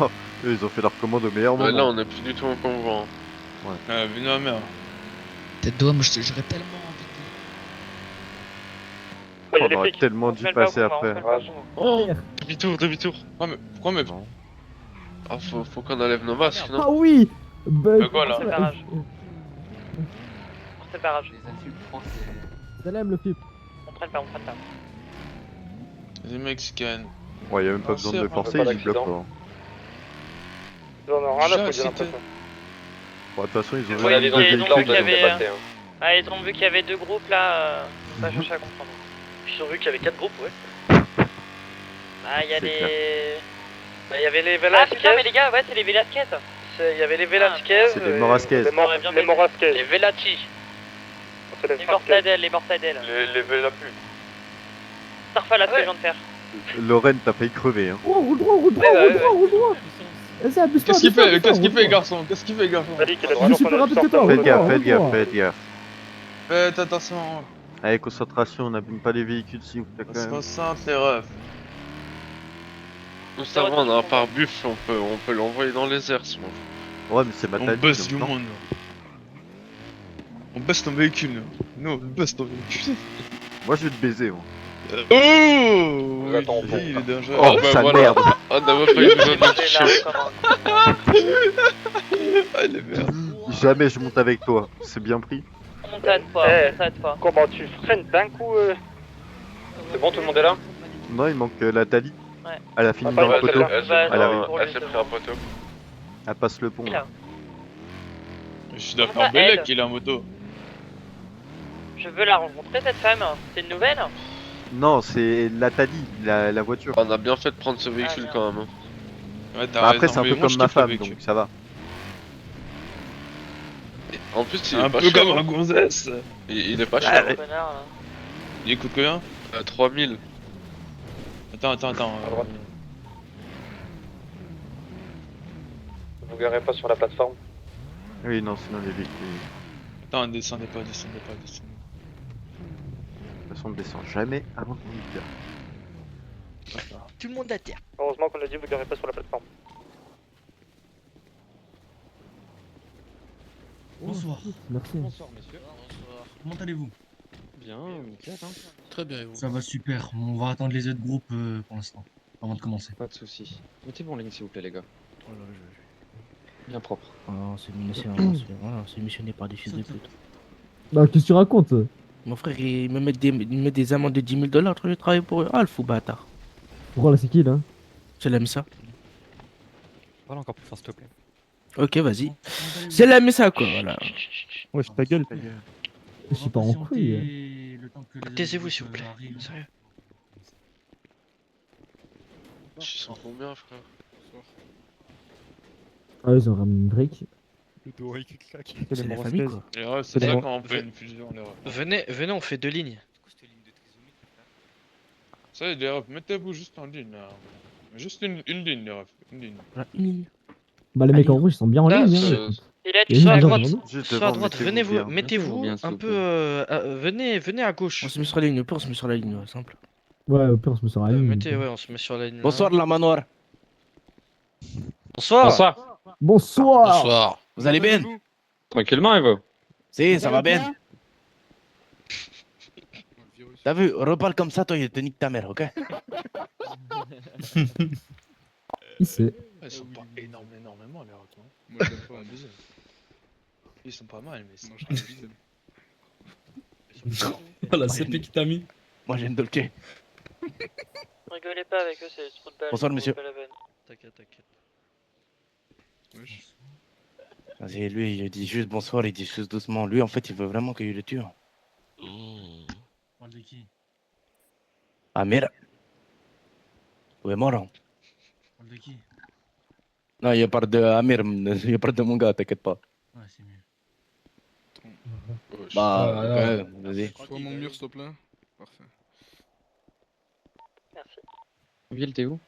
Eux, ils ont fait leur commande au meilleur Là, moment. on est plus du tout en convoi. Venez à mer. Tête d'oie, moi j'aurais tellement envie de. On aurait tellement dû passer après. Oh, demi-tour, demi-tour. Pourquoi mais Non. Ah, faut qu'on enlève nos masques, non? Ah oui. quoi là? C'est le barrage. C'est le barrage. Les insultes françaises. Salem le FIP. On traîne pas, on traîne pas. Les Mexicaines. Ouais, y'a même pas besoin de le forcer, ils y bloquent pas. On a rien à foutre, j'ai J'ai l'impression. Bon, de toute façon, ils ont Ouais, même deux ils ont vu véhicules. qu'il y avait. Ah, ils ont vu qu'il y avait deux groupes là. Pas chercher à comprendre. Ils ont vu qu'il y avait 4 groupes, ouais. Ah, il y a C'est les. Bah, il y avait les Ah Velasquez. putain, mais les gars, ouais, c'est les Velasquez. Il y avait les Velasquez. C'est les Morasquez. Les Morasquez. Les Velati. C'est Les Mortadelles, les Mortadelles. Les Velapus. Starfall là, ce que je viens de faire. Lorraine, t'as failli crever, hein. Oh, roule droit, roule droit, Ouais, ouais, roule droit, roule droit. Ça abuse pas, Qu'est-ce qu'il abuse pas, fait? abuse pas, Qu'est-ce qu'il roule fait, droit. garçon? Qu'est-ce qu'il fait, garçon? Je suis plus rapide que toi, Faites roule gaffe, droit, faites gaffe, roule faites droit. gaffe, faites gaffe. Faites attention. Allez, concentration, on n'abîme pas les véhicules s'il vous plaît On quand se même. concentre les refs. Nous savons, on a un pare-buff, on peut l'envoyer dans les airs, si on veut. Ouais, mais c'est ma On tête. baisse du monde. On baisse ton véhicule. Non, on baisse ton véhicule. Moi, je vais te baiser, moi. Oh Attends, oui, il est dangereux. Oh, bah sale voilà. merde. On n'a même pas eu besoin de le toucher. Ah, les merdes. Jamais je monte avec toi, c'est bien pris. On t'aide pas, Eh. on t'aide pas. Comment tu freines d'un coup C'est bon, tout le monde est là? Non, il manque la Tali. Ouais. Elle a fini Ah, dans ouais, le poteau. celle-là. Elle arrive. Elle s'est pris un poteau. Elle passe le pont. Là. Je suis d'accord, Bellec, il est en moto. Je veux la rencontrer cette femme. C'est une nouvelle? Non, c'est la Tali, la voiture. On a bien fait de prendre ce véhicule Ah, quand même. Hein. Ouais, t'as Bah, après, raison, c'est un mais peu moi, comme je ma kiffe le femme, véhicule. donc ça va. En plus, il est Un pas peu cher. comme hein. un gonzesse. Il est pas Ah, cher. ouais. Connard là. Il coûte combien? 3000. Attends. Vous garez pas sur la plateforme. Oui, non, sinon les véhicules. Attends, descendez pas. De toute façon, on ne descend jamais avant qu'on y vienne. Tout le monde à terre. Heureusement qu'on a dit vous garez pas sur la plateforme. Bonsoir. Merci. Bonsoir messieurs. Comment allez-vous? Bien, nickel, hein. Très bien, et vous? Ça va super. On va attendre les autres groupes pour l'instant, avant de commencer. Pas de soucis. Mettez-vous en ligne s'il vous plaît les gars. Voilà, Bien propre. c'est missionné par des fils de pute. Bah, qu'est-ce que tu racontes? Mon frère, il me met des amendes de 10 000 $, je travaille pour eux. Ah, le fou bâtard. Pourquoi là, c'est qui là? C'est l'aime ça. Parle encore plus fort s'il te plaît. Ok, vas-y. C'est l'aime ça, quoi, voilà. Ouais, ta gueule. Je suis pas en couille. Taisez-vous, s'il vous plaît. Arrive. Sérieux. Ils sont combien, frère? Ah, ils ont ramené une brique. C'est la famille, quoi. Les refs, c'est C'est ça bon. quand on fait une fusion, les refs. Venez, on fait 2 lignes. Ça y est, les refs, mettez-vous juste en ligne là. Juste une ligne, les refs. Une ligne. Voilà, une ligne. Bah, les mecs en rouge, ils sont bien en Là, ligne. ce- Hein. Il a Il y a Soit à une droite, gens devant nous. Juste soit à devant, droite, mettez-vous venez-vous, bien. mettez-vous bien, s'il un vous peu, venez à gauche. On se met sur la ligne, on se met sur la ligne, ouais, simple. Ouais, au pire, on se met sur la ligne. Mettez, ouais, on se met sur la ligne. Bonsoir, la manoir. Bonsoir. Bonsoir. Vous allez bien? Tranquillement et vous? Si, ça va bien. T'as vu, reparle comme ça, toi, il te nique ta mère, ok? Qui c'est? Ils sont pas énormément, les refs. Hein. Moi, je pas abuser. Ils sont pas mal, mais ils sont pas abusés. Voilà, c'est P qui t'a mis. Moi, j'aime Dolce. Rigolez pas avec eux, c'est des trous de balle. Bonsoir, ça vaut monsieur. pas la peine. T'inquiète. Wesh. Vas-y, lui, il dit juste bonsoir, il dit juste doucement. Lui, en fait, il veut vraiment que je le tue. Parle de qui? Amir. Où est mort? Parle de qui? Non, il parle de Amir, il parle de mon gars, t'inquiète pas. Ouais, c'est mieux. Wesh. Bah, ouais, vas-y. Sois mon mur, s'il te plaît. Parfait. Merci. Ville, t'es où?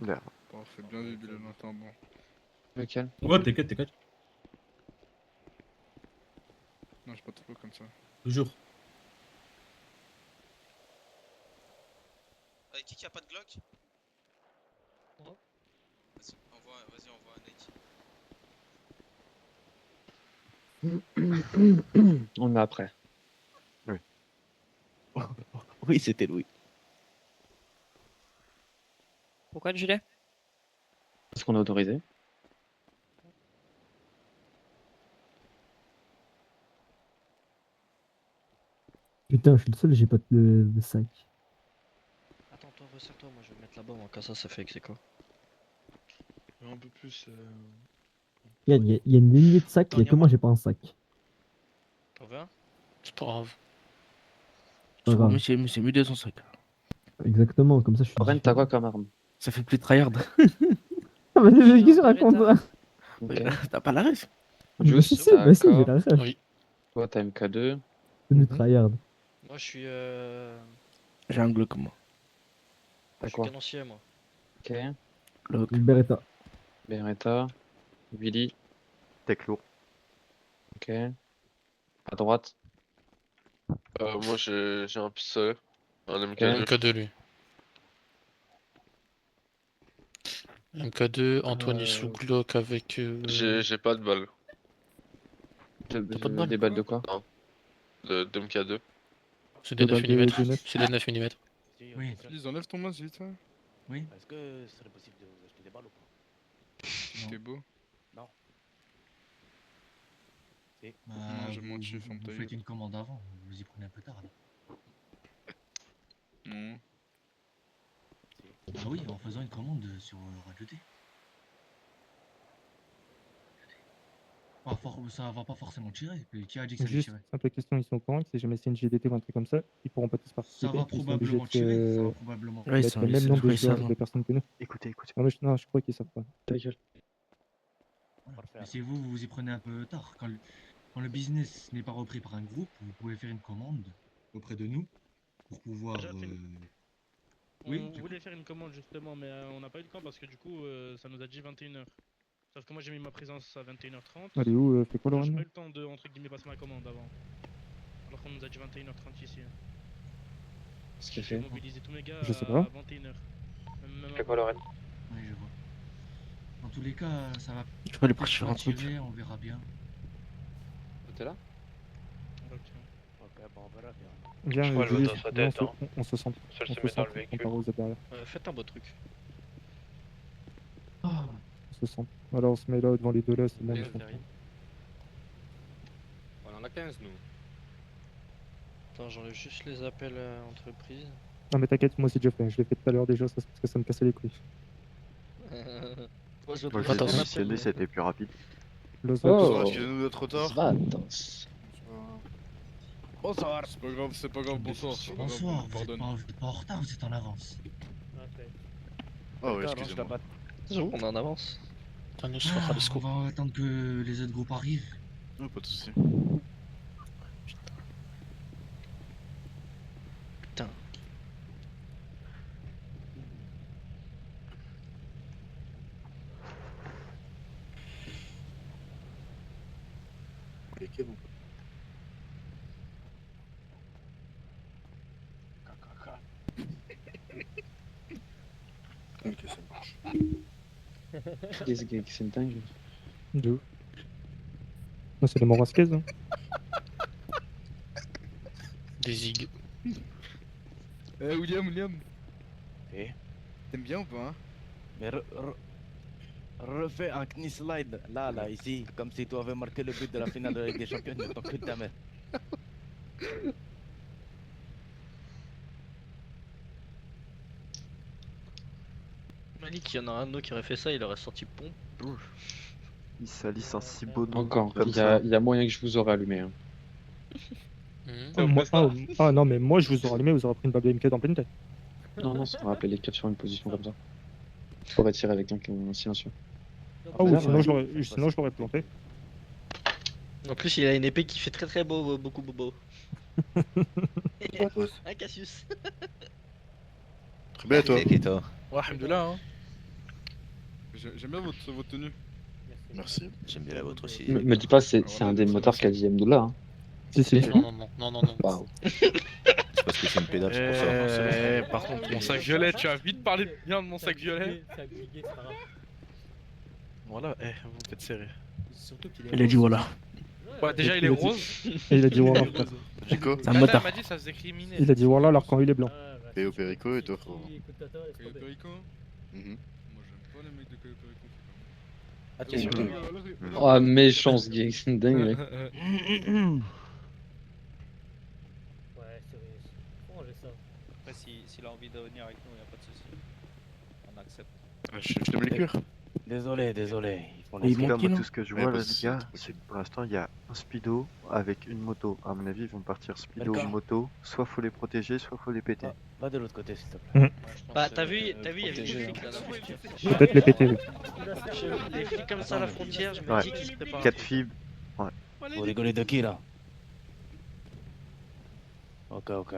Là. Parfait, bien vu, Bilal. Attends, bon. Lequel? Ouais, t'inquiète. Non, j'ai pas de flow comme ça. Toujours. Qui a pas de Glock? On est après. Oui, c'était Louis. Pourquoi le gilet? Est-ce qu'on est autorisé? Putain, je suis le seul, j'ai pas de sac. Attends, toi, resserre-toi, moi je vais me mettre là-bas, en cas ça fait ex aequo. Un peu plus. Regarde, il y a une lignée de sacs, il y a Dernier que moi, j'ai pas un sac. T'en veux un? C'est pas grave. Pas C'est bon, grave. monsieur mieux de son sac. Exactement, comme ça, je suis. Ren, t'as quoi comme arme? Ça fait plus tryhard. Ah, bah, qu'est-ce que je raconte là? Ok. T'as pas la ref? Mais Juice, si, bah si, j'ai d'accord. la ref. Oui. Toi, t'as MK2. C'est du tryhard. Moi je suis. J'ai un Glock, moi. T'as Je suis quoi? canoncier, moi. Ok. Glock. Le Beretta. Beretta. Willy. Tech lourd. Ok. À droite. Moi j'ai un pistolet. Un Ok. MK2. MK2 lui. MK2, Antoine est sous Glock avec. J'ai pas de balles. pas de balle, Des balles de quoi? De MK2. C'est des Deux 9 balles de mm. neuf. C'est des 9 mm. Oui. Ils enlèvent ton masque vite fait. Oui. Est-ce que ce serait possible de vous acheter des balles ou pas? T'es beau. Non. Bah, Non, j'ai menti, vous ferme ta faites gueule. une commande avant, vous y prenez un peu tard. Là. Non. Ah oui, en faisant une commande sur Radio T. Ça va pas forcément tirer. Qui a dit que ça allait Juste, tirer? simple question, ils sont au courant que si jamais c'est une GDT ou un truc comme ça, ils pourront pas tous Ça participer. va Ils sont obligés probablement tirer. Ça de va probablement. Ouais, mettre le même nombre de personnes que nous. Écoutez, écoutez. Non, je crois qu'ils savent pas. Ta gueule. Voilà. Mais si vous, vous y prenez un peu tard, quand le business n'est pas repris par un groupe, vous pouvez faire une commande auprès de nous pour pouvoir. Oui, On voulait faire une commande justement, mais on n'a pas eu le temps parce que du coup, ça nous a dit 21h. Sauf que moi j'ai mis ma présence à 21h30. Allez où fait quoi J'ai Lorraine? pas eu le temps de entre guillemets passer ma commande avant. Alors qu'on nous a dit 21h30 ici. Ce qu'il J'ai fait. mobilisé tous mes gars Je sais à pas. 21h. C'est quoi, Lorraine? Oui, je vois. Dans tous les cas, ça va. Je peux aller peut-être faire pas un truc. tirer, on verra bien. T'es là? Ok, bon, on verra bien. Viens, Je crois le Julius, dos sur viens, tête, hein. on se centre. Seul On se se met dans le centre, on véhicule. part aux derrière. Faites un beau truc. On se centre. Alors on se met là devant les deux là, c'est bon. Oui, on se centre. derrière. On en a 15 nous. Attends, j'enlève juste les appels entreprises. Non mais t'inquiète, moi aussi je l'ai fait tout à l'heure déjà, ça, c'est parce que ça me cassait les couilles. Moi, je Moi, prends j'ai ton positionné, appel. c'était plus rapide. Oh. Excusez-nous d'être trop tard. Vatos. Bonsoir. C'est pas grave, bonsoir. c'est pas grave, Bonsoir, vous pardonne. êtes pas en retard, vous êtes en avance. Ah ouais, Range excusez-moi. la batte. J'avoue, on est en avance. Dernier soir à l'esco. On va attendre que les autres groupes arrivent. Non, pas de soucis. Putain. Ok, ça marche. Qu'est-ce que c'est une dingue? De ouf. Non, c'est les Morasquez. Hein. Des zig. Eh William Eh. T'aimes bien ou pas hein? Mais refais un knee slide, là, ici, comme si tu avais marqué le but de la finale de la Ligue des Champions de ton cul de ta mère. Malik, il y en a un autre qui aurait fait ça, il aurait sorti pompe. Ils salissent un si beau nom. Encore, comme il ça. y a moyen que je vous aurais allumé. Hein. Ah non, mais moi je vous aurais allumé, vous aurez pris une balle de MK en pleine tête. Non, non, ça va rappeler les 4 sur une position comme ça. Pour tirer avec un silencieux. Ah oui, Ouais, sinon ouais. je l'aurais planté. En plus, il a une épée qui fait très beau, beaucoup bobo. Un Cassius. Très bien, toi. Ouais, alhamdoulilah, hein. J'aime bien votre tenue. Merci. J'aime bien la vôtre aussi. Me dis pas, c'est un des motards qui a dit Mdoula. Hein. Si. Non. Waouh. C'est parce que c'est une pédale, c'est pour ça. Par contre, Mon sac violet, tu as vite parlé bien de mon sac violet. Voilà, vous me faites serrer. Il a dit voilà. Ouais, déjà il est rose. Et il a dit voilà. Nico, C'est un Kata, motard. elle m'a dit ça faisait criminel. Il a dit voilà alors quand il est blanc. Cayo Perico et toi, frérot. Cayo Perico. Mhm. Moi j'aime pas les mecs de Cayo Perico. Attention. Oh, méchance, gay. C'est dingue, mec. Ouais, c'est bon, j'ai ça. Après, s'il a envie de venir avec nous, y a pas de souci. On accepte. Je t'aime les cuirs. Désolé. Ils font En les tout cas, monkeys, moi, non tout ce que je Ouais, vois bah, là, les c'est gars, tranquille. c'est que pour l'instant, il y a un speedo avec une moto. À mon avis, ils vont partir speedo, D'accord. moto. Soit faut les protéger, soit faut les péter. Va de l'autre côté, s'il te plaît. Bah, t'as vu, il y avait des flics là, à la frontière. Peut-être les péter. Oui. Les flics comme ça à la frontière, je me Ouais. dis qu'ils se préparent. 4 fibres. Vous rigolez de qui là? Ok.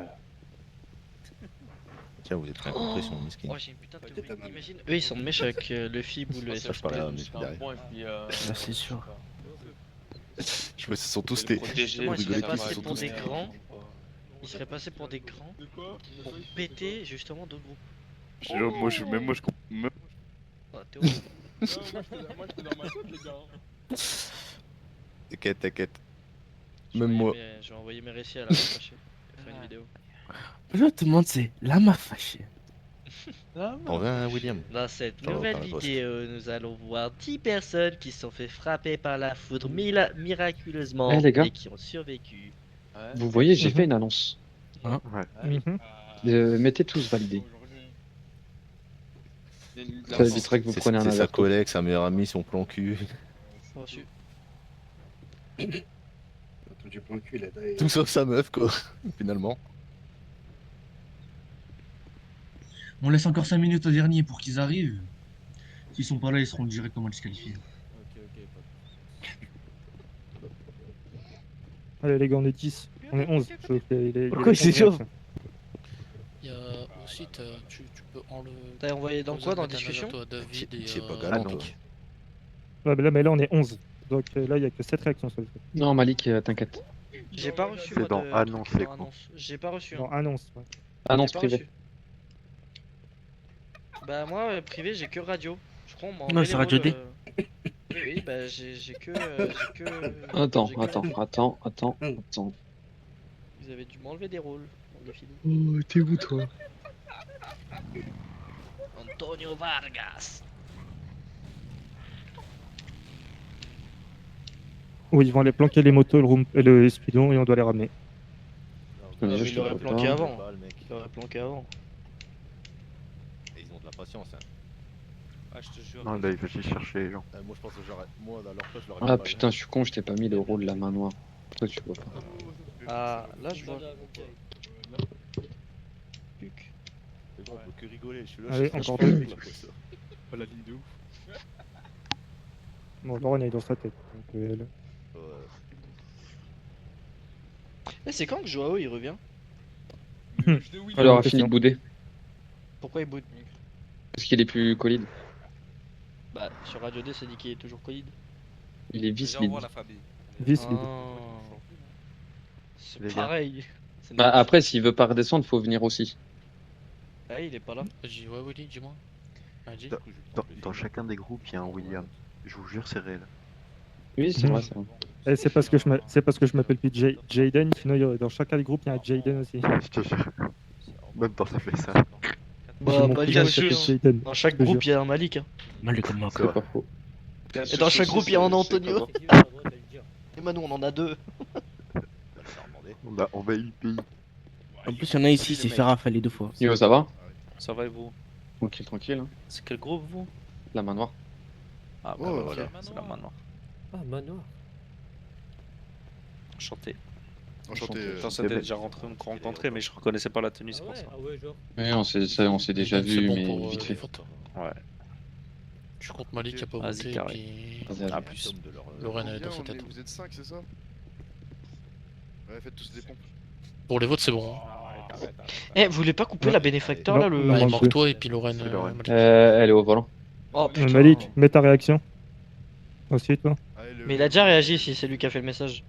Tiens, vous êtes très impression, miskin. Oh, j'ai une putain de théorie. Imagine, eux ils sont méchants avec le FIB ou le Ça, je parlais à un mec derrière. Là, c'est sûr. Je vois, ce sont tous des. Justement, ils Vous seraient rigolez tous, passés ils sont pour tous des grands. Ils seraient passés pour des grands pour péter justement d'autres groupes. Je te jure, moi, je comprends. Ah, Théo. T'inquiète. Même moi. Je vais envoyer mes récits à la fâchée. Je vais faire une vidéo. Bonjour tout le monde, c'est Lama Fâché. On revient à William. Dans cette Ça va, nouvelle par la poste. vidéo, nous allons voir 10 personnes qui se sont fait frapper par la foudre miraculeusement Eh, les gars. et qui ont survécu. Vous voyez, j'ai fait une annonce. Ouais. Mettez tous validé. Ça évitera que vous preniez un C'est sa alerte. collègue, sa meilleure amie, son plan cul. Reçu. Tout sauf sa meuf, quoi, finalement. On laisse encore 5 minutes au dernier pour qu'ils arrivent. S'ils sont pas là, ils seront directement disqualifiés. Allez les gars, on est 10. On est 11. Pourquoi il s'échauffe? Il y a aussi, tu peux enlever. T'as envoyé dans quoi, dans discussion? C'est pas Ah galant, non. toi. Ouais, mais là on est 11. Donc là il y a que 7 réactions sur le truc. Non, Malik, t'inquiète. J'ai pas reçu. C'est moi, dans de annonce, truc c'est dans quoi annonce. J'ai pas reçu. Dans annonce. Ouais. Annonce J'ai pas privée. reçu. Bah moi privé j'ai que radio. Je crois on m'a Non, enlevé c'est les Radio rôles, D. Oui bah j'ai que Attends. j'ai que- Vous avez dû m'enlever des rôles dans le film. Oh, t'es où toi? Antonio Vargas. Où ils vont aller planquer les motos et le speedon et on doit les ramener. Non, mais je il te l'aurait vois planqué pas. avant. Il l'aurait planqué avant. Et ils ont de la patience, hein. Ah je te jure. Non, là, il va juste chercher les gens. Moi, je pense que j'aurais. Moi, dans leur place, je l'aurais Ah pas putain, je suis con, je t'ai pas mis le rôle de la main noire. Toi, tu vois pas. Ah là je vois. Puc. Mais bon, on peut que rigoler, je suis là. Allez, je encore fais deux. la poste. Pas la ligne de ouf. Bon, Lauren est dans sa tête. Donc, elle... Eh c'est quand que Joao il revient? Alors, a fini de bouder. Pourquoi il boude? Parce qu'il est plus colide. Bah sur Radio D c'est dit qu'il est toujours Covid. Il est vice-lead. Vice lead. C'est Les gars. pareil. C'est Bah, après, s'il veut pas redescendre, faut venir aussi. Ah il est pas là. Vas-y, ouais, Willy, dis-moi. Vas-y. Dans chacun des groupes, il y a un William. Je vous jure, c'est réel. Oui, c'est vrai, c'est vrai. Et c'est parce que je m'appelle plus Jaden, sinon dans chacun des groupes il y a un Jaden aussi. Je te jure. Même dans ça fait ça. Bah Mon Malik cousin, aussi. il hein. s'appelle Jaden. Dans chaque Je te groupe jure. il y a un Malik. Hein. Malik comme moi. C'est pas faux. Et dans chaque groupe il y a un Antonio. Et Manu on en a deux. On va eu le pays. En plus, il y en a ici, c'est fait rafaler 2 fois. Yo, ça va? Ça va et vous? Tranquille. Hein. C'est quel groupe vous? La main noire. Ah bah Oh, voilà, ok. c'est la main noire. Ah, manoir. Enchanté. Enchanté. Enfin, ça t'es déjà rencontré mais je reconnaissais pas la tenue c'est pour ça. Ah ouais, genre. Oui, on s'est déjà vu, mais vite fait. Ouais. Tu comptes Malik qui a pas Vas-y, voté, carré. puis... Vas-y, À plus. Lorraine elle est Combien dans sa on est- tête. Vous êtes 5, c'est ça? Ouais, faites tous des pompes. Pour les votes, c'est bon. Eh, vous voulez pas couper la bénéfacteur Non, là le. non, Il non. manque toi et puis Lorraine. C'est Lorraine. Malik. Elle est au volant. Oh putain. Malik, mets ta réaction. Aussi toi. Allez, Mais il a déjà réagi si c'est lui qui a fait le message.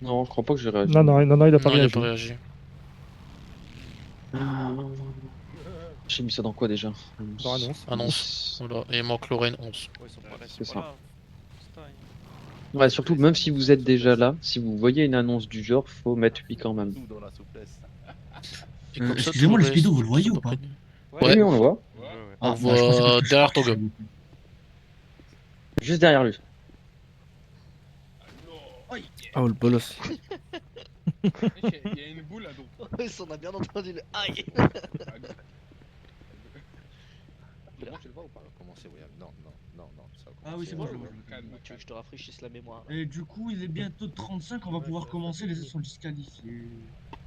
Non, je crois pas que j'ai réagi. Non, il a pas Non, il a réagi. pas réagi. J'ai mis ça dans quoi déjà? Dans annonce. Annonce. Voilà. Et il manque Lorraine 11. C'est ça. Ouais, surtout, même si vous êtes déjà là, si vous voyez une annonce du genre, faut mettre oui quand même. Tout dans la souplesse. Excusez-moi, le speedo, vous le voyez ou pas? Oui, on le voit. Ah, On bah, je pensais voit que je derrière ton marchais, gars. vous. Juste derrière lui. Oh le bolos. Il y a une boule là donc. Il s'en a bien entendu le aïe. C'est bon, tu le vois ou pas? Commencez, William. Non, ça va Ah oui, c'est bon, je le vois. Calme, Tu veux que je te rafraîchisse la mémoire? Et du coup, il est bientôt 35, on va pouvoir commencer, les autres sont disqualifiés.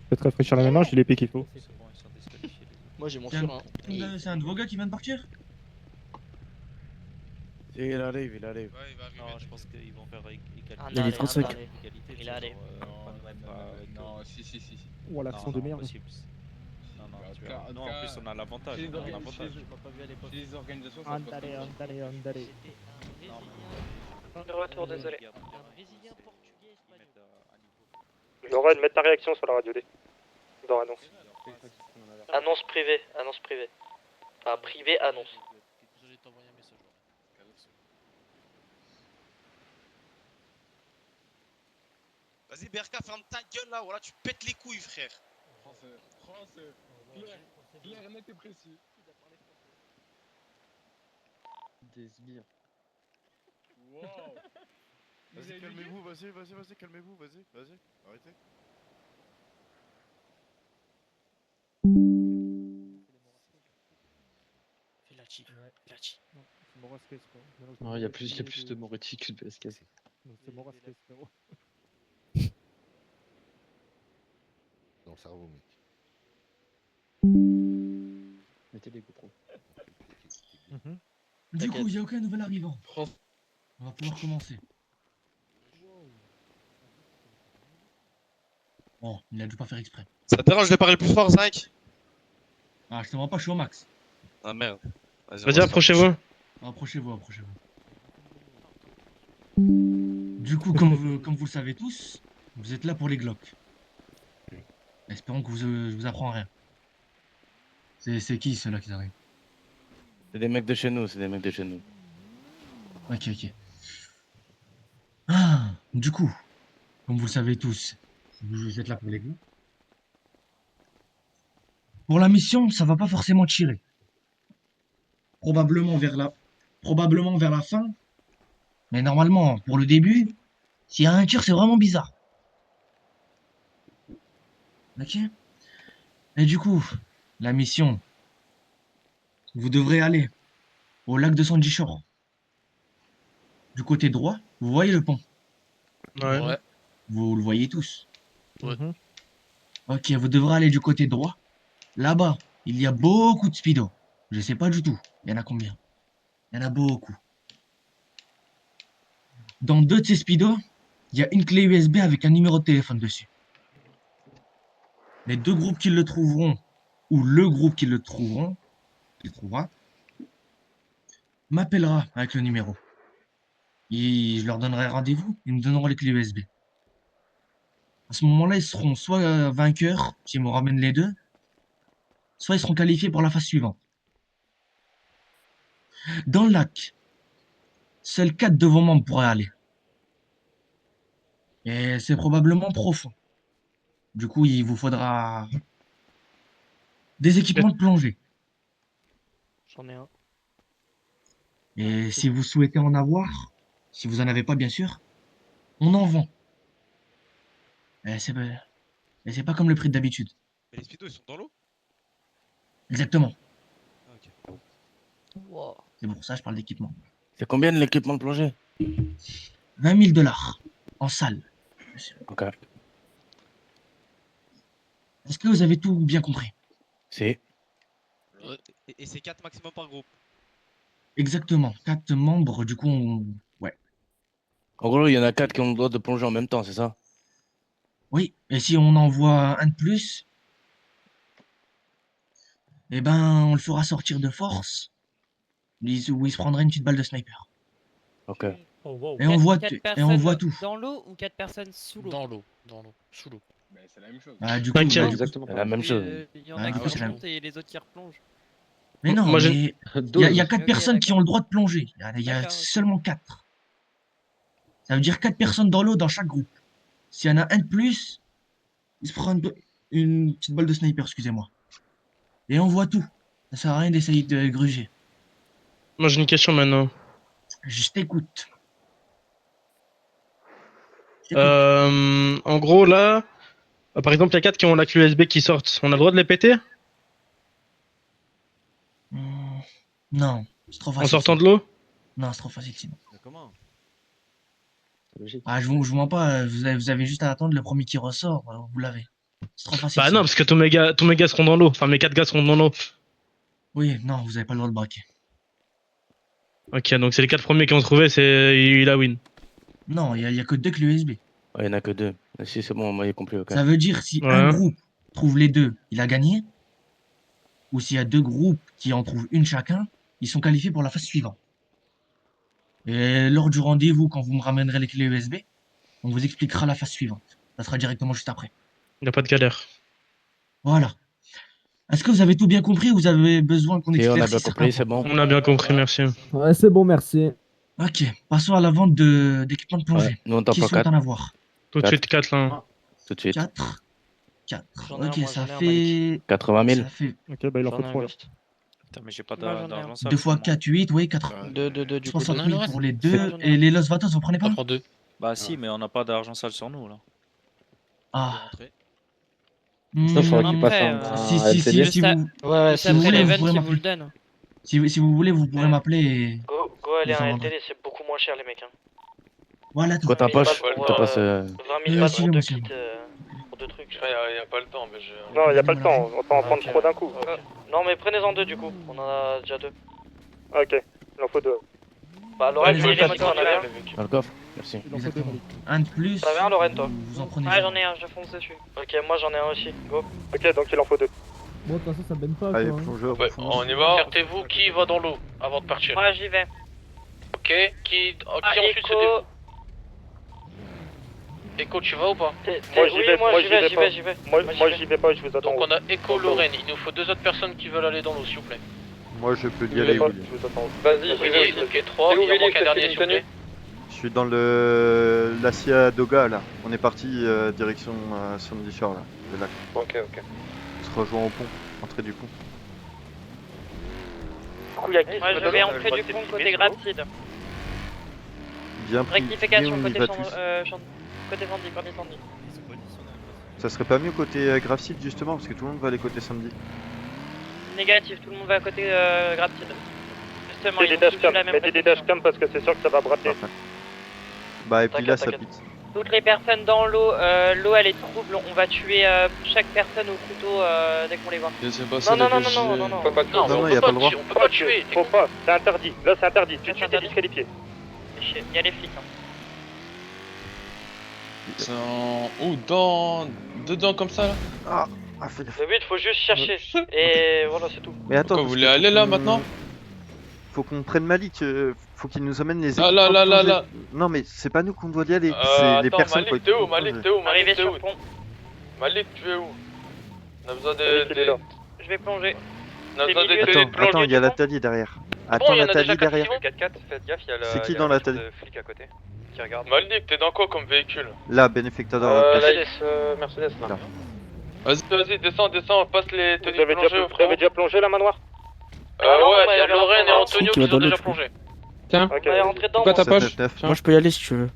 Peut-être rafraîchir la mémoire, j'ai l'épée qu'il faut. Moi j'ai mon C'est sur un, hein. c'est un de vos gars qui vient de partir? Il arrive, il arrive. Ouais, il va arriver. Non, je pense qu'ils vont faire égalité. Il est 35. Il arrive. Non, si. Oh l'accent de merde. Non, en plus on a l'avantage. Chez les organisations, ça se passe comme ça. De retour, désolé. Lorraine, mettre ta réaction sur la radio D. Dans annonce. Annonce privée, annonce privée. Enfin, privé, annonce. Vas-y, BRK, ferme ta gueule là, voilà, tu pètes les couilles, frère. Français. Clair, net et précis. Des sbires. Wow. Vas-y, calmez-vous, vas-y, calmez-vous, vas-y, arrêtez. Il y a plus de Moretti que de BSK. C'est Morasquez, frérot. Dans le cerveau, mec. Mettez les GoPros. Du coup, il n'y a aucun nouvel arrivant. On va pouvoir commencer. Bon, il a dû pas faire exprès. Ça te dérange de parler plus fort, 5? Ah, je te vois pas, je suis au max. Ah merde. Vas-y, approchez-vous. Approchez-vous. Du coup, comme vous le savez tous, vous êtes là pour les Glock. Espérons que je vous apprends rien. C'est qui ceux-là qui arrivent? C'est des mecs de chez nous, Ok. Ah, du coup, comme vous le savez tous, vous êtes là pour les Glock. Pour la mission, ça va pas forcément tirer. Probablement vers la fin. Mais normalement, pour le début, s'il y a un tir, c'est vraiment bizarre. Ok? Et du coup, la mission, vous devrez aller au lac de Sandy Shore. Du côté droit, vous voyez le pont? Ouais. Vous le voyez tous? Ouais. Ok, vous devrez aller du côté droit. Là-bas, il y a beaucoup de speedos. Je sais pas du tout. Il y en a combien? Il y en a beaucoup. Dans deux de ces speedos, il y a une clé USB avec un numéro de téléphone dessus. Les deux groupes qui le trouveront, ou le groupe qui le trouvera, m'appellera avec le numéro. Et je leur donnerai rendez-vous, ils me donneront les clés USB. À ce moment-là, ils seront soit vainqueurs, s'ils me ramènent les deux, soit ils seront qualifiés pour la phase suivante. Dans le lac, seuls 4 de vos membres pourraient aller. Et c'est probablement profond. Du coup, il vous faudra des équipements de plongée. J'en ai un. Et si vous souhaitez en avoir, si vous en avez pas bien sûr, on en vend. Et c'est pas comme le prix d'habitude. Mais les speedos ils sont dans l'eau? Exactement. Wow. C'est pour ça que je parle d'équipement. C'est combien de l'équipement de plongée? 20 000 $ en salle. Ok. Est-ce que vous avez tout bien compris? Si. Et c'est 4 maximum par groupe. Exactement. 4 membres, du coup, ouais. En gros, il y en a 4 qui ont le droit de plonger en même temps, c'est ça? Oui, et si on envoie un de plus, eh ben, on le fera sortir de force, où il se prendra une petite balle de sniper. Ok. Et on voit, Quatre et on voit personnes tout. dans l'eau ou 4 personnes sous l'eau? Dans l'eau, sous l'eau. Mais c'est la même chose. Ah, du coup, T'inquiète. Exactement. La même chose. Il y en Ah, a du qui coup, c'est la- remontent et les autres qui replongent. Mais non, Moi, mais il y a 4 Ok, personnes qui d'accord. ont le droit de plonger. Il y a D'accord, ok. seulement 4. Ça veut dire 4 personnes dans l'eau dans chaque groupe. S'il y en a un de plus, il se prend une petite balle de sniper, excusez-moi. Et on voit tout. Ça sert à rien d'essayer de gruger. Moi j'ai une question maintenant. Je t'écoute. En gros là, par exemple il y a 4 qui ont la clé USB qui sortent. On a le droit de les péter? Non, c'est trop En facile. sortant de l'eau? Non, c'est trop facile sinon. Comment? Ah, je vous mens pas, vous avez juste à attendre le premier qui ressort, vous l'avez. C'est trop facile. Bah non, parce que tous mes gars seront dans l'eau. Enfin mes 4 gars seront dans l'eau. Oui, non, vous avez pas le droit de braquer. Ok, donc c'est les 4 premiers qui ont trouvé, il a win. Non, il y a que 2 clés USB. Ouais, il n'y en a que 2. Si, c'est bon, moi, j'ai compris. Ça veut dire si un groupe trouve les 2, il a gagné. Ou s'il y a 2 groupes qui en trouvent une chacun, ils sont qualifiés pour la phase suivante. Et lors du rendez-vous, quand vous me ramènerez les clés USB, on vous expliquera la phase suivante. Ça sera directement juste après. Il n'y a pas de galère. Voilà. Est-ce que vous avez tout bien compris ou vous avez besoin qu'on Et on a éclaircisse bien compris, certains c'est bon. On a bien compris, merci. Ouais, c'est bon, merci. Ok, passons à la vente d'équipements de plongée. Ouais, nous, on t'en Qui prend souhaite 4. en avoir? Tout de suite 4 là. Tout de suite. 4. 4. J'en ai Ok, un, moi, ça j'en ai un, fait... 80 000. Ça fait Ok, bah il en faut J'en ai un 3 là. ghost. Putain, mais j'ai pas Moi, j'en ai d'argent un. sale. 2 fois 4, 8, oui, 4. 2, du coup. 60 t'en as 000 le pour les Ouais, 2. j'en ai Et un. les Los Vatos, vous prenez pas? prends 2. Bah si, mais on n'a pas d'argent sale sur nous là. Ah. Ça, faudra qu'il passe Après, un Si LCD. vous, juste si vous après voulez, vous l'event, pourrez ils vous le m'appeler. donnent. Si vous voulez, vous pourrez m'appeler et... Go aller vous à en un rendrez. LTD, c'est beaucoup moins cher, les mecs. Hein. Voilà tout. Quoi ta 20 000 poche? balles Je pour, te passe. 20 000 balles suivez, pour 2 monsieur. kits, pour 2 trucs. Il y a pas le temps, mais je. Non, y a pas le temps, on va en prendre Ok. 3 d'un coup. Non, mais prenez-en 2 du coup, on en a déjà 2. Ok, il en faut 2. Bah, Lorraine, Allez, les vas-y, moteurs, on avait un. Dans le coffre. Merci. Il en faut 2, Exactement. Malik. Un de plus. T'en avais un, Lorraine, toi? Vous en prenez Ouais, un. j'en ai un, je fonce dessus. Ok, moi j'en ai un aussi, go. Ok, donc il en faut 2. Bon, de toute façon, ça me baigne pas, quoi. Allez, hein. plongeur, Ouais, fonce. on y va. Sortez-vous qui va dans l'eau avant de partir. Ouais, j'y vais. Ok, qui Ah, ensuite se Echo. dévoue. Echo, tu vas ou pas? Moi, j'y vais, moi moi, j'y j'y vais, vais j'y pas. vais, j'y vais. Moi, Moi, j'y vais pas, je vous attends. Donc on a Echo, Lorraine, il nous faut 2 autres personnes qui veulent aller dans l'eau, s'il vous plaît. Moi je peux y Je aller, vais pas, Willy. je vous attends. Vas-y, ok, 3, il en manque un dernier, s'il vous plaît. Je suis dans le l'Asia Doga là. On est parti direction Sandy Shore là, le lac. Ok, ok. On se rejoint au pont, entrée du pont. Moi je vais entrer du pont côté Grapside. Bien pris. Rectification Et on y côté va Sandy, tous. côté Sandy, côté Sandy. Ça serait pas mieux côté Grapside justement parce que tout le monde va aller côté Sandy. Négatif, tout le monde va à côté Grapside. Justement, Mettez ils des ont tous eu dashcams, la même mettez des réception. dashcams parce que c'est sûr que ça va braquer. Parfait. Bah et puis là ça T'inquiète, pique. Toutes les personnes dans l'eau, l'eau elle est trouble, on va tuer chaque personne au couteau dès qu'on les voit. Non. Faut pas tuer. Non, y a pas le droit. On peut pas tuer. Faut pas, c'est interdit. Là c'est interdit, tout de suite t'es disqualifié. Il y a les flics. Hein. C'est Ou dans. Dedans comme ça là? Ah, fais gaffe. Le but, faut juste chercher. Et voilà, c'est tout. Mais attends, Pourquoi, vous parce voulez que aller faut là qu'on- maintenant? Faut qu'on prenne Malik, faut qu'il nous amène les Ah, équipements là, de là, plongée. là. Non mais c'est pas nous qu'on doit y aller, c'est les Attends, personnes Malik, qui ont t'es où? équipements de Malik, plongée. t'es où? Malik, Arrivé t'es sur où? le pont. Malik, tu es où? On a besoin Malik, il est là. Je vais plonger. On a C'est besoin milieu. des télés de Attends, plongée. il y a Nathalie derrière. Bon, Attends, il y en a Nathalie déjà quatre qui derrière. vont. 4-4, faites gaffe, il y a C'est qui dans la télé? flic à côté qui regarde. Malik, t'es dans quoi comme véhicule? Là, Benefactor. Mercedes là. Là. Vas-y, descends, passe les tenues Vous avez de plongée au vous avez déjà plongé la manoir? Ouais, il y a Lorraine et Antonio qui sont déjà plongés. Tiens, Ok. Allez, rentrez dedans. quoi ta poche? 799. Moi, je peux y aller si tu veux.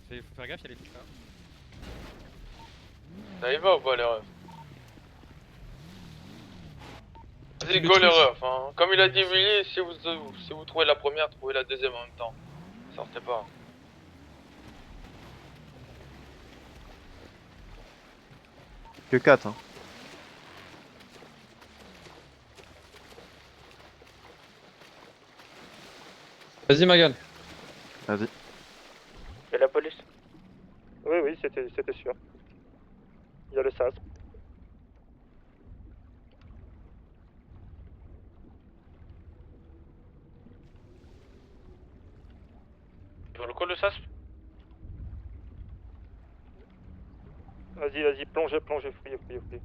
Faut faire gaffe, il y a les flics là. Ça y va ou pas les refs? Vas-y, go les refs, hein. Comme il a dit Willy, si vous trouvez la première, trouvez la deuxième en même temps. Sortez pas. Que 4 hein. Vas-y, Magan. Vas-y. Et la police? Oui, c'était sûr. Il y a le SAS. Tu veux le quoi le SAS? Vas-y, plongez, fouillez.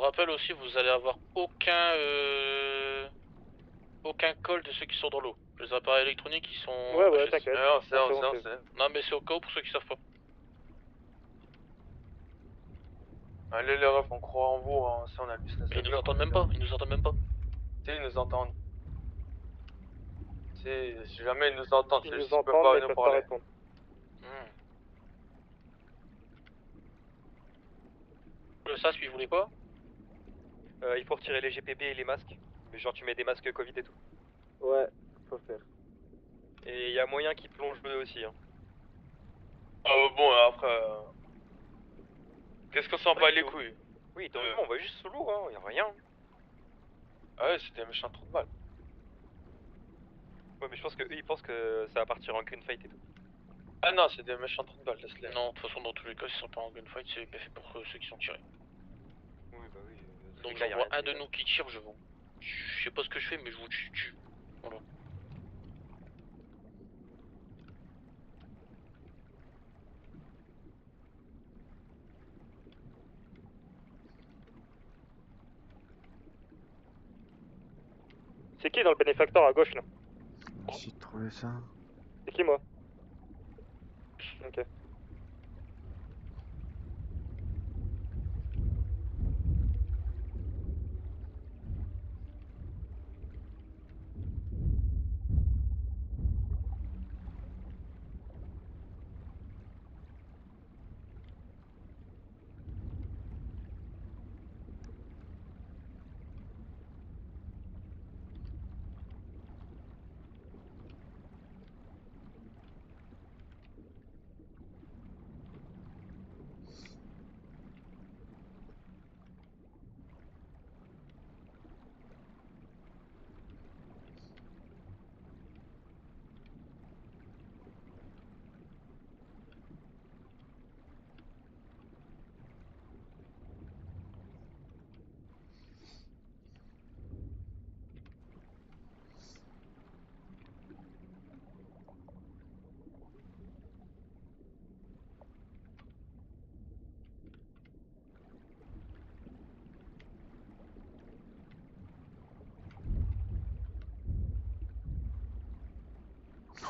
rappelle aussi, vous allez avoir aucun call de ceux qui sont dans l'eau. Les appareils électroniques qui sont... Ouais, t'inquiète. Non, mais c'est au cas où pour ceux qui savent pas. Allez les refs, on croit en vous, hein. Ça on a le business. Ils nous entendent même pas, ils nous entendent même pas. Si, ils nous entendent. Si jamais ils nous entendent, Ils c'est nous juste qu'ils peuvent entendent, pas mais ils nous peuvent pas parler. répondre. Le SAS, puis vous voulez quoi? Il faut retirer les GPB et les masques. Mais genre tu mets des masques Covid et tout. Ouais, faut faire. Et il y a moyen qu'ils plongent eux aussi. Hein. Bon, après... Qu'est-ce qu'on s'en bat les couilles? Oui, dans le on va juste sous l'eau, hein, y a rien. Ah ouais, c'était un méchant trou de balle. Ouais, mais je pense que eux ils pensent que ça va partir en gunfight et tout. Ah non, c'est des méchants trous de balle, laisse-les. Non, de toute façon, dans tous les cas, s'ils sont pas en gunfight, c'est fait pour ceux qui sont tirés. Oui, bah oui. Donc je vois un de nous qui tire, je sais pas ce que je fais, mais je vous tue. Voilà. C'est qui dans le bénéfacteur à gauche là? J'ai trouvé ça. C'est qui moi? Ok.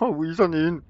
Oh oui, j'en ai une.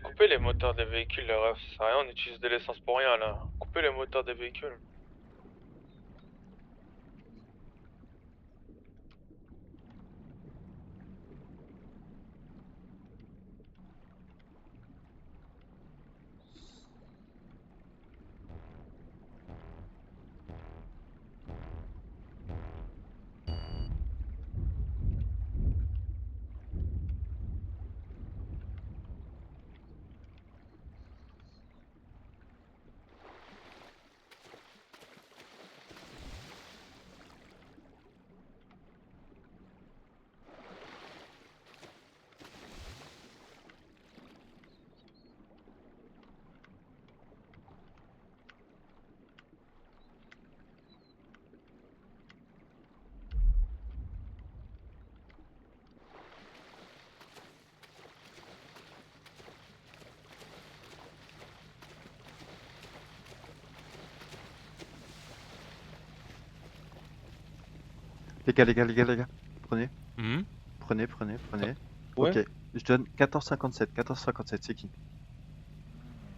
Coupez les moteurs des véhicules, les refs, ça sert à rien, on utilise de l'essence pour rien là. Coupez les moteurs des véhicules. Les gars, prenez. Mhm. Prenez. Ouais. Ok, Je donne 14,57. 14,57, c'est qui?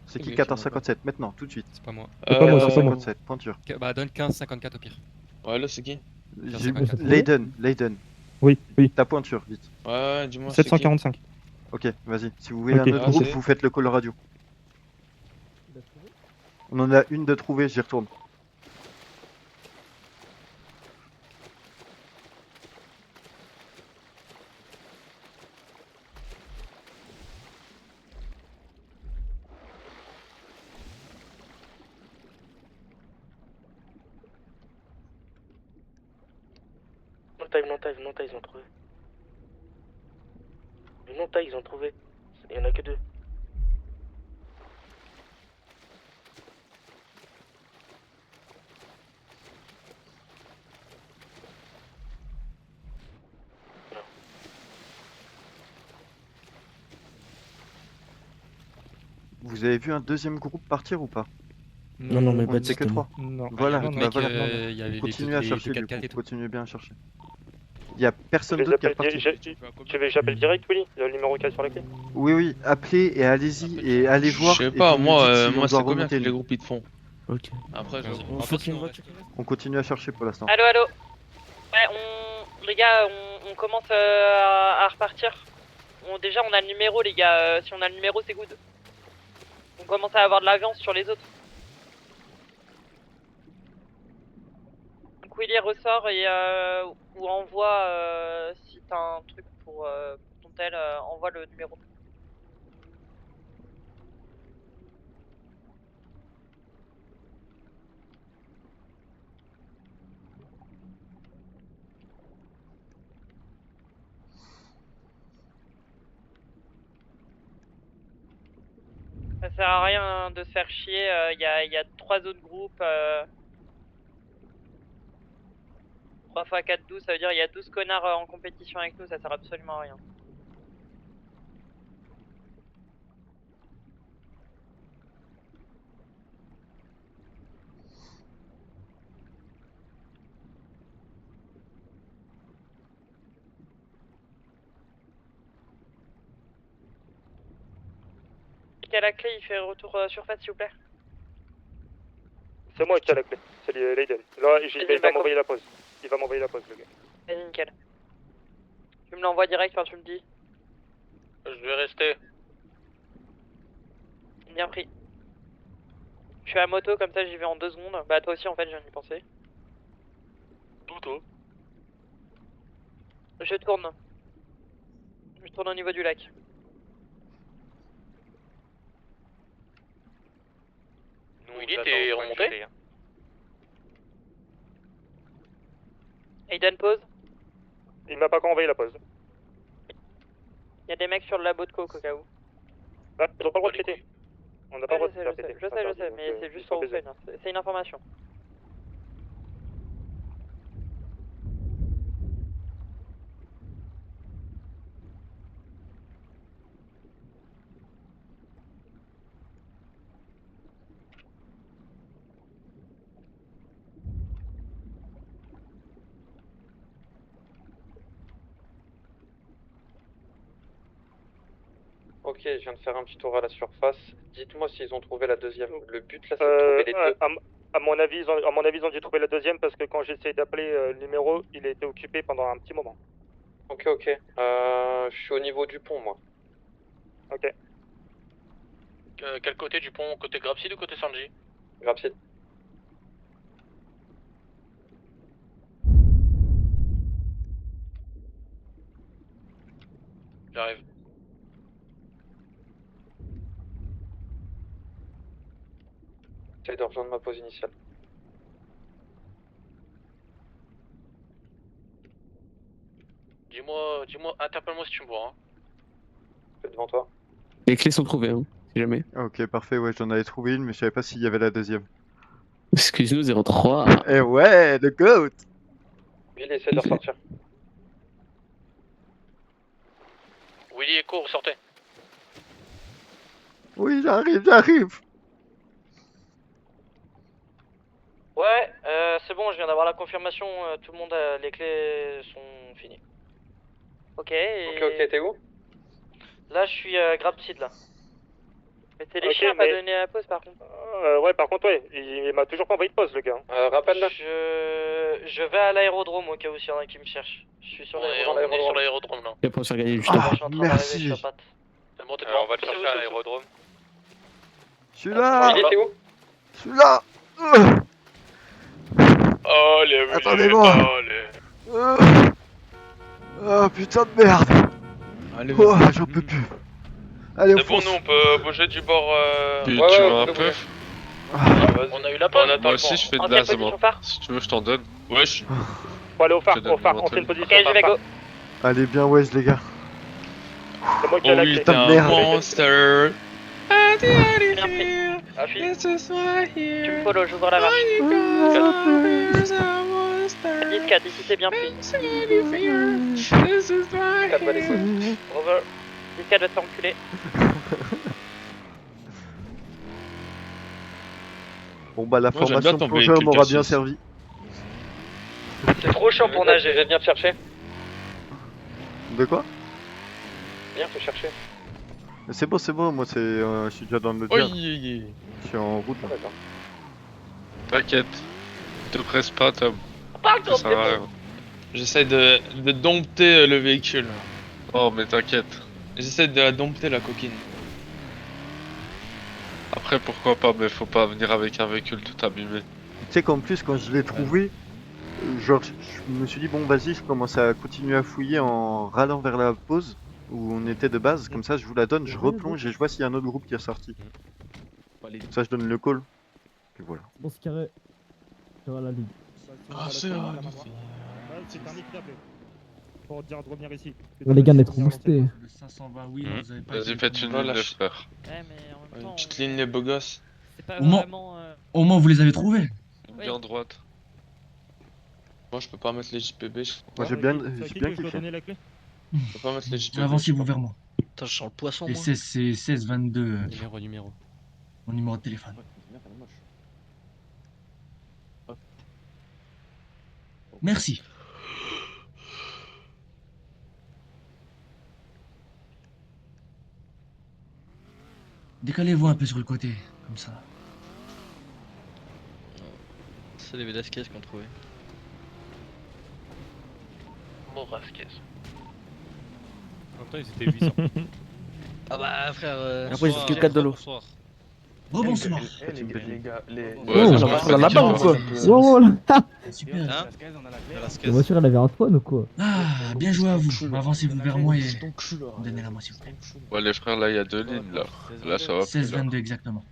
C'est qui Ok, 14,57? Maintenant, tout de suite. C'est pas moi. C'est pas moi, c'est pas moi. 14,57, pointure. Bah donne 15,54 au pire. Ouais, là, c'est qui? Leiden. Oui, oui. Ta pointure, vite. Ouais, dis-moi. c'est qui 745. Ok, vas-y. Si vous voulez Ok. un autre Ah, groupe, c'est- vous faites le call radio. On en a une de trouvée, j'y retourne. Non taille, ils ont trouvé. Non taille, ils ont trouvé. Il y en a que 2. Vous avez vu un deuxième groupe partir ou pas? Non, non, mais On pas était que de 3. Non. Voilà, L'autre bah mec, voilà. il y avait Continuez à chercher les du 4x4 et coup, tout. continuez bien à chercher. Il y a personne d'autre qui est reparti. Tu veux que j'appelle direct, Willy? Le numéro qu'il y a sur la clé? Oui, oui, appelez et allez-y et allez voir. Je sais et pas, vous nous dites si moi, on moi doit c'est combien remonter, que les nous. groupes ils te font? Ok. Après, je. On En faut fait, qu'il y ait une sinon, voiture. On continue à chercher pour l'instant. Allô, allô. Ouais, les gars, on commence à repartir. Déjà, on a le numéro, les gars. Si on a le numéro, c'est good. On commence à avoir de l'avance sur les autres. Donc Willy ressort et ou envoie si t'as un truc pour ton tel, envoie le numéro. Ça sert à rien de se faire chier, il y a 3 autres groupes. 3 x 4, 12, ça veut dire il y a 12 connards en compétition avec nous, ça sert absolument à rien. Qui a la clé, il fait retour surface s'il vous plaît. C'est moi qui ai la clé, c'est Leiden. Là, il va m'envoyer la pause. Il va m'envoyer la pause, le gars. Vas-y, nickel. Tu me l'envoies direct quand tu me dis. Je vais rester. Bien pris. Je suis à moto, comme ça j'y vais en 2 secondes. Bah toi aussi en fait, je viens d'y penser. Tout, toi. Je tourne. Je tourne au niveau du lac. Willy, t'es remonté? Aiden, pause. Il m'a pas encore envoyé la pause. Il y a des mecs sur le labo de coke au cas où. Ah, ils ont pas le droit de péter. On n'a pas le droit de faire péter. Je sais, mais c'est juste pour vous prévenir. C'est une information. Ok, je viens de faire un petit tour à la surface. Dites-moi s'ils ont trouvé la deuxième. Le but là, c'est de trouver les deux. À mon avis, ils ont dû trouver la deuxième parce que quand j'ai essayé d'appeler le numéro, il a été occupé pendant un petit moment. Ok, ok. Je suis au niveau du pont, moi. Ok. Quel côté du pont? Côté Grapsid ou côté Sanji? Grapsid. J'arrive. J'essaie de rejoindre ma pause initiale. Dis-moi, interpelle-moi si tu me vois. Hein. Je suis devant toi. Les clés sont trouvées, hein, si jamais. Ok, parfait, ouais, j'en avais trouvé une, mais je savais pas s'il y avait la deuxième. Excuse-nous, 03. Eh ouais, le GOAT! Willy, essaie de ressortir. Willy, Echo, ressortez. Oui, j'arrive! Ouais, c'est bon, je viens d'avoir la confirmation, tout le monde a les clés sont finies. Ok, et... Ok, t'es où? Là, je suis grab seed là. Mais c'est les Ok, chiens à pas mais- donner la pause par contre. Ouais, par contre, ouais, il m'a toujours pas envoyé de pause, le gars. Rappelle-le. Je vais à l'aérodrome au cas où s'il y en a qui me cherchent. Je suis sur On est l'aérodrome. sur l'aérodrome là. Et pour se regarder juste Ah, Je suis en train d'arriver, merci. je suis à patte. C'est bon, t'es On va te chercher à l'aérodrome. Celui-là. Il était où? Celui-là. Oh les Attendez-moi. Oh putain de merde. Allez, Oh, j'en peux plus. Allez, on C'est bon, fonce. nous on peut bouger du bord. Tu Ouais, veux un on peu On a eu la pause. On attend Moi le aussi, pont. je fais de En quelle base, moi. position phare? Si tu veux, je t'en donne. Wesh. Faut aller au phare, Je te donne on fait une mon position. Ok, j'y vais, go. Allez, bien wesh les gars. C'est moi qui ai Oh la oui, clé. t'es Putain de un merde. monster. Bien pris. Tu me follow, j'ouvre la marche. 10-4, ici c'est bien pris. 4 balles écoute. Over. 10-4 va te faire enculer. Bon bah la Moi, j'aime bien formation ton plongeur véhicule m'aura bien Cassius. servi. C'est trop chaud pour nager. Je vais venir te chercher. De quoi? Viens te chercher. C'est bon, moi c'est, je suis déjà dans le Oui, job. Je suis en route là. T'inquiète. Te presse pas, Tom. Parle Ça sert à rien. J'essaie de dompter le véhicule. Oh, mais t'inquiète. J'essaie de la dompter la coquine. Après, pourquoi pas, mais faut pas venir avec un véhicule tout abîmé. Tu sais qu'en plus quand je l'ai trouvé, genre je me suis dit bon vas-y, je commence à continuer à fouiller en râlant vers la pause où on était de base, comme ça je vous la donne, je replonge et je vois s'il y a un autre groupe qui est sorti. Comme ça je donne le call. Et voilà. On se carré. Ça va la ligne. Ah, c'est un mec qui t'appelait. Pour dire de revenir ici. Les gars, on est trop boostés. Le 520, oui, vous avez pas. Vas-y, faites une ligne, frère. Ouais, mais en même temps. Une petite ligne, les beaux gosses. C'est pas Au moins- vraiment. Au moins, vous les avez trouvés. Bien droite. Moi, je peux pas mettre les JPB. Je Moi j'ai bien kiffé. peux pas mettre les JPB. Avancez-vous vers moi. Attends, je sens le poisson, Et moi. c'est 1622. Numéro. Mon numéro de téléphone. Merci. Décalez-vous un peu sur le côté, comme ça. C'est les Velasquez qu'on trouvait. Morasquez. En même temps, ils étaient 800. Ah bah, frère. Après, j'ai que 4 de l'eau. Rebonsoir. Les gars, Oh, on va faire là-bas ou quoi? Wow, là. Super. La voiture, elle avait un spawn ou quoi? Ah, bien joué à vous. Avancez-vous vers moi et donnez-la moi s'il vous plaît. Ouais, les frères, là, il y a deux lignes, là. Là, ça va plus, là. 16-22 exactement.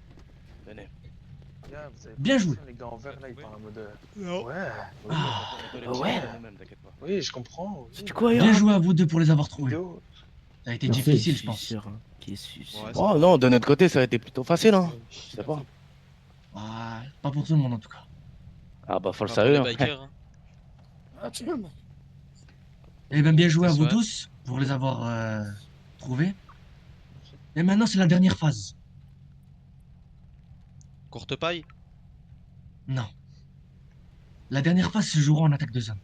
Bien joué. Les gars en vert là, ils parlent en mode. Ah. Ouais. Oui, je comprends. C'est quoi, Bien joué à vous deux pour les avoir trouvés. Ça a été Merci. difficile, je pense. Oh non, de notre côté, ça a été plutôt facile, hein. Je sais pas. Ah, pas pour tout le monde en tout cas. Ah bah, faut le savoir. Eh bien, bien joué à vous tous pour les avoir trouvés. Et maintenant, c'est la dernière phase. Courte paille. Non. La dernière phase se jouera en attaque de zone.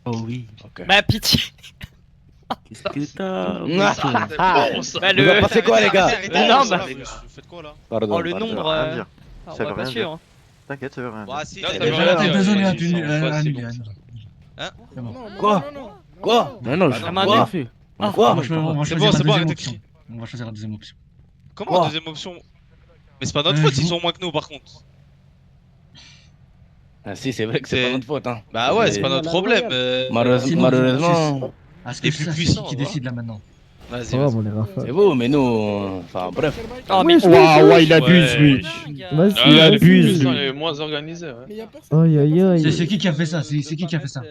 Oh oui. Bah, pitié. Qu'est-ce que t'as? Bah, Il va passer quoi, les gars? Le nombre. Vous faites quoi là? Pardon. Oh, le nombre. Rien dire. On Ça veut va pas rien suivre. dire. hein. T'inquiète, ça veut rien dire. Ouais, si, Là, c'est ça veut Déjà, rien l'attaque dire, de zone est ils annulée. sont pas si annulée. bons. Hein? C'est bon. Quoi? Quoi? Non, non, je Ah, quoi? fait. Quoi? Moi, on va C'est choisir bon, c'est la bon, deuxième arrêtez de option. crier. On va choisir la deuxième option. Comment Quoi deuxième option? Mais c'est pas notre Euh, faute, je ils vous- sont moins que nous par contre. Ah si, c'est vrai que c'est pas notre faute, hein. Bah ouais, c'est pas notre problème. Malheureusement. À ce Les que plus ça, c'est puissants, qui voilà. décide là maintenant. Vas-y, Oh, vas-y. bon, les rafales. C'est vous, mais nous. Enfin, bref. Oh, mais Waouh, il abuse, lui. Vas-y, Il vas-y. abuse, Il lui. est moins organisé, ouais. Aïe, aïe, aïe. C'est qui a fait ça? C'est qui a fait ça?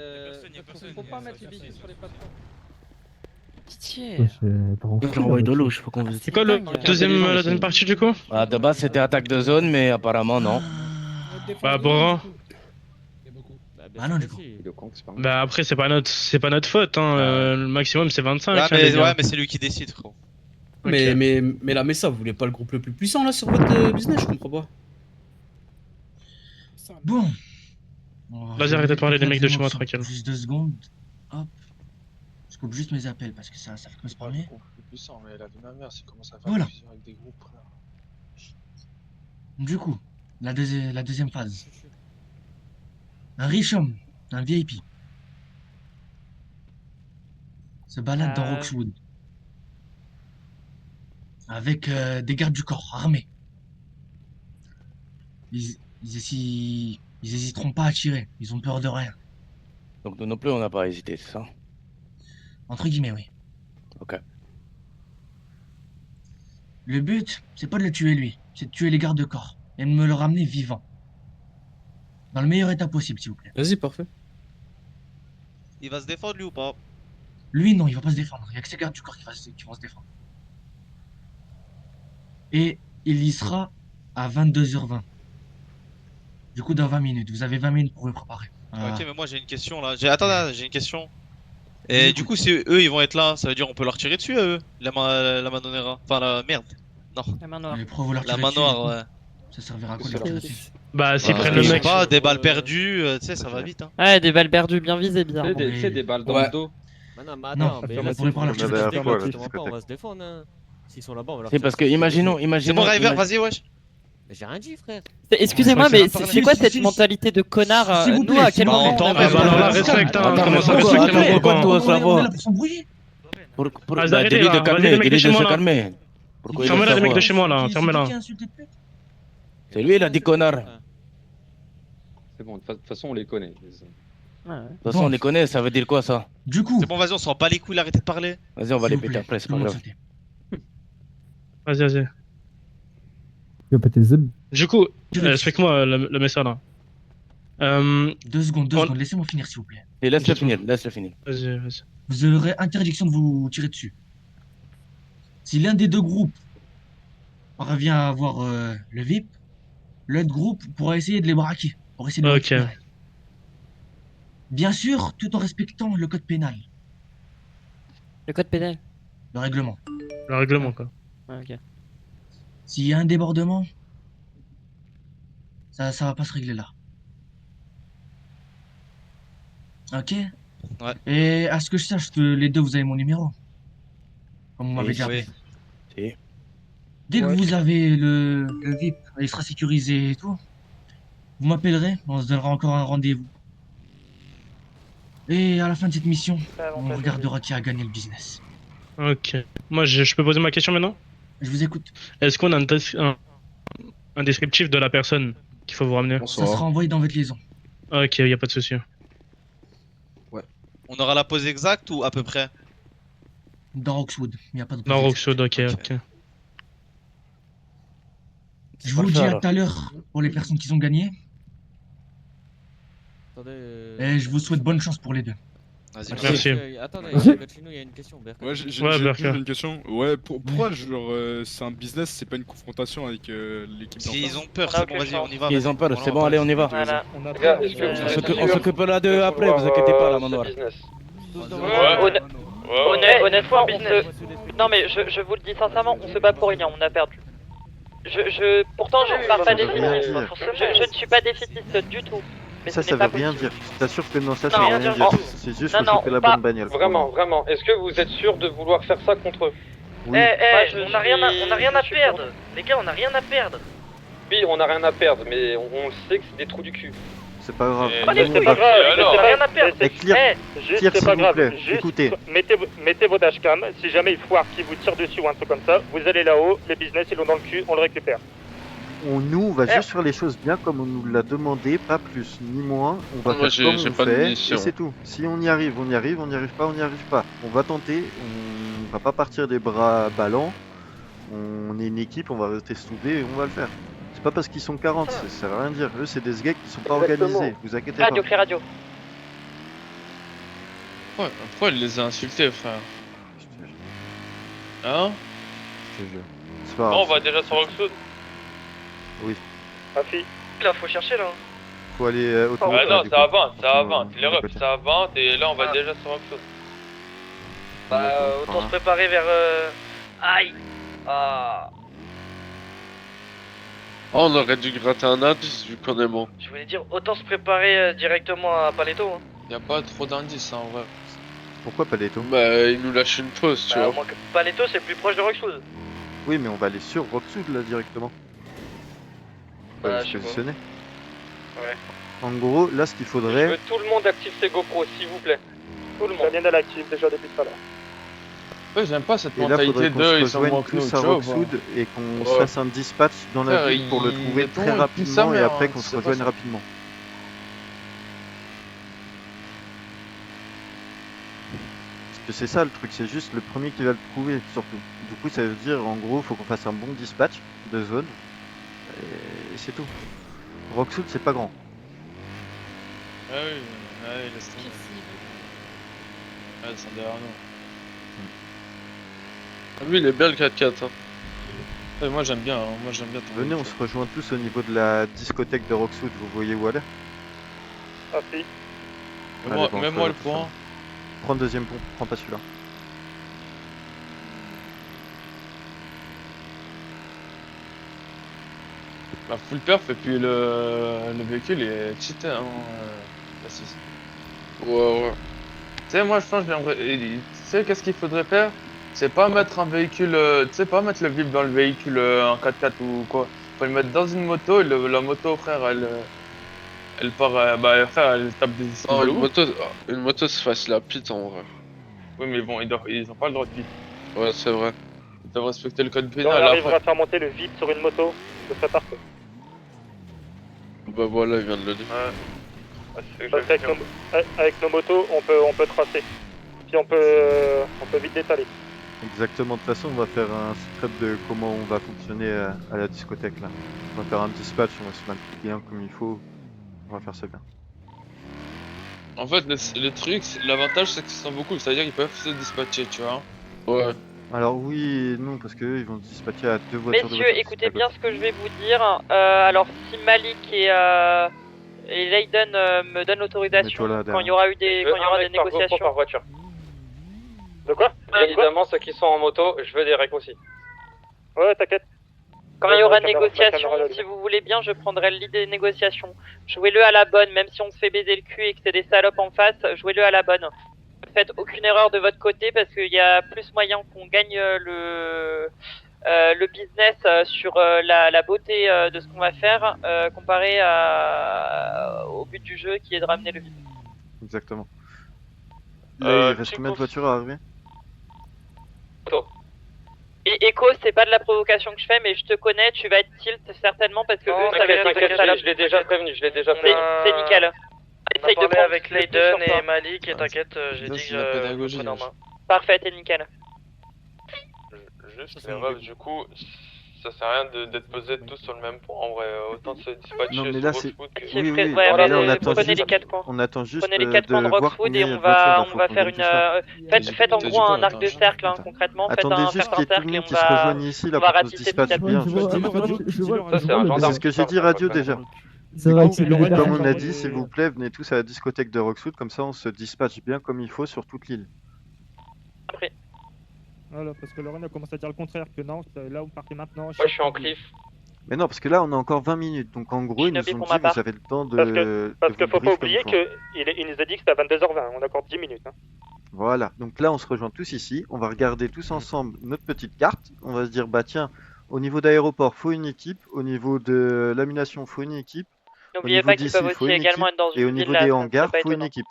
Faut pas mettre les billets sur les patrons. Pitié. Je renvoie de l'eau, je sais pas qu'on vous C'est quoi la deuxième partie du coup? Ah, de base, c'était attaque de zone, mais apparemment, non. Bah, bon. Ah non, du coup. Bah, après, c'est pas notre faute, hein. Le maximum, c'est 25. Ouais, hein, les gars. mais c'est lui qui décide, frérot. Mais la Mesa, vous voulez pas le groupe le plus puissant là sur votre business? Je comprends pas. Bon. Vas-y, arrêtez de parler des mecs de chez moi, tranquille. Juste 2 secondes. Hop. Je coupe juste mes appels parce que ça fait que me spammer. Plus puissant, mais la vie de ma mère, c'est commencer à faire Voilà. des fusions avec des groupes, frère. Du coup, la deuxième phase. Un riche homme, un VIP, se balade dans Roxwood avec des gardes du corps armés. Ils hésiteront pas à tirer, ils ont peur de rien. Donc nous non plus, on n'a pas hésité, c'est ça? Entre guillemets, oui. Ok. Le but, c'est pas de le tuer lui, c'est de tuer les gardes de corps et de me le ramener vivant. Dans le meilleur état possible, s'il vous plaît. Vas-y, parfait. Il va se défendre lui ou pas? Lui, non, il va pas se défendre. Il y a que ses gardes du corps qui vont se défendre. Et il y sera à 22h20. Du coup, dans 20 minutes. Vous avez 20 minutes pour vous préparer. Ok, mais moi j'ai une question là. Attends, j'ai une question. Et du coup, si eux ils vont être là, ça veut dire on peut leur tirer dessus à eux, la Manonera. Enfin, la merde. Non. La main noire. Mais pourquoi vous leur La tirez main dessus, noire, du coup ouais. Ça servira à quoi de leur tirer dessus? Bah, s'ils prennent je le sais mec. pas, des balles perdues, tu sais, ça va vite. Hein. Ouais, des balles perdues bien visées, bien. Tu sais, des balles dans le dos. Mais non, mais Non, attends, mais là, pourrait pas leur tirer dessus. on va se défendre, hein. S'ils sont là-bas, on va leur C'est parce que, imaginons. C'est bon, River, vas-y, wesh. Mais j'ai rien dit, frère. Excusez-moi, mais c'est quoi cette mentalité de connard? S'il vous Nous, plaît, à quel bah, moment entends, on a- mais bah, alors là, respecte, hein, commence à Pourquoi respecter mon toi, copain. toi, ça On est là va? pour s'embrouiller. Ah, arrêtez, Dis-lui là, de vas-y, calmer, les mecs de dis-lui de chez moi, se là. calmer. Pourquoi il doit Fermez-la, les mecs de savoir? chez moi, là, fermez-la. C'est lui, il a dit connard. De C'est bon, de toute façon, on les connaît. toute façon, on les connaît, ça veut dire quoi ça? Du coup. C'est bon, vas-y, on s'en bat les couilles, arrêtez de parler. Vas-y, on va les péter après, c'est pas grave. Vas-y, vas-y. Tu vas péter Zeb. Du coup, explique-moi le message là. 2 secondes, laissez-moi finir s'il vous plaît. Et laisse-le finir, laisse-le finir. Vas-y, vas-y. Vous aurez interdiction de vous tirer dessus. Si l'un des deux groupes parvient à avoir le VIP, l'autre groupe pourra essayer de les braquer, pour essayer de les récupérer. Bien sûr, tout en respectant le code pénal. Le code pénal? Le règlement. Le règlement, quoi. Ouais, ok. S'il y a un débordement, ça va pas se régler là. Ok? Ouais. Et à ce que je sache que les deux vous avez mon numéro. Comme vous m'avez dit. Si. Dès que vous avez le VIP, il sera sécurisé et tout, vous m'appellerez, on se donnera encore un rendez-vous. Et à la fin de cette mission, on regardera qui a gagné le business. Ok. Moi, je peux poser ma question maintenant? Je vous écoute. Est-ce qu'on a un descriptif de la personne qu'il faut vous ramener? Ça sera envoyé dans votre liaison. Ok, y a pas de souci. On aura la pose exacte ou à peu près? Dans Roxwood, il y a pas de Dans Roxwood, ok. Je vous dis à tout à l'heure pour les personnes qui ont gagné. Attendez. Et je vous souhaite bonne chance pour les deux. Vas-y, merci. Attendez, chez nous, il y a une question. Berka. Ouais, j'ai Berka. une question. Ouais, pourquoi genre c'est un business, c'est pas une confrontation avec l'équipe d'en face? Ils ont peur, c'est bon, vas-y, on y va. Ils ont peur, c'est bon, allez, on y va. Voilà. On s'occupera d'eux après, vous inquiétez pas, la main noire. Honnêtement, non mais je vous le dis sincèrement, on se bat pour rien, on a perdu. Pourtant je ne parle pas défaitiste, je ne suis pas défaitiste du tout. Mais ça ce n'est veut pas rien possible. dire. Je t'assure que non, ça Non, veut rien dire. C'est juste que je fais la bonne bagnole. Vraiment, est-ce que vous êtes sûr de vouloir faire ça contre eux? Oui. On n'a rien à perdre. Les gars, on n'a rien à perdre. Oui, on n'a rien à perdre, mais on le sait que c'est des trous du cul. C'est pas grave. Oh les couilles, on n'a rien à perdre. Claire, s'il vous plaît, écoutez. Mettez vos dashcams, si jamais il faut voir qui vous tire dessus ou un truc comme ça, vous allez là-haut, les business ils l'ont dans le cul, on le récupère. On va juste faire les choses bien comme on nous l'a demandé, pas plus ni moins. On va Moi, faire comme j'ai on pas de fait, munitions. et c'est tout. Si on y arrive, on y arrive, on n'y arrive pas, on n'y arrive pas. On va tenter, on va pas partir des bras ballants. On est une équipe, on va rester soudés et on va le faire. C'est pas parce qu'ils sont 40, ça sert à rien de dire. Eux, c'est des sgeeks qui sont pas organisés, vous inquiétez Radio, pas. clé radio. Pourquoi il les a insultés, frère? Hein? C'est pas Non, on grave. va déjà sur Roxwood. Oui. Afi. Là, faut chercher là. Faut aller autour. Ah non, ça avance, ça avance. Les refs, ça avance et là on va déjà sur Roxwood. Bah, autant se préparer vers. Aïe! Ah. Oh, on aurait dû gratter un indice vu qu'on est bon. Je voulais dire, autant se préparer directement à Paleto. Hein. Y a pas trop d'indices, hein, en vrai. Pourquoi Paleto? Bah, il nous lâche une pause, tu vois. Paleto, c'est plus proche de Roxwood. Oui, mais on va aller sur Roxwood là directement. On va je se sais positionner. Ouais. En gros, là, ce qu'il Je faudrait. veux tout le monde active ses GoPros, s'il vous plaît. Tout le monde. Ça vient de l'active déjà depuis tout à l'heure. Ouais, j'aime pas cette Et là, faudrait mentalité qu'on de se ils sont moins rejoigne que nous, tous tu à vois. Roxwood et qu'on se Ouais. fasse un dispatch dans la Frère, ville pour le trouver mettons, très il pue sa rapidement et mère, après hein, qu'on se c'est pas rejoigne ça. rapidement. Parce que c'est ça le truc, c'est juste le premier qui va le trouver surtout. Du coup, ça veut dire en gros, faut qu'on fasse un bon dispatch de zone et c'est tout. Roxwood, c'est pas grand. Ah oui, laisse tomber. Ouais, ils sont derrière nous. Lui, il est bien le 4x4. Hein. Ouais, moi j'aime bien, hein, moi j'aime bien ton Venez, on se rejoint tous au niveau de la discothèque de Roxwood, vous voyez où aller? Ah si. Mets-moi Allez, le point. Prends le deuxième pont, prends pas celui-là. Bah, full perf et puis le véhicule est cheaté, hein. La 6. Ouais. Tu sais, moi je pense que j'aimerais. Tu sais, qu'est-ce qu'il faudrait faire? C'est pas mettre un véhicule. Tu sais, pas mettre le VIP dans le véhicule en 4x4 ou quoi. Faut le mettre dans une moto et la moto, frère, elle part. Bah, frère, elle tape des Non, de une moto c'est facile à pit en vrai. Oui, mais bon, ils ont pas le droit de vite. Ouais, c'est vrai. Ils doivent respecter le code Si on pénal. arrivera à faire monter le VIP sur une moto, ce serait parfait. Bah voilà, il vient de le dire. Parce qu'avec nos motos, on peut tracer. Puis on peut vite détaler. Exactement, de toute façon, on va faire un script de comment on va fonctionner à la discothèque là. On va faire un dispatch, on va se mettre bien comme il faut. On va faire ça bien. En fait, le truc, l'avantage c'est qu'ils sont beaucoup, c'est-à-dire qu'ils peuvent se dispatcher, tu vois. Ouais. Alors oui et non, parce qu'eux ils vont se dispatcher à deux voitures. Messieurs, écoutez bien ce que je vais vous dire. Alors, si Malik et Layden me donnent l'autorisation, Mets-toi là, quand il y aura eu des, quand il y aura des négociations. Par voiture. De quoi? Évidemment, ceux qui sont en moto, je veux des recs aussi. Ouais, t'inquiète. Quand il y aura négociation, si vous voulez bien, je prendrai le lead des négociations. Jouez-le à la bonne, même si on se fait baiser le cul et que c'est des salopes en face, jouez-le à la bonne. Ne faites aucune erreur de votre côté parce qu'il y a plus moyen qu'on gagne le business sur la beauté de ce qu'on va faire comparé au but du jeu qui est de ramener le vide. Exactement. Là, il reste combien de voitures à arriver? Et Echo, c'est pas de la provocation que je fais, mais je te connais, tu vas être tilt certainement parce que eux, ça va être des salopes. Je l'ai déjà prévenu, C'est nickel. Essaye de prendre avec Layden et Malik et t'inquiète, j'ai dit que je prenais en main. Parfait, t'es nickel. Juste, mais ouais, du coup, ça sert à rien d'être posés tous sur le même point. En vrai, autant se dispatcher Non mais sur là c'est... Roxwood que... Oui, Ouais, là on attend prenez juste, les 4 points. on attend juste Prenez les 4 points de voir Roxwood et combien on de voitures va faut faire qu'on une... gagne tout ça. Faites en gros un arc de cercle, hein, concrètement. Faites Attendez un juste cercle qu'il y ait tout cercle le et monde qui se rejoigne ici là on va pour qu'on se ratisser dispatche petit à bien. petit. C'est ce que j'ai dit radio déjà. C'est vrai que c'est Du coup, bien. comme on a dit, s'il vous plaît, venez tous à la discothèque de Roxwood, comme ça on se dispatche bien comme il faut sur toute l'île. Voilà, parce que Lorraine a commencé à dire le contraire, que non, là vous partez maintenant. Moi je suis en cliff. Mais non, parce que là on a encore 20 minutes, donc en gros ils nous ont dit vous avez le temps de... Parce que vous faut pas brief comme oublier il faut. qu'il nous a dit que c'était à 22h20, on a encore 10 minutes. Hein. Voilà, donc là on se rejoint tous ici, on va regarder tous ensemble notre petite carte, on va se dire bah tiens, au niveau d'aéroport faut une équipe, au niveau de lamination faut une équipe, au N'oubliez niveau pas qu'ils d'ici peuvent faut aussi une également équipe, être dans et au une niveau ville, des là, ça hangars serait pas faut une étonnant. équipe.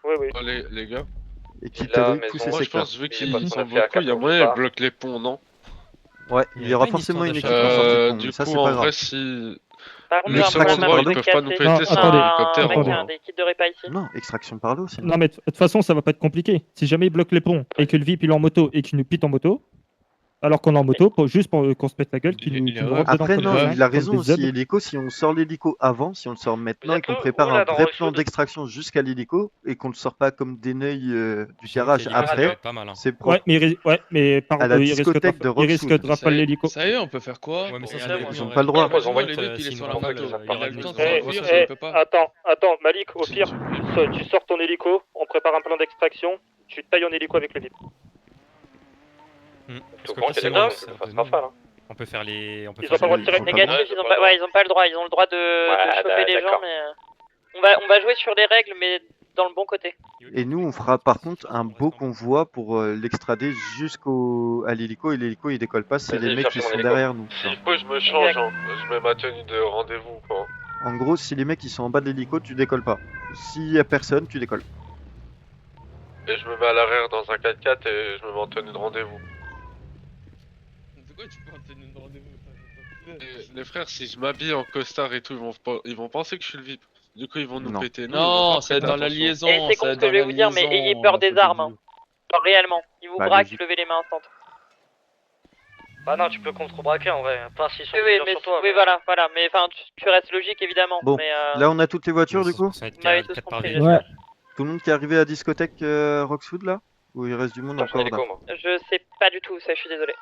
Oui, oui. Oh, les gars. Et qui là, théorie tous maison, ces Moi je secteurs. pense, vu N'oubliez pas qu'ils qu'on sont a fait à beaucoup, il y a 4 moyen départ. de bloquer les ponts, non? Ouais, il y aura forcément une équipe en sortie de pont, Du mais ça coup, c'est pas en grave. vrai, si... Par contre, Le j'ai un seul problème endroit où avec ils peuvent pas nous casser. péter, c'est attendez, un hélicoptère. Avec en un des kits de répa ici. Non, extraction par l'eau sinon. Non mais de toute façon ça va pas être compliqué. Si jamais ils bloquent les ponts et que le VIP il est en moto et qu'il nous pite en moto, alors qu'on est en moto, juste pour qu'on se pète la gueule, qu'il nous rentre dedans Après comme non, des- il a comme raison des aussi, zèbres. hélico, si on sort l'hélico avant, si on le sort maintenant et qu'on où, prépare là, un dans vrai Roxwood plan d'extraction jusqu'à l'hélico et qu'on le sort pas comme des neuils du garage après, c'est propre. Ouais, mais par À la il risque discothèque de il risque Roxwood. de rafale l'hélico. Ça y est, on peut faire quoi? Ouais, mais ça, Ils ont pas le droit. Ils ont Le VIP il est sur la moto, il a le temps de Eh, s'enfuir, eh, il peut pas. attends, Malik, au pire, tu sors ton hélico, on prépare un plan d'extraction, tu tailles en hélico avec le VIP. Tout bon, c'est dingue, ça sera rafale. On peut faire les. On peut Ils faire ont pas le droit de tirer. Négatif, ils ont pas le droit, ils ont le droit de choper les gens, mais on va jouer sur les règles, mais dans le bon côté. Et nous, on fera par contre un beau convoi pour l'extrader à l'hélico, et l'hélico il décolle pas, c'est les mecs qui sont derrière nous. S'il faut, je me change, hein. Je mets ma tenue de rendez-vous ou pas. En gros, si les mecs ils sont en bas de l'hélico, tu décolles pas. S'il y a personne, tu décolles. Et je me mets à l'arrière dans un 4x4 et je me mets en tenue de rendez-vous. De quoi tu peux en tenue de rendez-vous? Les frères, si je m'habille en costard et tout, ils vont penser que je suis le VIP. Du coup, ils vont nous péter. Nous, Non, c'est dans la liaison. Et c'est con ce que je vais vous dire, mais ayez peur des armes. Hein. Genre réellement, ils vous braquent, levez les mains instant. Bah non, tu peux contre-braquer en vrai, pas s'ils sont Oui, plusieurs mais, sur toi. oui, voilà, mais enfin, tu restes logique évidemment. Bon, mais, là on a toutes les voitures du coup. Vous m'avez tous compris, Ouais. Tout le monde qui est arrivé à discothèque Roxwood là? Ou il reste du monde encore là? Je sais pas du tout, ça, je suis désolé.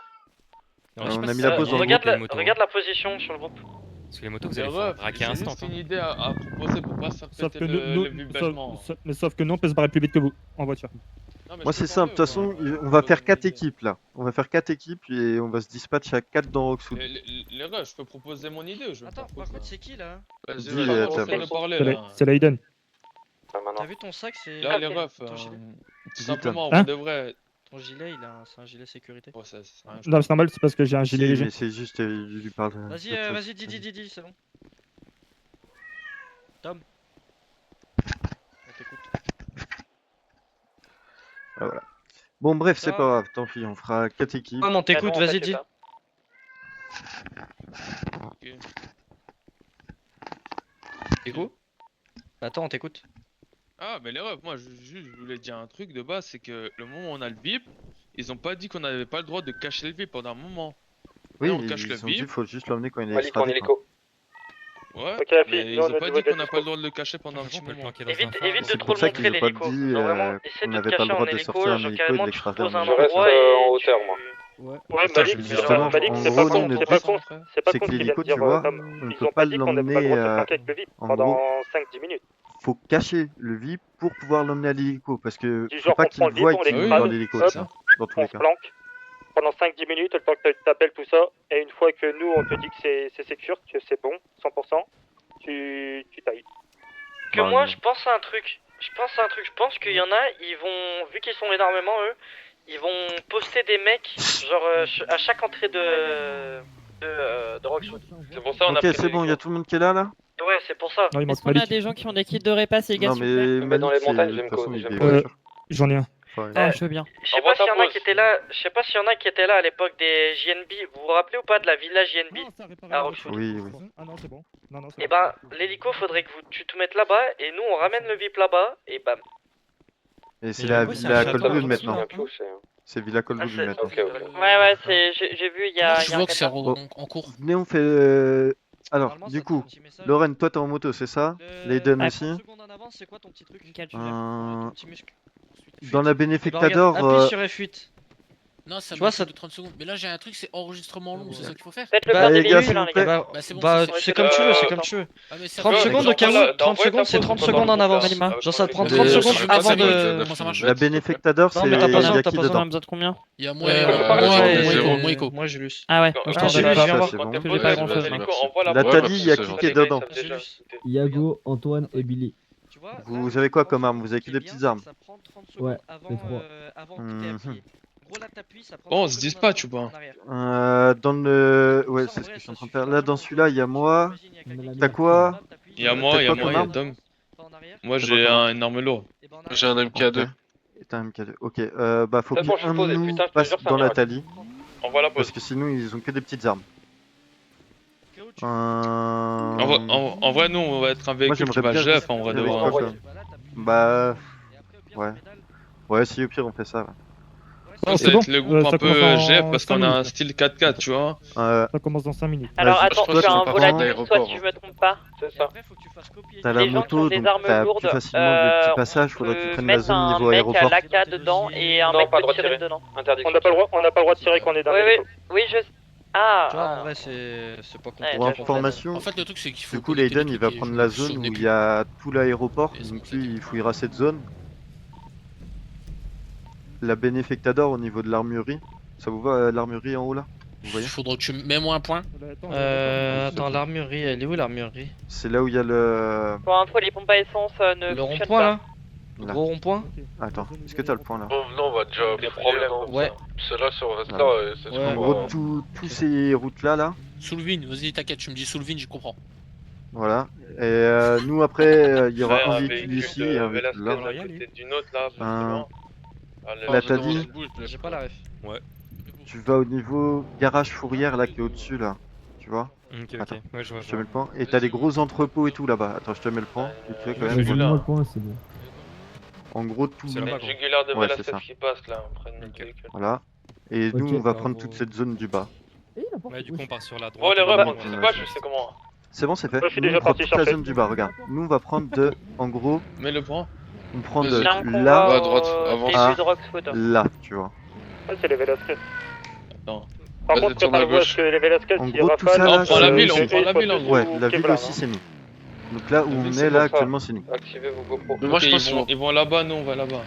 On a mis la pause dans le regarde, groupe. regarde la position sur le groupe. Parce que les motos, vous allez faire braquer J'ai instant. juste une idée à proposer pour pas se faire Sauf péter que le VIP bâtiment. sauf que nous, on peut se barrer plus vite que vous en voiture. Moi c'est simple, de toute façon, on va faire 4 équipes là. On va faire 4 équipes et on va se dispatcher à 4 dans Roxwood. Les gars, je peux proposer mon idée ou je Attends, par contre, c'est qui là? Dis, C'est Laiden. T'as vu ton sac? C'est. Là, les refs, Ton gilet. tout simplement, Hein on devrait. Ton gilet, c'est un gilet sécurité. Oh, ça, c'est rien, Non, c'est normal, c'est parce que j'ai un gilet Si, léger. mais c'est juste, je lui parle. Vas-y, d'autre chose. vas-y, dis, c'est bon. Tom. On t'écoute. Ah, voilà. Bon bref, c'est Ça pas va. grave, tant pis, on fera 4 équipes. Ah, on t'écoute, bon, vas-y, t'inquiète dis. pas. Écoute. Attends, on t'écoute. Ah, mais les refs, moi, je voulais dire un truc de base, c'est que le moment où on a le VIP, ils ont pas dit qu'on n'avait pas le droit de cacher le VIP pendant un moment. Oui, Là, on cache le ils ont dit VIP. faut juste l'emmener quand il est Malik en extradé. hélico. Ouais, Ok, la fille, mais ils nous, on ont a pas du dit vote qu'on n'a pas le droit de le cacher pendant un petit moment. Évite de C'est trop pour le ça qu'ils montrer ont pas l'hélico. dit Non, vraiment, essaie qu'on de te n'avait pas cacher le en droit de hélico, sortir un genre hélico et carrément de tu l'extrader. poses un Je reste endroit et en hauteur, moi. Ouais, Malik, Justement, Malik, en c'est gros, pas con, nous, c'est pas con, c'est pas c'est con que ce qu'ils viennent l'hélico, de dire, tu vois, Tom. on ne Ils peut ont pas pas dit qu'on n'avait pas le droit de se braquer avec le VIP en pendant gros, 5-10 minutes. faut cacher le VIP pour pouvoir l'emmener à l'hélico parce que Du faut genre, pas on prend qu'il le voit VIP, on qu'il est l'extrade, dans l'hélico, hop, ça, dans tous on les se cas. planque pendant 5-10 minutes, le temps que t'appelles tout ça, et une fois que nous on te dit que c'est sécure, que c'est bon, 100%, tu tailles. Que moi, je pense à un truc. Je pense qu'il y en a, ils vont, vu qu'ils sont énormément eux, ils vont poster des mecs, genre à chaque entrée de Roxwood. C'est pour ça on a Ok, pris c'est bon, il y a tout le monde qui est là là? Ouais, c'est pour ça. Non, il manque Est-ce qu'on a Malik. des gens qui ont des kits de repas, les gars, Non s'il vous plaît mais Mais dans Malik, les montagnes, de je vais toute façon, me il co- est je vais me voiture. J'en ai un. Enfin, Je veux bien. Je sais pas s'il y en a qui étaient là, à l'époque des JNB. Vous vous rappelez ou pas de la villa JNB à Roxwood? oui, oui. Ah non, c'est bon. Non, non, c'est Et bon. ben, l'hélico, faudrait que tu te mettes là-bas, et nous on ramène le VIP là-bas, et bam. Et c'est Mais la ouais, c'est Villa un château, Colwood hein, maintenant. c'est C'est Villa Colwood c'est- maintenant. Ouais, j'ai vu, il y a. Je vois que c'est Bon. en cours. Venez, on fait. Alors, du coup, Lorraine, toi t'es en moto, c'est ça? Laiden aussi. 30 secondes en avance, c'est quoi ton petit truc? Euh, Petit muscle. Dans la Eh ben, Benefectador. regarde, appuie sur F8. Non, ça Tu me vois, ça ça- de 30 secondes. Mais là, j'ai un truc, c'est enregistrement long, c'est ça qu'il faut faire. Faites le Bah, plein des les gars, véhicules, s'il hein, vous les plaît. gars. Bah, c'est bon, Bah, ça, c'est comme tu veux, c'est comme tu veux. Ah, mais ça 30 va, secondes mais au cas où, j'envoie 30 secondes, c'est 30 secondes en avance. Minima. Genre ça te prend Mais 30 je secondes sais pas avant si de... comment ça marche. La Benefectador, Non, c'est. mais t'as pas Il besoin, y a t'as qui pas dedans? besoin. On a besoin de combien? Il y a moi Euh, et moi, Moïko. Moïko. Moi, Julius. Ah ouais, Quand donc je t'en dis as pas, pas. ça, Parce c'est que bon. j'ai pas grand chose. Nathalie, il y a qui est dedans? Yago, Antoine et Billy. Tu vois, Vous avez quoi comme arme? Vous avez que des petites armes? ça prend 30 Ouais, secondes avant, les trois. avant que t'aies Mhm. appuyé. En gros, là, t'appuies, ça prend Bon, on 30 se secondes dispatche ou pas? en arrière. Dans le. Ouais, c'est ce que je suis en train de faire. Là, dans celui-là, il y a moi. T'as quoi? Il y a moi, il y a T'as moi, quoi il y a comme Tom. T'as Moi, quoi j'ai comme un énorme lourd. J'ai un MK2. Ok. Et t'as un MK2. Ok, bah faut C'est bon, je qu'un suis posé. de nous Putain, je te passe jure, c'est un dans la miracle. Thalie. Envoie la pause. Parce que sinon, ils ont que des petites armes. En vrai, nous, on va être un Moi, véhicule qui j'aimerais va bien GF, on va avec devoir. quoi, quoi. Bah. Ouais. Ouais, si au pire, on fait ça. Ouais. Non, c'est ça va bon. être le groupe Ça un peu commence en GF parce 5 qu'on a un minutes. style 4x4, tu vois. Ça commence dans 5 minutes. Alors Vas-y, attends, toi, tu as un par volatile, contre, soit si je me trompe pas. C'est ça. T'as la Les gens qui ont moto, des donc armes t'as lourdes, plus facilement le petit on passage. Faudrait que tu peut prennes la mettre zone un niveau mec aéroport. à l'AK dedans et un Non, mec pas le droit peut de tirer tirer. dedans. Interdiction. On n'a pas le droit de tirer quand on est dans Oui, l'hélico. oui, je... Ah, Tu vois, ah. en vrai, c'est pas compliqué. Pour information, En fait, le truc, c'est qu'il faut. du coup, connecter Leiden les il va trucs et prendre je la me zone où souvenais il plus. y a tout l'aéroport, Et c'est donc pour ça lui que- il fouillera cette zone. La Benefectador au niveau de l'armurerie. Ça vous va l'armurerie en haut là? Vous voyez? Il faudra que tu mets-moi un point. Attends, l'armurerie, elle est où l'armurerie? C'est là où il y a le. Pour info, les pompes à essence ne Le fonctionnent rond-point pas. là? Là. Gros rond-point. Attends, est-ce que t'as le point là? Bon, non, on va déjà. Des problèmes. Ouais. Ceux-là, si on reste Voilà. là, c'est En gros, tous ces routes-là, Soulvin, vas-y, t'inquiète, tu me dis Soulvin, je comprends. voilà. Et nous, après, il y aura un véhicule ici et un véhicule là. à côté d'une autre là, forcément. Là, t'as dit, J'ai pas la ref. Ouais. tu vas au niveau garage fourrière là qui est au-dessus là. Tu vois? Ok, Attends, ok. Ouais, je vois. je te mets le point. Et t'as des gros entrepôts et tout là-bas. Attends, je te mets le point. Vite fait, quand même. Donne-moi le point, c'est bon. En gros, tout. C'est le jugulaire de Ouais, c'est Velasquez ça. qui passe là, près de notre véhicule. Voilà. Et nous, Ok. on va prendre toute cette zone du bas. Ouais, du coup, on part sur la droite. Bon, les et refs, on- on sait pas, je sais comment. C'est bon, c'est fait. Je suis Nous, déjà on prend parti toute la chercher. zone du bas. Regarde. Nous, on va prendre de. En gros, Mets le point. on prend de Vas-y. Là, on là va à droite, au avance. début de Roxwood. là, tu vois. Ah, c'est les Velasquez. Attends. Par Vas-y, contre, tourne à préparez-vous à gauche. ce que les Velasquez En qui gros, tout ça rafalent. là, on prend la c'est- ville, on c'est- prend la ville, en gros. Ouais, la ville Kevlar, aussi, hein. c'est nous. Donc là où La on ville, est c'est là pour ça. actuellement, c'est nous. Activez vos GoPros. Mais moi, je Ok, pense ils vont là-bas, nous on va là-bas.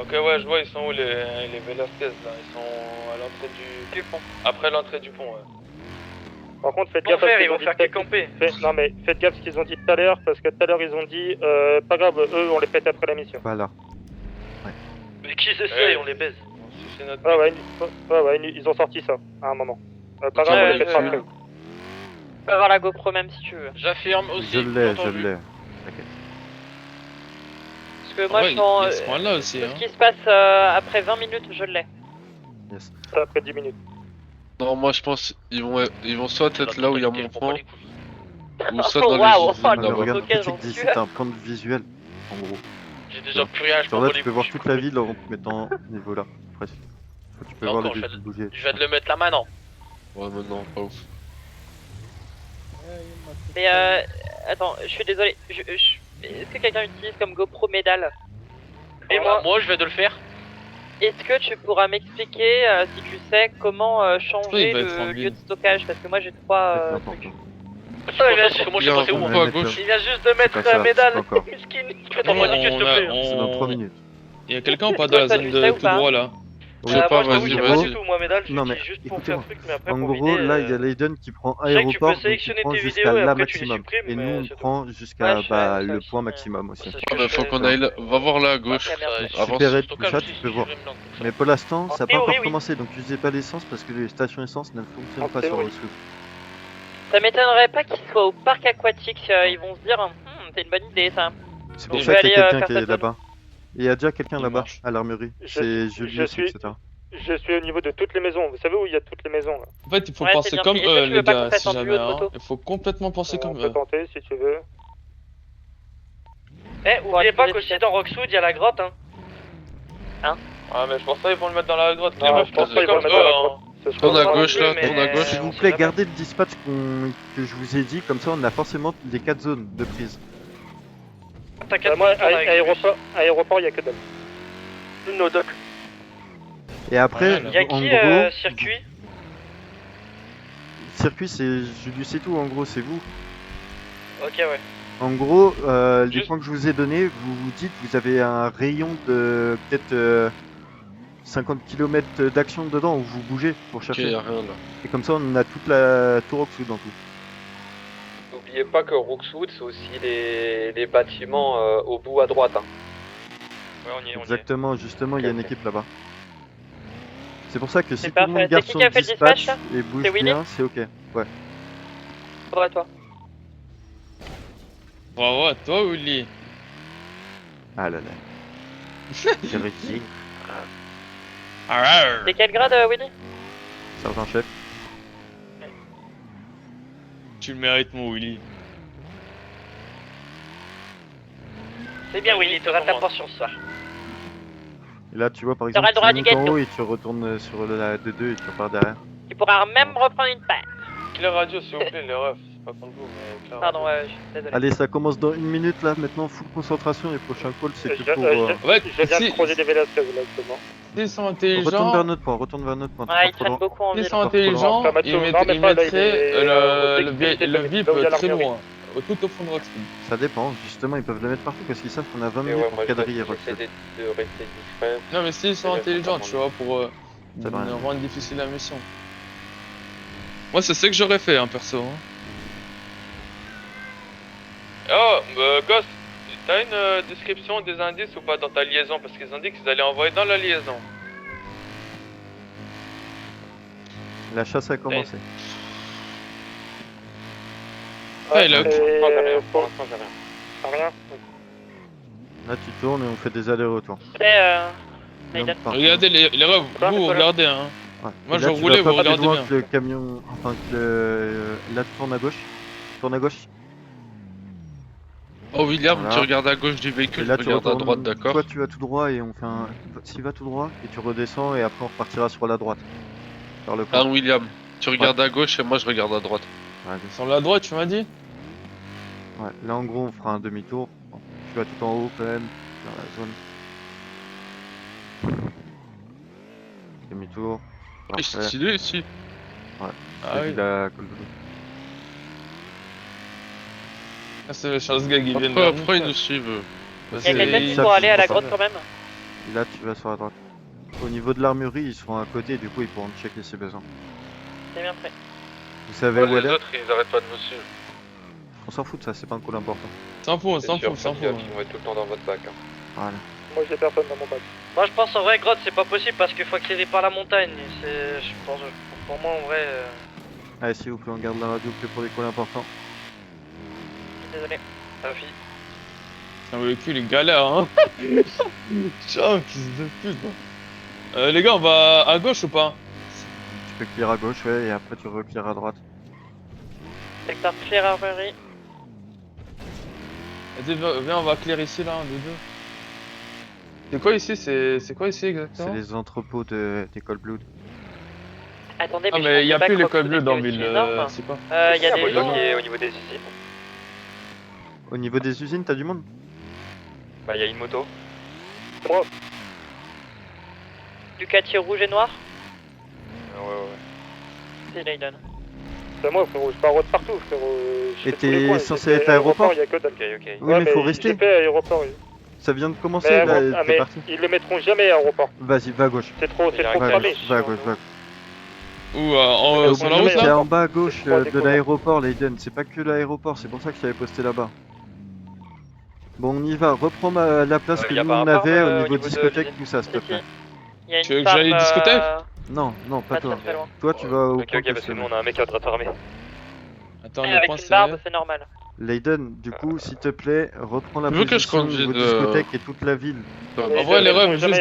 Ok, ouais, je vois, ils sont où les Velasquez là? Ils sont à l'entrée du pont. Après l'entrée du pont, ouais. Par contre, faites Bon gaffe à ce frère, qu'ils ils ont vont dit faire tout à que camper. Non mais faites gaffe à ce qu'ils ont dit tout à l'heure parce que tout à l'heure ils ont dit pas grave, eux on les pète après la mission. Voilà. Mais qui c'est ça et on les baise. C'est notre. Ah ouais, ils ont sorti ça à un moment. Pas grave, on les pètera après. Tu peux avoir la GoPro même si tu veux. J'affirme aussi. Je l'ai, je entendu. l'ai. T'inquiète. Parce que moi, Ouais, je sens, il y a ce point-là aussi, tout hein. ce qui se passe après 20 minutes, je l'ai. Yes. Ça après 10 minutes. Non, moi je pense ils vont soit être là où il y a mon point, ou soit Oh, dans waouh, les usines oh, Mais le là-bas. regarde, ok, petit j'en que d'ici, suis. t'as un plan de visuel, en gros. J'ai déjà plus rien, je Sur m'en là, bats tu les peux voir couilles. toute la ville en te mettant ce niveau-là, presque. Tu peux Là voir encore, les je véhicules bouger. viens de le mettre là maintenant. Ouais, maintenant, pas ouf. Mais attends, je suis désolé. Est-ce que quelqu'un utilise comme GoPro médaille? Et moi je viens de le faire. Est-ce que tu pourras m'expliquer, si tu sais, comment changer il va être en le ville. lieu de stockage? Parce que moi j'ai trois N'importe trucs. quoi. Moi je suis passé où On moi va mettre là. Il vient juste de mettre C'est pas ça, médaille. c'est pas encore. Miskin. Fais ton monique s'il te plaît. C'est dans 3 minutes. Il y a quelqu'un ou pas dans la zone de tout droit là? Je sais pas, moi je vas-y, sais pas vas-y. du tout, moi médaille, je Non, mais l'utilise juste pour faire écoutez-moi. truc, mais après En pour gros, vider, là, il y a Leiden qui prend je sais que tu peux aéroport, donc il sélectionner prend tes jusqu'à vidéos et la après tu les maximum. supprimes, Et mais nous, on c'est tout. prend jusqu'à Ouais, je bah, sais, le ça point aussi, maximum aussi. Ah bah faut qu'on aille là, va voir là à gauche. Avance. Supérette, tout ça, tu peux voir. Mais pour l'instant, ça n'a pas théorie, encore oui. commencé, donc usez pas l'essence parce que les stations essence ne fonctionnent pas sur théorie. le sous. Ça m'étonnerait pas qu'ils soient au parc aquatique, ils vont se dire, c'est une bonne idée ça. C'est Donc, pour je ça vais qu'il y aller, a quelqu'un faire qui cette est zone. là-bas. Il y a déjà quelqu'un Il là-bas, marche. à l'armurerie. Je C'est suis- Julius, je suis- etc. Je suis au niveau de toutes les maisons. Vous savez où il y a toutes les maisons là? En fait, il faut Ouais, c'est penser bien comme fait. Est-ce que eux, tu les veux pas qu'on gars, fasse si en jamais, duo de hein. moto Il faut complètement penser On comme peut eux. tenter si tu veux. oubliez pas qu'aussi dans Roxwood il y a la grotte hein. Ah, mais je pense pas qu'ils vont le mettre dans la grotte. Non, je pense pas qu'ils vont le mettre dans la grotte. Ce sera Tourne à pas non gauche plus, là, mais- tourne à gauche. S'il vous plaît, gardez le dispatch que je vous ai dit, comme ça on a forcément les 4 zones de prise. T'inquiète Moi, pas, on tourne avec aéroport, il y a que dalle. nos docs. Et après, Il y a en qui gros, circuit? circuit c'est Julius et tout, en gros c'est vous. Ok ouais. En gros, les points que je vous ai donnés, vous vous dites vous avez un rayon de peut-être 50 km d'action dedans où vous bougez pour Ok, chercher. y a rien là. Et comme ça on a toute la tour Roxwood en tout. N'oubliez pas que Roxwood, c'est aussi les bâtiments au bout à droite. Hein. Ouais on y est, Exactement, justement il y a une équipe là-bas. C'est pour ça que si C'est tout le monde parfait. garde C'est qui son qui a fait le dispatch dispatch, là et bouge C'est Willy bien, c'est ok. Ouais. Bravo à toi. Bravo à toi, Willy. Ah là là. J'ai réussi. C'est quel grade, Willy? Sergent chef. Tu le mérites, mon Willy. C'est bien Willy, t'auras ta portion ce soir. Et là tu vois par T'auras exemple, le droit tu du montes en gâteau. haut et tu retournes sur la D2 et tu repars derrière. Tu pourras même reprendre une paire. Claire radio, s'il vous plaît, les refs. C'est pas contre vous, mais Claire Pardon, radio. je suis désolé. Allez, ça commence dans 1 minute là, maintenant full concentration et prochain call c'est que pour... Ouais, Je viens de croiser des Velasquez là justement. S'ils sont Retourne intelligents, vers notre point, retourne vers notre point. Ouais, ils trop traînent loin. beaucoup en s'ils ville. sont intelligents, Non, ils non, mais ça, là, il mettraient est, le VIP là où il y a très l'armurerie. loin, tout au fond de Roxwood. Ça dépend, justement ils peuvent le mettre partout parce qu'ils savent qu'on a 20 Et minutes ouais, pour moi quadriller j'essaie Roxwood. de rester discret. Non, mais s'ils sont C'est intelligents, tu vois, pour Ça va rien. rendre difficile la mission. Moi, c'est ce que j'aurais fait, hein, perso. Hein. Oh, Ghost, T'as une description des indices ou pas dans ta liaison? Parce qu'ils ont dit qu'ils allaient envoyer dans la liaison. La chasse a commencé. Ouais, il a Pour l'instant, j'ai rien. T'as rien? Là, tu tournes et on fait des allers-retours. Aiden. Regardez les refs, vous regardez hein. Ouais. Moi Et je là, tu roulais, vas vous pas plus regardez loin bien. que le camion, enfin que là tu tournes à gauche. Tourne à gauche. Oh William, Voilà. tu regardes à gauche du Et véhicule, là je tu regarde à retournes. droite, d'accord? Toi tu vas tout droit et on fait un. Tu vas tout droit et tu redescends et après on repartira sur la droite. Vers le Ah pont. William, tu regardes à gauche et moi je regarde à droite. Ouais, Sur la droite, tu m'as dit? ouais. Là en gros on fera un demi-tour. Bon, tu vas tout en haut quand même, dans la zone. Demi-tour. Ah, c'est Parfait. stylé ici. Ouais. Ah C'est oui. de la Call of Duty. Ah, c'est le chasse gag, ils viennent Pourquoi, vers pourquoi ils nous. nous suivent? Il y a quelqu'un qui pour aller à la grotte quand même. Là tu vas sur la droite. Au niveau de l'armurerie ils seront à côté du coup ils pourront checker si besoin. C'est bien fait. Vous savez où les elle est? autres ils arrêtent pas de nous suivre. On s'en fout de ça, c'est pas un coup important. S'en fout, C'est s'en sûr, fout, s'en faites fout. gaffe, ils vont être tout le temps dans votre bac. Hein. Voilà. Moi, j'ai personne dans mon bac. Moi je pense en vrai grotte c'est pas possible parce qu'il faut éclairer par la montagne. C'est, je pense, pour moi en vrai. Allez s'il vous plaît on garde la radio que pour les calls importants. Désolé. Sophie. Un véhicule est galère hein. Tiens, fils de pute. Les gars, on va à gauche ou pas? Tu peux clear à gauche ouais et après tu reclear à droite. Secteur clear armurerie. Vas-y, viens, on va clear ici là, un des deux. C'est quoi ici? C'est quoi ici C'est exactement? les entrepôts des Cold Blood. Attendez, Ah mais, mais je y a pense que plus les Back cols Rock bleus dans Food est ville, aussi énorme. c'est quoi? Il y a des gens. qui est au niveau des usines. Au niveau des usines t'as du monde? Bah, il y a une moto. Ducati rouge et noir. Ouais. C'est Layden. C'est moi, frérot, je pars de partout, frérot. Je Et fais tous les t'es coins, censé j'ai être fait à aéroport? Il y a que dalle. Ok. Oui mais faut rester. J'ai fait aéroport. Oui. Ça vient de commencer Mais, là, t'es mais parti. ils le mettront jamais à aéroport. Vas-y, va à gauche. C'est trop Va à cramé. gauche, va à gauche, va à gauche. Ou sur la route T'es là? en bas à gauche crois de découvert. l'aéroport, Leiden. C'est pas que l'aéroport, c'est pour ça que je t'avais posté là-bas. Bon, on y va. Reprends la place que y a nous pas un on avait phare, au au niveau niveau de discothèque, l'usine? tout ça, s'il te plaît. Il y a Tu veux une que j'aille femme. discothèque? Non, non, pas Pas toi. très loin. Toi, tu vas au Ok, parce que nous on a un mec qui est en train de farmer. Attends, Avec le point une barbe, c'est... c'est normal. Leiden, du coup, s'il te plaît, reprends la Tu veux que je position au conduise niveau de- discothèque et toute la ville. En vrai, les refs, juste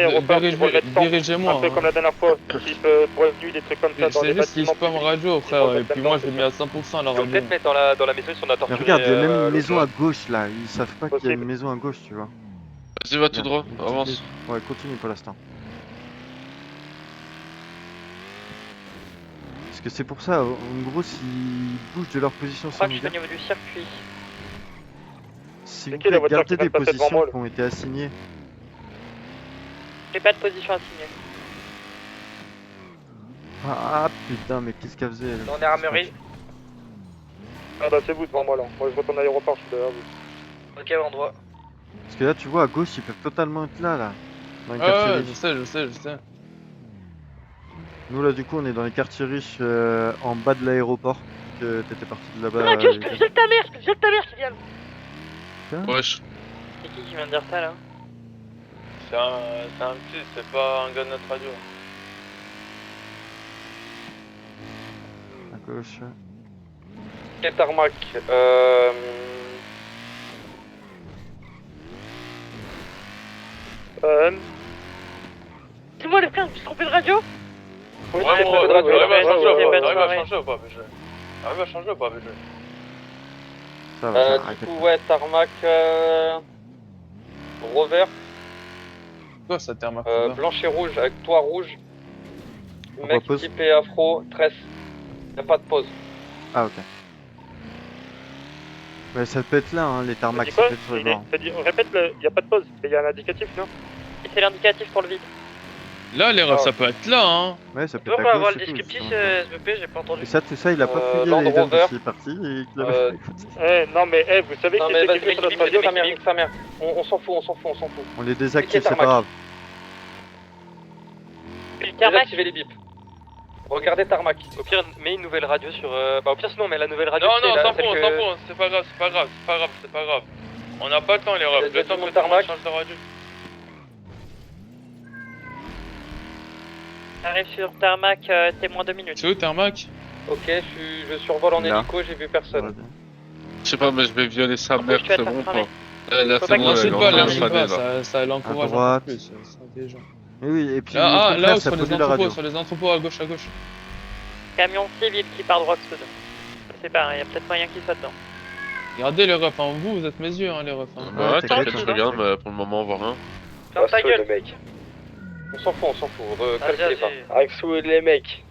dirigez-moi. Un peu comme la dernière fois, type boîte de nuit, des trucs comme ça dans les C'est juste qu'ils bâtiments. spam radio, frère, et puis moi je l'ai mis à 100% à la Ils vont radio. peut-être mettre dans la maison, ils sont à Mais torturer. regarde, il y a même une l'autre maison jour. à gauche là. Ils savent pas qu'il y a une Possible. maison à gauche, tu vois. Vas-y, va tout droit, avance. Ouais, continue pour l'instant. Parce que c'est pour ça, en gros, s'ils bougent de leur position Je crois sans que nous je suis au dire, niveau du circuit. s'il vous C'est qui la plaît, voiture gardez qui vient des de passer devant positions moi, là qui ont été assignées. J'ai pas de position assignée. Ah putain, mais qu'est-ce qu'elle faisait elle On est armurerie. Ah bah c'est vous devant moi là. Moi je retourne à l'aéroport, je suis derrière vous. Ok, endroit. Parce que là, tu vois, à gauche, ils peuvent totalement être là. Dans les Ouais, quartiers ouais, riches. je sais. Nous, là, du coup, on est dans les quartiers riches en bas de l'aéroport. Que t'étais parti de là-bas. Ah, Dieu, jette ta mère, Kylian. Wesh. C'est qui vient de dire ça là? C'est un petit, c'est pas un gars de notre radio. À gauche. Quel tarmac C'est moi le frère, je me suis trompé de radio? Ouais, c'est bon, pas de radio, t'arrives à changer ou pas? ouais, T'arrives à ouais. changer ou pas, BG? T'arrives à changer ou pas, BG? Ça va, ça va, Du coup, ouais, tarmac rover, Quoi, ça terme blanche et rouge avec toit rouge. On Mec repose. typé afro, tresse. Y'a pas de pause. Ah, ok. Ouais, ça peut être là, hein, les tarmacs, T'as dit ça quoi peut être sur les bords. Répète, il y a pas de pause, il y a un indicatif, non? Et c'est l'indicatif pour le vide. Là, les refs, ça peut être là, hein. Ouais, ça peut Tu être peux à avoir gauche le et tout, descriptif, c'est SVP, j'ai pas entendu. Et ça, tout ça, il a pas fouillé Land les dames Rover. parce qu'il est parti et qu'il avait Eh, non mais, vous savez Non qui mais c'est vas-y, qui mec, fait notre nique radio? sa mère, nique sa mère. On s'en fout. On les désactive, Ok, c'est pas tarmac. grave. Désactivez les bips. Regardez tarmac. Au pire, mets une nouvelle radio sur... Bah au pire sinon, on met la nouvelle radio. Non, tu sais, non, là, s'en celle fout, que- s'en fout, c'est pas grave. On n'a pas le temps, les refs. Le temps que tarmac. change de radio. Arrive sur tarmac, t'es moins 2 minutes. C'est où tarmac? Ok, je survole en Là. hélico, j'ai vu personne. Je sais pas, mais je vais violer sa mère, c'est bon pas. Là, Faut c'est pas bon, qu'il elle est pas, en train de l'insulte faner, pas, là. ça l'encourage un droite. peu plus, c'est intelligent. Et oui, et puis au Là, contraire, là, ça sur les pollue la radio. entrepôts, sur les entrepôts à gauche, Camion civil qui part droit sud. C'est pareil, y a peut-être moyen qu'il soit dedans. Regardez les refs, hein. Vous êtes mes yeux, hein, les refs. Hein. Bah, t'inquiète, je regarde, mais pour le moment, on voit rien. Ferme ta gueule. les mecs. On s'en fout, Vas-y, calculez vas-y. pas. Avec sous les mecs.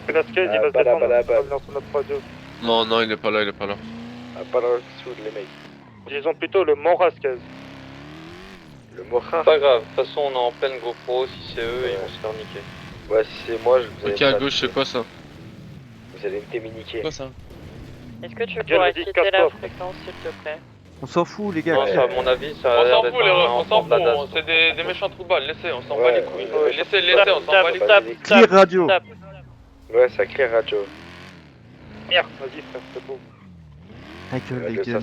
Velasquez, il va se défendre. Il va venir sur notre radio. Non, non, il est pas là, il est pas là. Pas dans sous les mecs. Disons plutôt le Morasquez. Le Mocha. Pas grave, de toute façon, on est en pleine GoPro. Si c'est eux, ils vont se faire niquer. Ouais, si c'est moi, je vous Ok, à gauche, c'est quoi ça? Vous allez me téminiquer. Quoi ça? Est-ce que tu Gueule, pourrais vas-y, quitter la casse-toi. fréquence, s'il te plaît? On s'en fout, les gars. Non, ça, à mon avis, ça a On l'air s'en d'être fout, les refs, un on s'en enfant de la fout. DAS. C'est des méchants trous de balles. Laissez, on s'en bat Ouais, les couilles. ouais, Laissez, on s'en bat les couilles. Clear radio. Ouais, ça clear radio. Merde, vas-y frère, c'est bon. Ta gueule, les Le gars.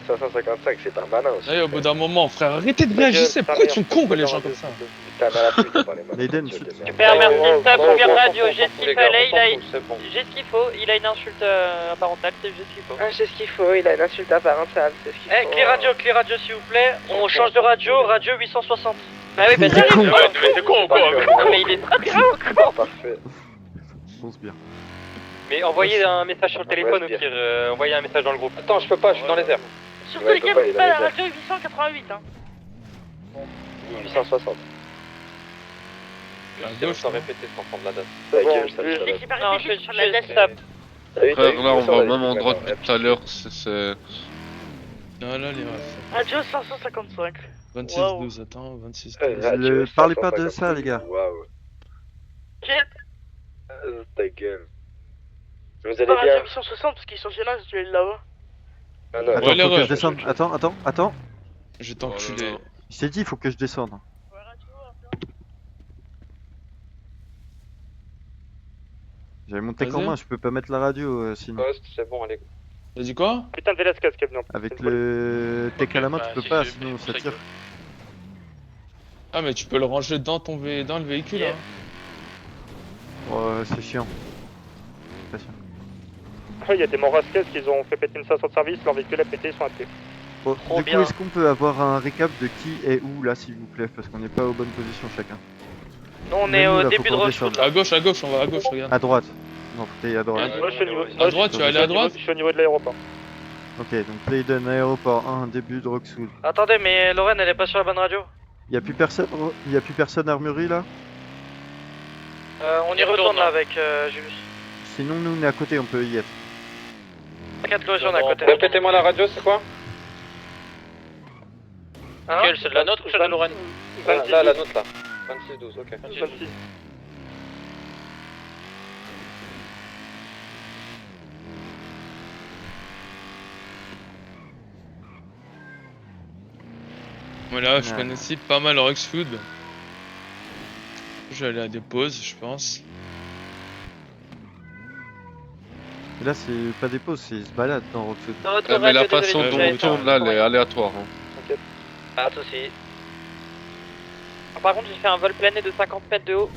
555, c'est un malin aussi. Allez, au bout d'un moment, frère, arrêtez de réagir. Pourquoi ils sont cons, les gens comme ça? Putain, mal à plus devant les mains. Leiden, Super, merci, stop, on vient de radio, j'ai ce les qu'il gars, fallait, on s'en fout, c'est bon. j'ai ce qu'il faut, il a une insulte parentale, c'est juste ce qu'il faut. Ah, c'est ce qu'il faut, il a une insulte parentale, c'est ce qu'il faut. Eh, clé radio s'il vous plaît. On change de radio, radio 860. Ah oui, bah Il est con. j'arrive. Ouais, mais t'es con ou quoi? Mais il est très bien ou quoi? Parfait. Pense bien. Mais envoyez un message sur le téléphone au pire, envoyez un message dans le groupe. Attends, je peux pas, je suis dans les airs. Surtout Ouais, les gars, papa, vous il pas a la les radio 888, hein. 860. À gauche, sans répéter, sans prendre la date. C'est bon, Non, je la laisse stop. Frère, là, on va au même endroit depuis tout à l'heure, c'est... Non, là, les refs. Radio 555. 26-12, attends, 26-12. Parlez pas de ça, les gars. Waouh. Ta gueule. Vous allez Pas radio bien? 860 parce qu'ils sont gênants, je vais là-bas. Ah non, Attends, Ouais, les faut que je refs. descende. Attends. Je vais t'enculer. Je t'ai dit, il faut que je descende. J'avais mon tech en Vas-y. main, je peux pas mettre la radio sinon. Poste, c'est bon, allez. T'as dit quoi? Putain de Velasquez qui est venu. Avec le tech à la main, tu peux pas, sinon ça tire. Ah, mais tu peux le ranger dans dans le véhicule, hein. Ouais, c'est chiant. Pas sûr. Il y a des Morasquez qui ont fait péter une station de service, leur véhicule a pété, ils sont appelés. Bon, Trop du coup, bien. est-ce qu'on peut avoir un récap de qui est où là, s'il vous plaît? Parce qu'on n'est pas aux bonnes positions chacun. Nous, on est Même nous, au là, début faut de qu'on route. descende. À gauche, on va à gauche, regarde. À droite. Non, faut que t'ailles à droite. Moi je suis au niveau. À droite, tu vas aller à droite? Je suis au niveau de l'aéroport. Ok, donc Leiden, aéroport 1, début de Roxwood. Attendez, mais Lorraine, elle est pas sur la bonne radio. Y'a plus personne armurerie là? On y retourne là avec Jules. Sinon, nous on est à côté, on peut y être. 4 on est à côté. Répétez-moi la radio, c'est quoi? Quelle, c'est de la nôtre ou celle de Lorraine? Là, la nôtre là. 26-12, ok. 26. Voilà, je Ouais. connais aussi pas mal Roxwood. Je vais aller à des pauses, je pense. Et là, c'est pas des pauses, c'est ils se baladent dans Roxwood. Mais la façon dont on tourne là, elle est aléatoire. Hein. Pas de soucis. Par contre, j'ai fait un vol plané de 50 mètres de haut.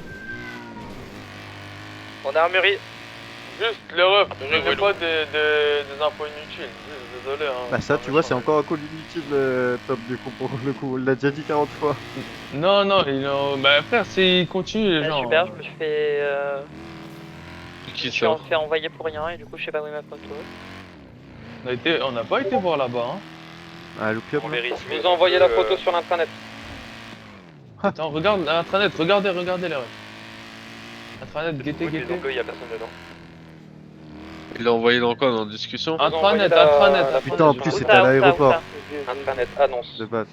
On est armurerie. Juste, les refs, donnez pas des infos inutiles. Désolé, hein. Bah, ça, tu vois, c'est encore un call inutile, top, du coup, pour le coup. On l'a déjà dit 40 fois. Non, bah frère, s'il continue les gens. Super, je me suis fait. Qui Je suis fait envoyer pour rien et du coup, je sais pas où est ma photo. On n'a pas été voir là-bas, hein. Ah, l'opium. là. Je vous ai envoyé la photo sur l'intranet. Attends, regarde l'intranet, regardez les refs. Intranet, guettez. Il y a personne dedans. Il l'a envoyé dans quoi? Dans discussion? Intranet. Putain, en plus, c'était à l'aéroport. Intranet, annonce. De base.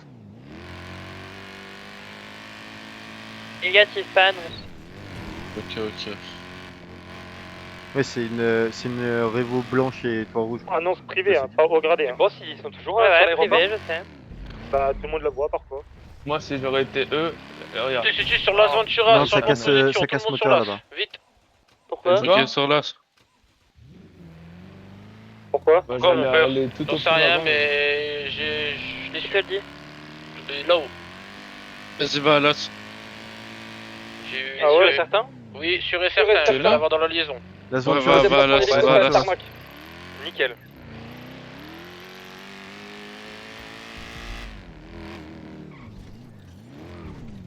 Négatif, pas annonce. Ok. Ouais, c'est une Revo blanche et toit rouge. Annonce privée, hein, pas au gradé. Hein. Bon, s'ils sont toujours Ouais, sur ouais, l'aéroport. privé, je sais. Bah, tout le monde la voit parfois. Moi, si j'aurais été eux, regarde. Je suis sur l'As Ventura, Non, sur ça la casse, position, ça tout casse le monde sur moteur l'As. là-bas. Vite. Pourquoi? Quoi Ok, sur l'as. Pourquoi? quoi? Bah, Encore, mon j'allais père. aller tout J'en au sais fond rien, là-bas, mais je l'ai Je te le dis. là-haut. Vas-y, va à l'as. J'ai Ah ouais, certain? Oui, sûr et certain, je vais l'avoir dans la liaison. La Ouais, Ventura, va à l'as, c'est va à l'as. Nickel.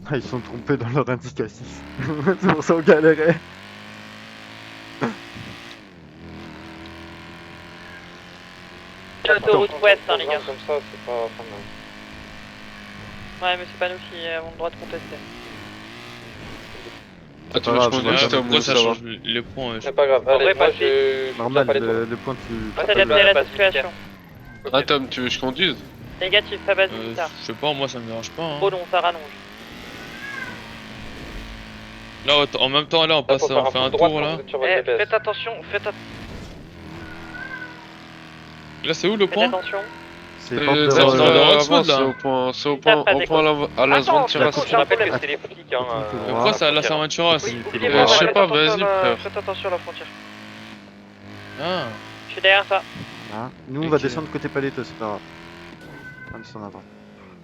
Ah, ils sont trompés dans leur indicatif. C'est pour ça qu'on galérait. L'autoroute ouest, hein, les gars. Comme ça, c'est pas... Enfin, Ouais, mais c'est pas nous qui avons le droit de contester. Attends, Ah, je conduis, bah, c'était au Pourquoi moins ça ça va. change les points c'est pas grave. En Allez, vrai, moi, pas de Normal, pas les tours. le point tu... On va s'adapter à la situation. Ah, Tom, tu veux que je conduise? Négatif, ça base militaire. Je sais pas, moi ça me dérange pas. Hein. Oh non, ça rallonge. Là, en même temps, là, on passe, on fait un tour là. Faites attention, faites attention. Là, c'est où le Faites point? attention. C'est C'est porte de dans le Roxwood, c'est là. au point, c'est au Tape point, pas des à la Attends, Ventura. je rappelle que c'est les flics, hein. Pourquoi c'est à la Saventura? Oui, je sais pas, vas-y, frère. Faites attention à la frontière. Ah. Je suis derrière ça. Ah, nous on va descendre côté Paleto, c'est pas grave. On descend avant.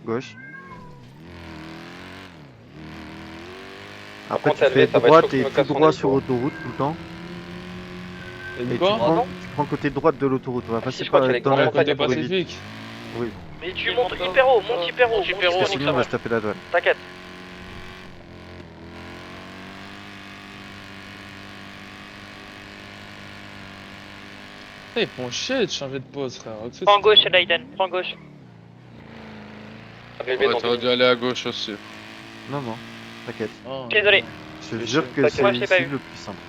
Gauche. Après contre, tu fais LV, ça va droite être chaud et que me tout casse son droit nez, sur quoi. autoroute tout le temps. Et Et tu quoi? prends côté droite de l'autoroute, on va passer je crois par qu'il y a dans les la grands Côté pour éviter. Pacifique. Oui, Mais tu montes hyper haut, monte hyper haut, monte hyper haut. parce que sinon on va se taper la douane. T'inquiète. Ils font chier de changer de pause, frère. Prends gauche, Leiden. Prends gauche. Arrivé Ouais, dans t'aurais dû aller à gauche aussi. Non, non, t'inquiète. Désolé. Je te jure que c'est Moi, je t'ai pas ici eu. le plus simple.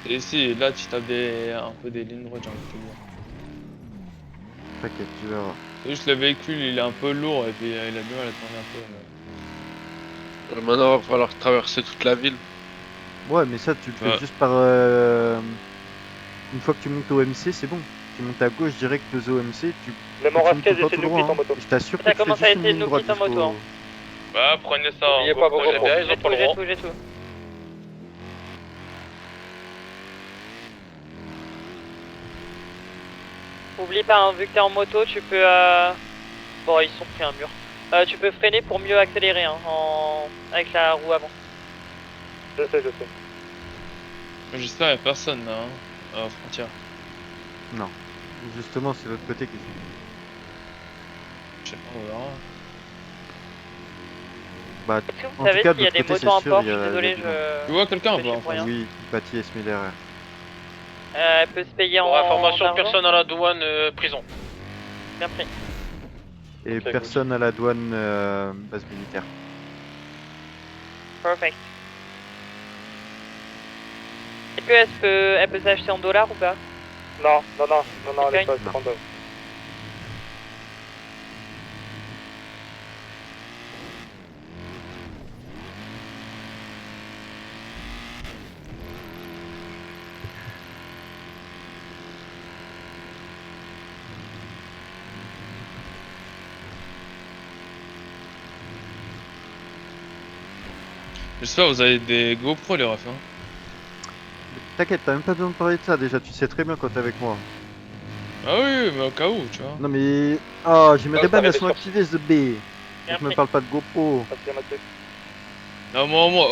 Et ici, là, tu tapes un peu des lignes droites, j'ai envie de te dire. T'inquiète, tu verras. C'est juste le véhicule, il est un peu lourd et puis il a du mal à tourner un peu. Maintenant, il va falloir traverser toute la ville. Ouais, mais ça tu le fais Ouais. juste par... Une fois que tu montes au MC, c'est bon. Tu montes à gauche direct aux OMC, tu... Le Morasquez continues tout essaie de le nous temps quitter en droit, moto. hein. Je t'assure que Ça tu fais commence juste à une essayer de ligne nous droite quitter en moto. jusqu'au- Hein. Bah, prenez ça en N'oubliez pas vos GPA, repos. ils ont pas le J'ai droit. tout, j'ai tout. Oublie pas, hein, vu que t'es en moto, tu peux... Bon, ils sont pris un mur. Tu peux freiner pour mieux accélérer, hein, avec la roue avant. Je sais, je sais. J'espère qu'il n'y a personne là, hein, à la frontière. Non. Justement, c'est l'autre côté qui... Je sais pas, on verra. Bah, Est-ce que vous en savez tout cas, de s'il y a l'autre des côté, motos en c'est sûr, port? il Je y a... suis désolé, il y a du monde. Tu vois quelqu'un ou je... pas? pour rien. Oui, Patty et Smiller. Elle peut se payer en... Pour information, argent. personne à la douane, prison. Bien pris. Et Ok, personne à la douane base militaire. Perfect. Est-ce qu'elle peut s'acheter en dollars ou pas? Non, non, non, non, non, Ok. elle est pas 32. J'espère que vous avez des GoPro les refs. Hein. T'inquiète, t'as même pas besoin de parler de ça déjà, tu sais très bien quand t'es avec moi. Ah oui, mais au cas où, tu vois. Non mais... Oh, j'ai mes Ouais, des ça va bannes, elles aller sont sur- activées, The B. Je me parle pas de GoPro. Non,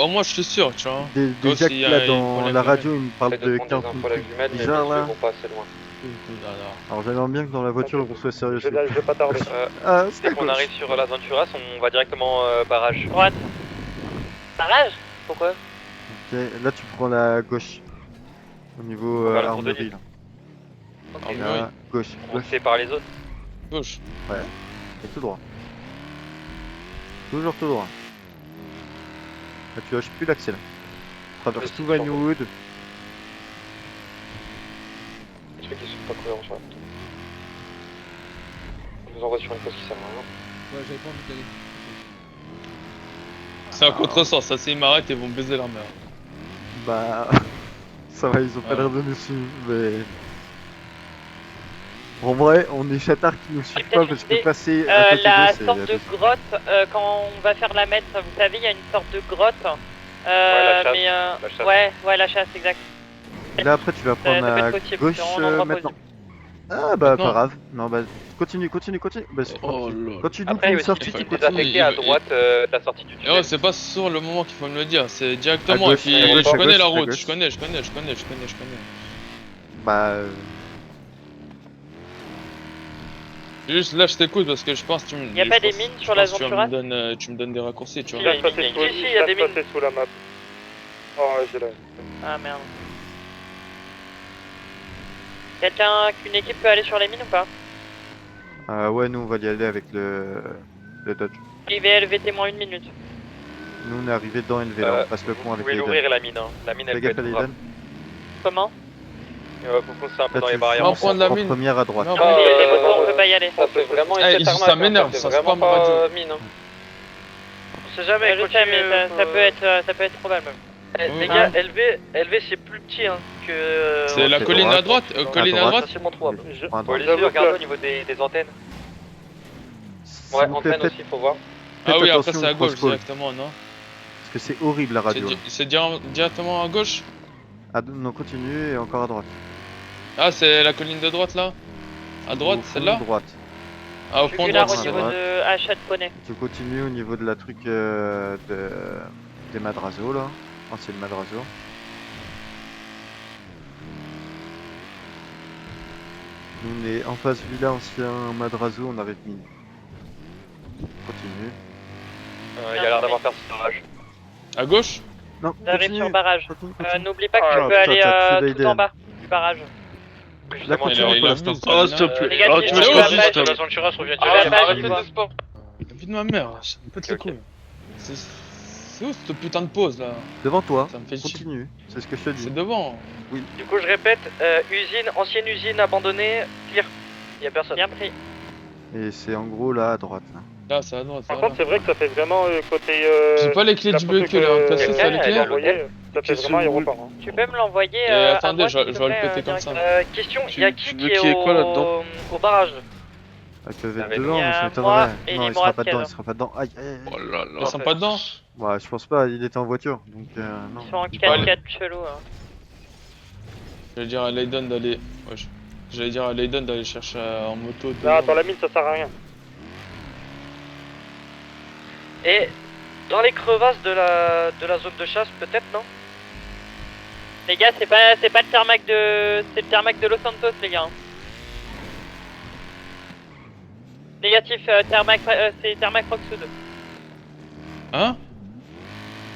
moi je suis sûr, tu vois. Déjà que s'il y a là, une dans problème la de radio, il me parle Essaye de de prendre des 40 infos à la minutes jumelle, mais bizarres les là. yeux vont pas assez loin. Alors j'aimerais bien que dans la voiture, on soit sérieux. Je vais pas tarder. Ah, Dès c'est qu'on cool. arrive sur Las Venturas, on va directement barrage. Droite. Barrage? Pourquoi? Ok, là tu prends la gauche. Au niveau Voilà, pour armerie Denis. là. Ok. Là, gauche. On se fait par les autres. Gauche. Ouais. Et tout droit. Toujours tout droit. Là tu lâches plus l'accès là. Traverse tout Vinewood. Les trucs qui sont pas cohérents sur la photo. Je vous envoie sur une pause qui sert à rien. Ouais, j'avais pas envie d'aller. C'est un contresens, ça, s'ils m'arrêtent, ils vont me baiser leur mère. Bah... ça va, ils ont pas l'air de nous suivre, mais... En vrai, on est chatard qui nous suivent pas parce que passer à côté La d'eux, c'est... sorte de grotte, quand on va faire la mètre, vous savez, il y a une sorte de grotte. la chasse. Mais La chasse. ouais, la chasse, exact. Là après tu vas prendre ça peut à être possible, gauche c'est vraiment un endroit maintenant. Ah bah Maintenant. pas grave. Non bah continue. Bah, c'est tranquille. Quand tu loupes une sortie, tu continues. Désaffecté à droite de la sortie du Et tunnel. ouais, c'est pas sur le moment qu'il faut me le dire, c'est directement. À gauche, et puis, à gauche, je à connais gauche, la à route, gauche. je connais. Bah Juste là, je t'écoute parce que je pense que tu me. Y a pas des mines sur la zone tu Turas me donnes des raccourcis, tu Si, vois. il y a des mines. Si, il y a des mines. sous la map. Oh, ouais, j'ai la. Ah merde. Qu'une équipe peut aller sur les mines ou pas? ouais, nous on va y aller avec le Dodge. IVLV témoin 1 minute. Nous on est arrivé dans LV là, on passe le pont avec Vous pouvez les l'ouvrir la mine, hein. La mine elle peut Fais gaffe à être Aiden. ouverte. Comment? Faut foncer un peu Là dans les tu barrières. En point de la mine. première à droite. Non, Les motos, on peut pas y aller. Ça fait vraiment Eh, une ça m'énerve, ça spam radio. mine. Hein. On sait jamais, Je sais, mais ça peut être probable même. Les gars, LV c'est plus petit hein, que. C'est la colline à droite, colline à droite. Facilement trouvable. Policier, regardez au niveau des antennes. Ouais, antenne aussi, faut voir. Ah oui, après attention c'est à au gauche cross-call. directement, non? Parce que c'est horrible la radio. là. C'est directement à gauche? Non, continue et encore à droite. Ah, c'est la colline de droite là? À droite, Au fond, celle-là? droite. Ah, au Je fond suis là droite, au c'est niveau vrai. de achat de poney. Tu continues au niveau de la truc des Madrazo là. Ancienne Madrazo. Nous on est en face villa ancien Madrazo, on arrête mine. Continue. Il y a l'air d'avoir perdu son barrage. À gauche? Non, J'arrive continue. sur barrage. N'oublie pas que Ah, tu peux putain, aller t'as tué tout Aiden. en bas du barrage. Là, continue pour l'instant. Oh, s'il te plaît. Négatif, Oh, tu je me suis choisis, à la s'il page. te plaît. La zone Turas revient À la direct. page, Arrête tu vois. de sport. Vie de ma mère, ça me pète les couilles. C'est où cette putain de pause là? Devant toi. Ça me fait chier. Continue. C'est ce que je te dis. C'est devant. Oui. Du coup, je répète, ancienne usine abandonnée, clear. Y a personne. Bien pris. Et c'est en gros là à droite. Là. Là, c'est à droite. Par voilà. contre, c'est vrai que ça fait vraiment côté. J'ai pas les clés la du photo véhicule, que- hein, peut-être que que c'est les elle clés. a envoyé, ça fait vraiment aéroport. Hein. Tu peux me l'envoyer Et à attendez, moi, je s'il te vais le plaît, péter comme ça. Question, Tu- y a tu qui veux qui est qu'il y ait quoi là-dedans au barrage? Ils peuvent être Avec dedans, il y mais a ça moi m'étonnerait. et Non, les il sera pas Mourad dedans, Aïe, aïe, aïe. Oh là là. Ils sont pas dedans? Ouais, je pense pas, il était en voiture. Donc non. Ils sont en Il peut aller. 4x4 chelou. Hein. J'allais dire à Leiden d'aller. Wesh. J'allais dire à Leiden d'aller chercher en moto. Là, dans la mine, ça sert à rien. Et dans les crevasses de la zone de chasse, peut-être, non? Les gars, c'est pas le tarmac de. C'est le tarmac de Los Santos, les gars. Négatif, tarmac, c'est tarmac Rock Sud. Hein?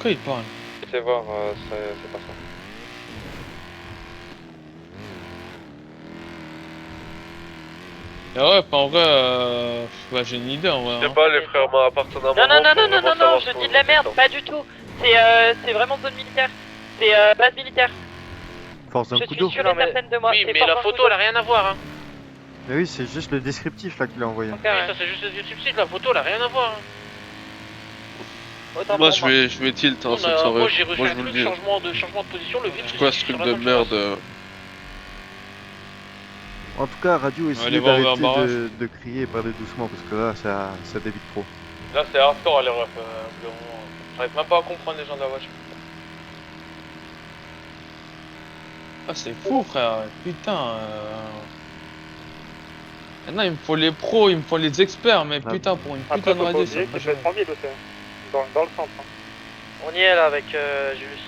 Quoi il parle? Je vais voir, c'est pas ça. Ah ouais, en vrai, bah, j'ai une idée en vrai. Je sais hein. pas, les frères m'appartiennent à un Non, moment. non, non, faut non, non, vraiment non, savoir je ce qu'on dis de la fait, merde, ça. pas du tout. C'est vraiment zone militaire. C'est base militaire. Force d'un Je coup suis d'eau. sûre et certaine de moi. Oui, C'est mais fort la d'un photo coup elle a rien à voir. Hein. Mais oui, c'est juste le descriptif là qu'il a envoyé. d'eau. Ok, Oui, ouais. ça c'est juste le descriptif, la photo elle a rien à voir. Hein. Autant Moi, pour je vais tilt, hein, cette soirée. Moi j'ai reçu Moi, je un vous le truc, dis. changement de position, le vide. C'est quoi ce truc de merde En tout cas, radio, essayez aller voir vers d'arrêter barrage. de crier et parler doucement parce que là, ça débite trop. Là c'est hardcore les refs. J'arrive même pas à comprendre les gens de la voiture. Ah, c'est fou, frère. Putain. Maintenant, il me faut les pros, il me faut les experts, mais Ah. putain, pour une Après, putain de faut pas radio, oublier c'est qu'il peut être en ville aussi. Hein. Dans le centre. Hein. On y est là avec Julius.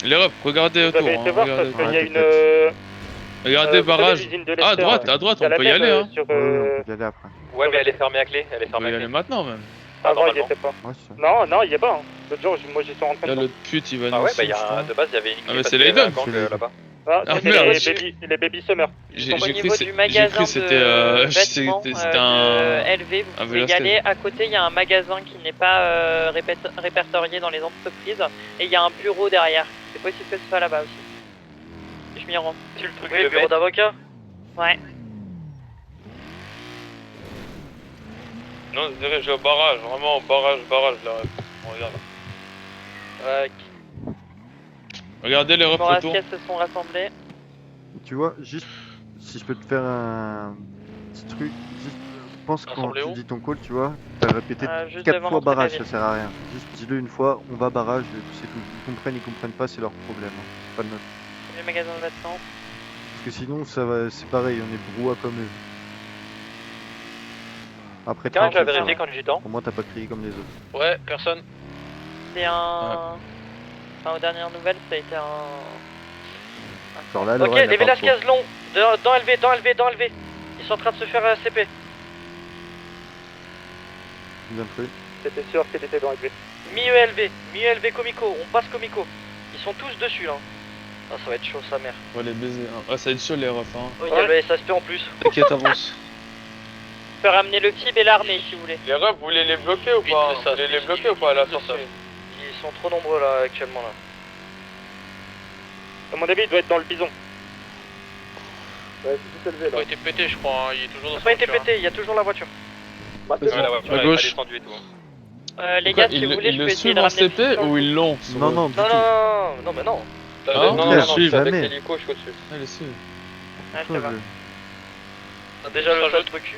Les refs, regardez Vous autour. avez Hein, été voir regardez, parce qu'il y a une. regardez vous savez, barrage. l'usine de Ah, Lester, à droite, il y a on la peut y même, aller. Hein. sur, Oui, on peut y aller après. Ouais, mais elle est fermée à clé. Elle est On fermée peut y à aller clé. maintenant, même. Avant, il normalement. y était pas. Ouais, c'est ça. Non, non, il y est pas. Hein. L'autre jour, moi j'y suis rentré. Là, dedans. l'autre pute, il va Ah nous ouais, bah suivre, je crois. de base il y avait une clé Ah, mais parce c'est qu'il y avait Leiden. un gang là-bas. Ah, Ah, c'est merde. les baby summer. J'ai Au cru niveau c'est- du j'ai magasin cru que c'était de c'était vêtements un. LV, vous un pouvez y Velasquez. aller. À côté, il y a un magasin qui n'est pas répertorié dans les entreprises et il y a un bureau derrière. C'est possible que ce soit là-bas aussi. Je m'y rends. C'est le truc Oui, le bureau mais- d'avocat. Ouais. Non, on se dirige au barrage, vraiment au barrage les refs. On regarde. Regardez les refs Moras autour. se sont rassemblés. Tu vois, juste si je peux te faire un petit truc, juste pense quand Rassemblez tu où dis ton call, tu vois, t'as répété Juste 4 devant fois l'entrée de la barrage, ville. ça sert à rien. Juste dis-le une fois, on va barrage, c'est tout. Ils comprennent pas, c'est leur problème. Hein. C'est pas le nôtre. Le magasin de vêtements. Parce que sinon, ça va, c'est pareil, on est brouhaha comme eux. Après, Quelqu'un qui a 30, vérifié ça va. quand du temps. Au moins, t'as pas crié comme les autres. Ouais, personne. C'est un. Enfin, aux dernières nouvelles, ça a été un. Genre là, Ok, Laura, elle a les pas le Velasquez longs, dans LV, dans LV, dans LV. Ils sont en train de se faire CP. Bien pris. C'était sûr qu'il était dans LV. Mi-ELV Comico, on passe Comico. Ils sont tous dessus là. Ah, ça va être chaud, sa mère. On va les baiser. Hein. Ah, ça va être chaud les refs. Hein. Oh, il y a le SASP en plus. T'inquiète, avance. Je peux ramener le FIB et l'armée si vous voulez. Les refs, vous voulez les bloquer ou pas? Vous voulez les bloquer ou pas à la sortie? Ils sont trop nombreux là actuellement là. À mon avis, il doit être dans le bison. Ouais, c'est tout élevé là. Il a été pété, je crois. Hein. Il est toujours Il dans n'a pas été pété, il y a toujours la voiture. Ouais, la voiture, elle est pas descendue et tout. Les gars, si vous voulez, je peux essayer de ramener le CP ou ils l'ont? Non, non, Non, mais non. Non, non, je je suis suis avec jamais. l'hélico, je suis au-dessus. Allez, suivre. Ah, ça va. Déjà le seul truc.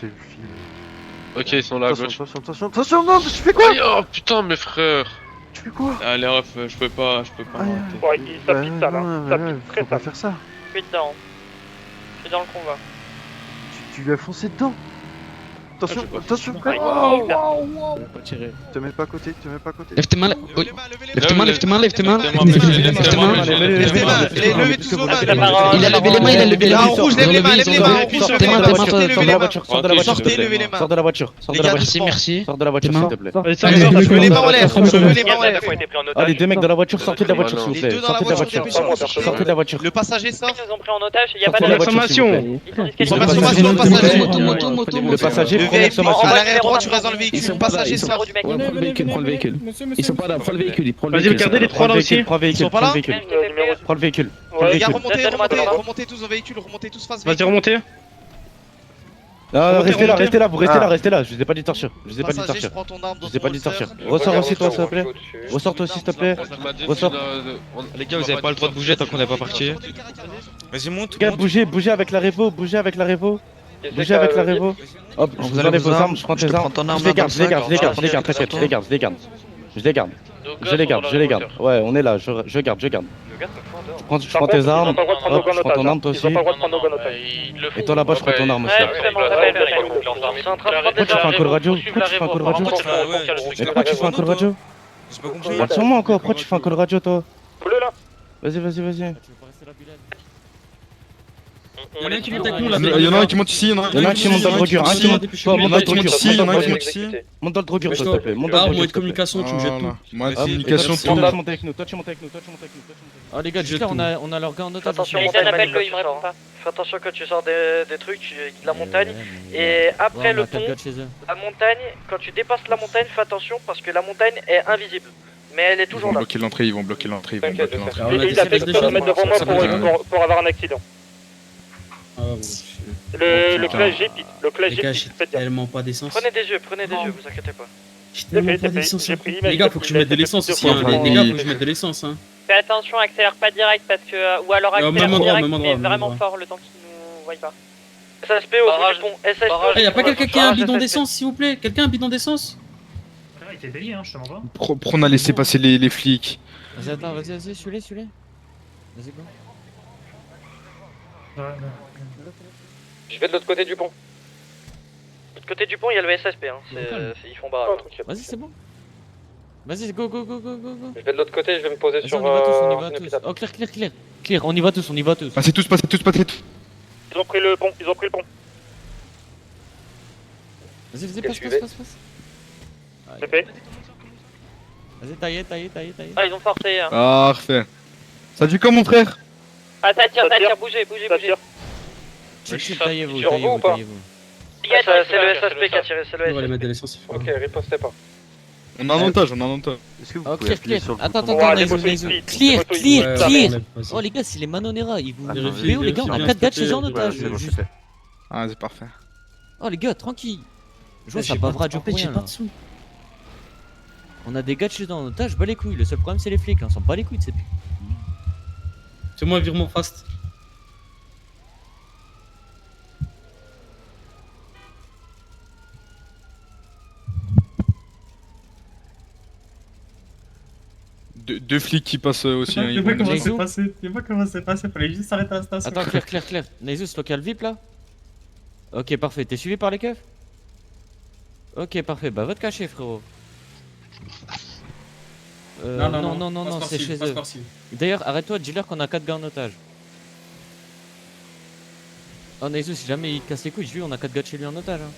J'ai le film. Ok, ils sont là à gauche. Attention, non, mais tu fais quoi? Aïe, oh putain, mes frères. Tu fais quoi? Ah, les refs, je peux pas arrêter. Ouais, ça pite ça là. Ça pite très Faut pas sale. faire ça. Je suis dedans. Je suis dans le convoi. Tu lui as foncé dedans. Attention, attention, près. Pas tirer. Te mets pas à côté, te mets pas à côté. Lève tes mains, lève tes mains, lève tes mains, lève tes mains. Levez tous vos mains. Il a levé les mains, il a levé les Là, mains. en rouge, lève les mains, lève les mains. En rouge, Tes mains, tes mains, sors de la voiture, sors de la voiture. Sortez, levez les mains. Sors de la voiture, sors de la voiture. Merci. Sors de la voiture, s'il te plaît. Levez les mains en l'air. Levez les mains en l'air. Allez, deux mecs dans la voiture, sortez de la voiture, s'il vous Les plaît. deux dans la Sortez de la voiture, voiture. dépêchez-vous, sortez. Sortez de la voiture. Le passager sort. Ils ont pris en otage, il n'y a pas Sortez de la de voiture, s'il vous plaît. Ils sont Ils sont pas disqualifiés. sur le passager. Le passager, Le première VIP, sommation. à l'arrière droit, tu restes dans le véhicule. Le passager sort. Prends le véhicule, prends le véhicule. Ils sont pas là, prends le véhicule, ils prennent le Vas-y, véhicule. regardez les trois là aussi. Prends le véhicule, Ils sont pas prends le là véhicule. Prends le véhicule. Prends le Les gars, véhicule. remontez tous au véhicule, remontez tous face Vas-y, véhicule. remontez. Non, restez là, remontez. restez là, vous restez là, je vous ai pas dit de sortir. Je vous ai pas dit de Passager, je sortir. prends ton arme Je dans vous ai pas ton dit de sortir. holster. Ressors aussi, toi, s'il te plaît. Ressors toi aussi, s'il te plaît. Ressors. Les gars, vous avez pas le droit de bouger tant qu'on n'est pas parti. Vas-y, monte. Regarde, bougez avec la Revo, bougez avec la Revo. Bougez avec la Revo. Hop, je vous enlève vos armes, je prends tes armes. Je les garde, t'inquiète, je les garde. Je les garde. Ouais, on est là, je garde. Je prends tes armes. Hop, je prends ton arme toi aussi. Et toi là-bas, je prends ton arme aussi. Pourquoi tu fais un call radio? Pourquoi tu fais un call radio? Mais pourquoi tu fais un call radio? Regarde sur moi encore, pourquoi tu fais un call radio toi? Vas-y. Il y en a un qui monte avec nous là. Il y en a un qui monte ici, il y en a Il y en a un qui monte dans le drogueur, un qui monte dans le drogueur. ici, il y en a un qui monte ici. Monte dans le drogueur, s'il te plaît. Monte dans le Ah, drogueur. moi de communication, tu me jettes tout. Moi, de Hop, communication, toi, tout. tu montes avec nous, toi tu montes avec nous. Oh les gars, juste là, on a leur gars en otage. Attention, Il montagne, appelle quand le, tu il me répond sors. pas. Fais attention quand tu sors des trucs, de la montagne. Et après le pont, la montagne, quand tu dépasses la montagne, fais attention parce que la montagne est invisible. Mais elle est Ils vont toujours là. bloquer l'entrée, ils vont bloquer l'entrée. Il a fait exprès de se mettre devant moi pour avoir un accident. Le clash Jeep, faites gaffe. tellement pas d'essence. Prenez des yeux, vous inquiétez pas. J'ai tellement pas d'essence. Les gars, faut que je mette de l'essence aussi. Les gars, faut que je mette de l'essence. Fais attention, accélère pas direct parce que. Ou alors accélère même endroit, direct, même mais endroit, vraiment même fort le temps qu'il nous voie pas. SSP au bout du pont, SSP. Y'a pas quelqu'un qui a un bidon d'essence, s'il vous plaît? Quelqu'un a un bidon d'essence? Il était payé, hein, je te mens pas. Pourquoi on a laissé passer les flics? Vas-y, attends, vas-y, suis-les. Vas-y, go. Je vais de l'autre côté du pont. De l'autre côté du pont, il y a le SSP, hein. Ils font barrage. Vas-y, c'est bon. Vas-y, go. Je vais de l'autre côté, je vais me poser Vas-y, sur. on y va tous. Oh, clair, on y va tous. Passez tous. Ils ont pris le pont. Vas-y, passe. C'est fait. Vas-y, taillez. Ah, ils ont forcé. Hein. Parfait. Ça dit quoi, mon frère? Ah, ça tire, bougez. Taillez-vous. Sur vous ou pas? C'est le SSP qui a tiré, c'est le On va les mettre de SSP. l'essence. Ok, ripostez pas. On a un otage. Est-ce que vous Oh, pouvez appuyer clair. sur le Attends, bouton? clear. Oh, les gars, c'est les Manonera. Ils vous. Vérifie, Les gars, on a 4 gars chez eux en otage. C'est bon, c'est Juste. fait. Ah, c'est parfait. Oh, les gars, tranquille. Je vois, ça bavera du pour rien là. On a des gars de chez eux en otage, bas les couilles. Le seul problème, c'est les flics. On s'en bat les couilles de ces putes. Fais-moi un virement fast. Deux flics qui passent aussi. hein, Je ils sais pas vont comment nous- c'est passé. Je sais pas comment c'est passé. Fallait juste s'arrêter à la station. Attends, clair. Naizus, local VIP là? Ok, parfait. T'es suivi par les keufs? Ok, parfait. Bah, va te cacher, frérot. Non, c'est chez eux. D'ailleurs, arrête-toi, dis-leur qu'on a 4 gars en otage. Oh, Naizus, si jamais il casse les couilles, on a 4 gars de chez lui en otage. Hein.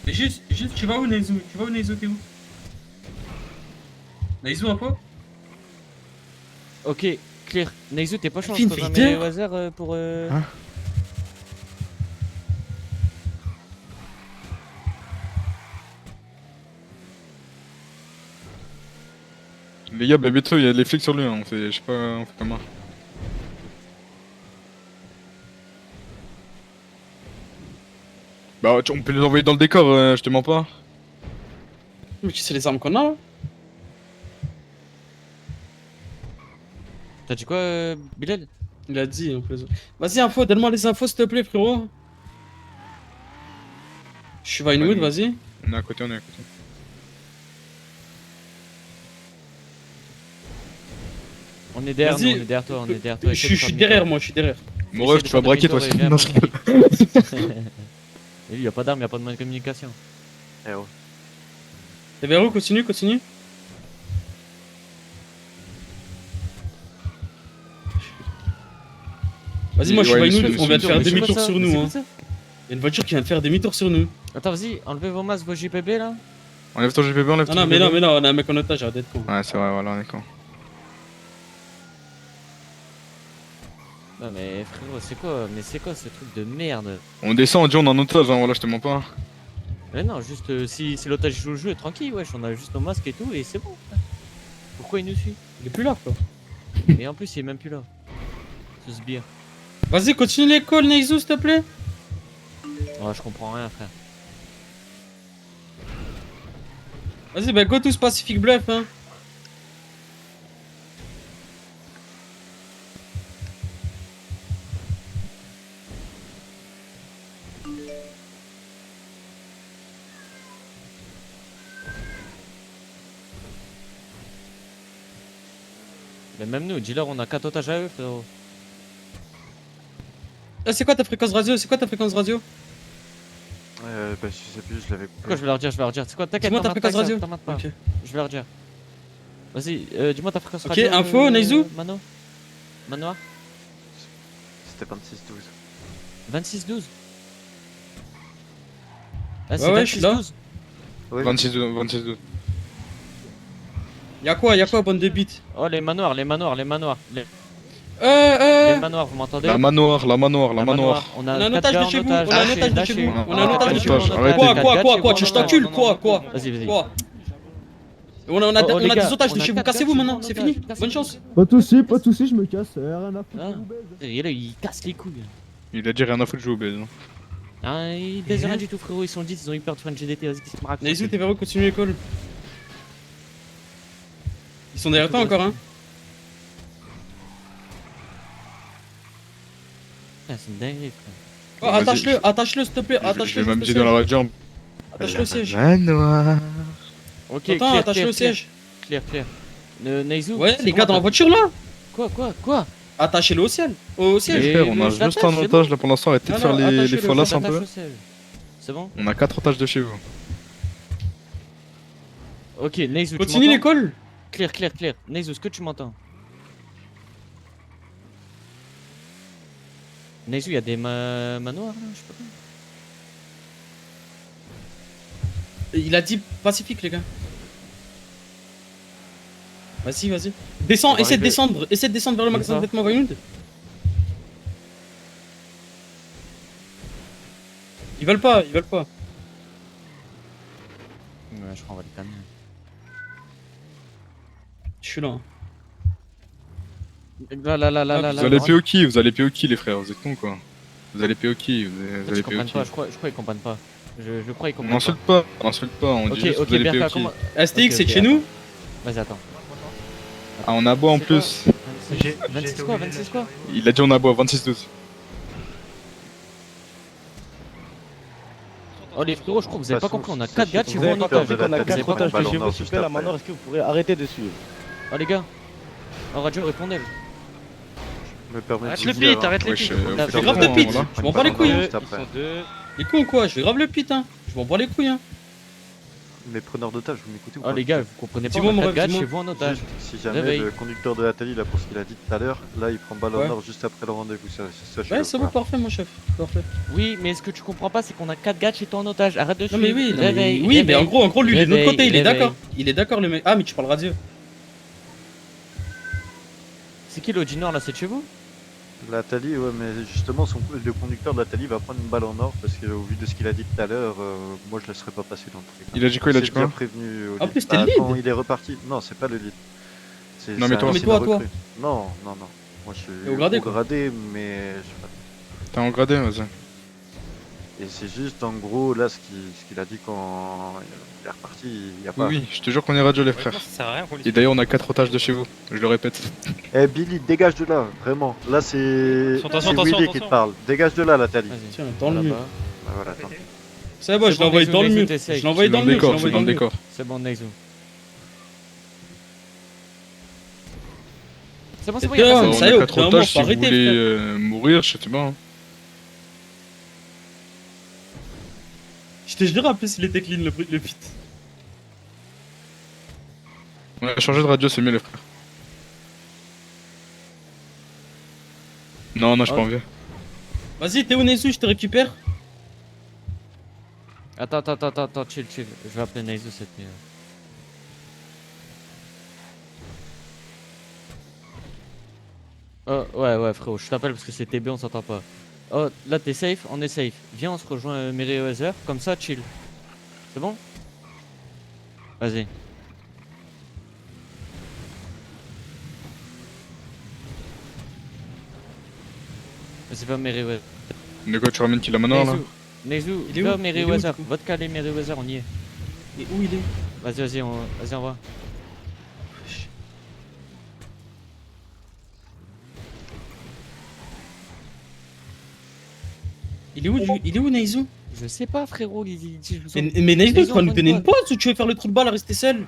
Mais juste, tu vas où, Naizu? T'es où? Naizu, un peu? Ok, clear. Naizu, t'es pas chaud, Fin je peux Fighter au hasard pour. Hein? Les gars, bah bientôt il y a les flics sur lui, hein. On fait, je sais pas, on fait comment. Bah on peut les envoyer dans le décor, je te mens pas. Mais qui c'est les armes qu'on a là? T'as dit quoi, Bilal? Il a dit, vas-y, info, donne-moi les infos s'il te plaît, frérot. Je suis Vinewood, vas-y. On est à côté. On est derrière, Vas-y. nous, on est derrière toi, Je suis derrière, moi, je suis derrière. Mon ref, tu vas braquer toi aussi. Non, je rigole. Et lui, y'a pas d'armes, y'a pas de moyen de communication. Eh oh. T'es vers où? Continue. Vas-y, moi je suis Vinewood, on vient de faire demi-tour sur nous. Hein. Y'a une voiture qui vient de faire demi-tour sur nous. Attends, vas-y, enlevez vos masques, vos JPB là. Enlève ton GPB, enlève ton Non, mais GPB. non, on a un mec en otage, arrête d'être con. Ouais, c'est vrai, voilà, on est con. Non, mais frérot, c'est quoi ce truc de merde? On descend, on dit on est en otage, hein, voilà, je te mens pas. Mais non, juste si l'otage joue le jeu, tranquille, wesh, on a juste nos masques et tout, et c'est bon. Pourquoi il nous suit? Il est plus là, quoi. Et en plus, il est même plus là. Ce sbire. Vas-y, continue les calls, Naizu, s'il te plaît. Ouais, je comprends rien, frère. Vas-y, bah go tous Pacific Bluff, hein. Mais même nous, dis-leur, on a 4 otages à eux, frérot. C'est quoi ta fréquence radio? Bah, je sais plus, je l'avais coupé. Pourquoi je vais leur dire, C'est quoi? T'inquiète, Dis-moi ta fréquence radio. t'en mate pas. Ok. Je vais leur dire. Vas-y, dis-moi ta fréquence Ok, radio. info, Naizu. Manoir. C'était 26-12. 26-12. Ah, Ouais, c'est ouais, je suis là. 26-12. Oui. 26-12. Y'a quoi, bande de bites? Oh, les manoirs. Les manoirs, vous m'entendez? La manoir. On a un quatre otage gars de en chez vous, otage. on a un otage de chez vous, on a un otage de chez vous. Arrêtez. Quoi, je t'encule, quoi? Vas-y. Quoi? On a Oh, les des gars, otages on de a chez vous, quatre cassez-vous gars maintenant, chez c'est vous, fini. Bonne chance. Pas de soucis, je me casse, rien à foutre. Et là, il casse les couilles. Il a dit rien à foutre, je joue au baiser. Ah, ils baisent rien du tout, frérot. Ils sont 10, ils ont eu peur de faire une GDT. Vas-y, qu'est-ce que tu me racontes? Naizu, t'es vers où? Continue l'école. Ils sont derrière toi encore, hein? Ah, c'est une dinguerie, Oh, frère. attache-le, s'il te plaît, Je vais même dire dans la jambe. Attache-le au siège. Manoir. Ok, Attends, attache-le au siège. Clair. Naizu. Ouais, les gars dans la voiture là. Quoi? Attachez-le au ciel. Au siège. Frère, on a juste un otage là pour l'instant, arrêtez de faire les folasses un peu. C'est bon? On a 4 otages de chez vous. Ok, Naizu. Continue l'école. Clair. Naizu, est-ce que tu m'entends? Naizu, il y a des manoirs là, je sais pas quoi. Il a dit Pacifique, les gars. Vas-y. Descends, essaie de descendre vers le magasin de vêtements Vinewood. Ils veulent pas. Ouais, je crois qu'on va le calmer. Je suis là. Là. Vous allez PO qui les frères, vous êtes cons quoi. Vous allez PO qui, vous allez PO qui. Je crois qu'ils comprennent pas. Je crois qu'ils On comprennent pas. n'insulte pas, on dit juste vous allez PO qui. STX c'est de chez nous. Vas-y, attends. Ah, on a bois en plus. 26 quoi? Il a dit on a bois, 26-12. Oh les frérots, je crois que vous avez pas compris, on a 4 gars chez Vous vous avez en pas otage. compris qu'on a 4 otages de chez vous, juste s'il vous plaît, la après. manœuvre, est-ce que vous pourrez arrêter de suivre? Oh les gars, en radio, répondez. Me permet Arrête de le dire, pit, arrête le Wesh, pit. on Là, fait fais des grave le plans, pit. voilà. Je m'en bats les couilles. Hein. Juste après. Les cons ou quoi? Je fais grave le pit. Hein. Je m'en bats les couilles. Hein. Mais preneurs d'otages, vous m'écoutez ou Oh pas? les gars, vous comprenez pas, Dis-moi, on a mon 4 rêve, gars dis-moi. chez vous en otage. Si jamais Réveille. le conducteur de Nathalie, là, pour ce qu'il a dit tout à l'heure, là, il prend balle en Ouais. or juste après le rendez-vous. Ça, Ouais, c'est bon, parfait, mon chef. Parfait. Oui, mais ce que tu comprends pas, c'est qu'on a 4 gars chez toi en otage. Arrête de Non, suivre. mais oui, non, mais, Réveille, oui, mais réveille. en gros, lui, il est de l'autre côté, il est Réveille. d'accord. Il est d'accord, le mec. Ah, mais tu parles radio. C'est qui l'Audi Noir là, c'est de chez vous? Nathalie, ouais, mais justement, le conducteur de Nathalie va prendre une balle en or parce qu'au vu de ce qu'il a dit tout à l'heure, moi je laisserai pas passer dans tous les cas. Il a dit quoi, il a dit C'est déjà quoi prévenu au En lead. plus, t'es le lead. Quand il est reparti. Non, c'est pas le lead. Non, mais toi. Mais toi, toi. Non. Moi je Et suis au gradé, quoi. mais je sais pas. T'es en gradé, vas-y. Et c'est juste en gros là ce qu'il a dit quand il est reparti, il y a pas. Oui, je te jure qu'on est radio, les frères. Ça sert à rien qu'on les Et d'ailleurs, on a 4 otages de chez vous, je le répète. Eh Billy, dégage de là, vraiment. Là c'est Attention, Willy qui te parle. Dégage de là, Nathalie. Tiens, dans le mur. Bah, voilà, attends. C'est bon, je l'ai envoyé dans le mur. Je l'ai envoyé dans le mur. Je l'ai envoyé dans le mur. C'est bon, Nexo. C'est bon, C'est bon, bien, y a On personne. ça y est, a au 4 bout d'un moment, otages, si faut vous arrêter, voulez mourir, je sais pas. Hein. Je te jure, en plus, il était clean, le pit. On a changé de radio, c'est mieux, les frères. Non, je peux en vieux. Vas-y, Théo Nezu, je te récupère. Attends, chill. Je vais appeler Nexo cette nuit. Oh, ouais, frérot, je t'appelle parce que c'est TB, on s'entend pas. Oh, là t'es safe, on est safe. Viens, on se rejoint Meriwether, comme ça, chill. C'est bon? Vas-y. Mais c'est pas Meriwether. De quoi, tu ramènes qui la manoir là? Nexo, Il est va où Meriwether, du coup va te caler Meriwether, on y est. Et où il est? Vas-y, on va. Il est où, Nezu? Je sais pas, frérot, Mais Nezu, tu vas nous donner une pause ou tu veux faire le trou de balle à rester seul?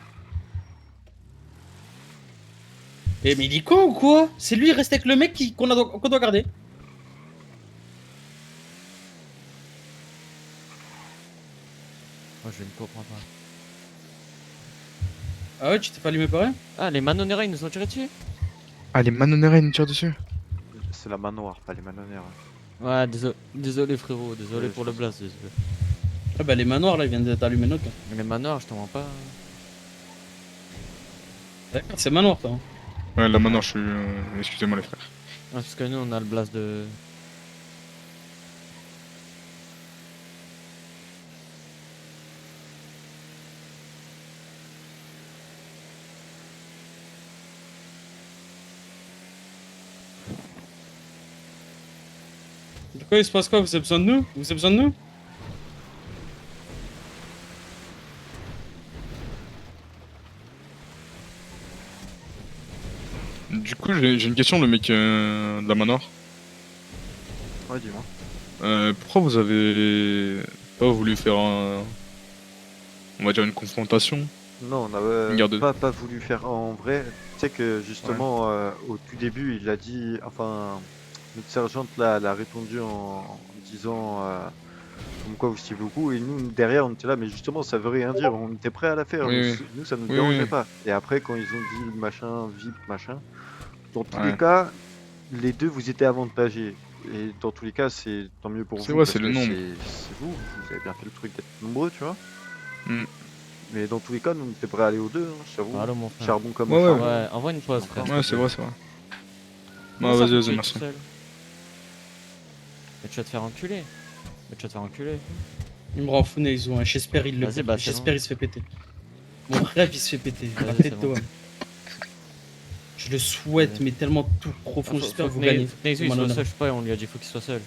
Eh, mais il est con ou quoi? C'est lui, il reste avec le mec qu'on doit garder. Moi, je ne comprends pas. Ah ouais, tu t'es pas allumé pareil? Ah, les Manonera, ils nous ont tiré dessus? Ah, les Manonera, ils nous tirent dessus. C'est la manoir, pas les manonnaires. Ouais, désolé frérot, désolé pour le blast. Désolé. Ah bah les manoirs là, ils viennent d'être allumés notre. Les manoirs, je t'en mens pas. D'accord, c'est manoir toi. Hein. Ouais, la manoir, je suis. Excusez-moi, les frères. Ah, parce que nous, on a le blast de. De quoi il se passe quoi? Vous avez besoin de nous? Vous avez besoin de nous? Du coup, j'ai une question, le mec de la manoir. Ouais, dis-moi. Pourquoi vous avez pas voulu faire on va dire une confrontation? Non, on n'a pas voulu faire en vrai. Tu sais que justement, au tout début, il a dit, enfin, notre sergente là, elle a répondu en disant comme quoi vous suivez beaucoup, et nous derrière on était là, mais justement ça veut rien dire, on était prêt à la faire, Oui, nous ça nous oui, dérangeait oui. pas. Et après quand ils ont dit le machin, VIP, machin, dans tous Ouais. les cas, les deux vous étiez avantagés. Et dans tous les cas, c'est tant mieux pour vous. C'est vrai, parce c'est le que nombre. C'est vous avez bien fait le truc d'être nombreux, tu vois. Mm. Mais dans tous les cas, nous on était prêts à aller aux deux, hein, je t'avoue. Allô, mon frère. Charbon comme Ouais, charbon. Ouais, envoie une pause, frère. Ouais, c'est vrai, c'est vrai. Comment Ouais, ça, vas-y, tu es merci. tout seul? Mais tu vas te faire enculer. Il me rend fou Nezu, hein. J'espère il le Vas-y, fait. bah, c'est J'espère bon. il se fait péter. Mon rêve il se fait péter. Vas-y, Arrête c'est de bon. toi. Je le souhaite, mais tellement tout profond. J'espère que vous gagnez. Nexo, il soit Manona. seul, je sais pas, on lui a dit faut qu'il soit seul.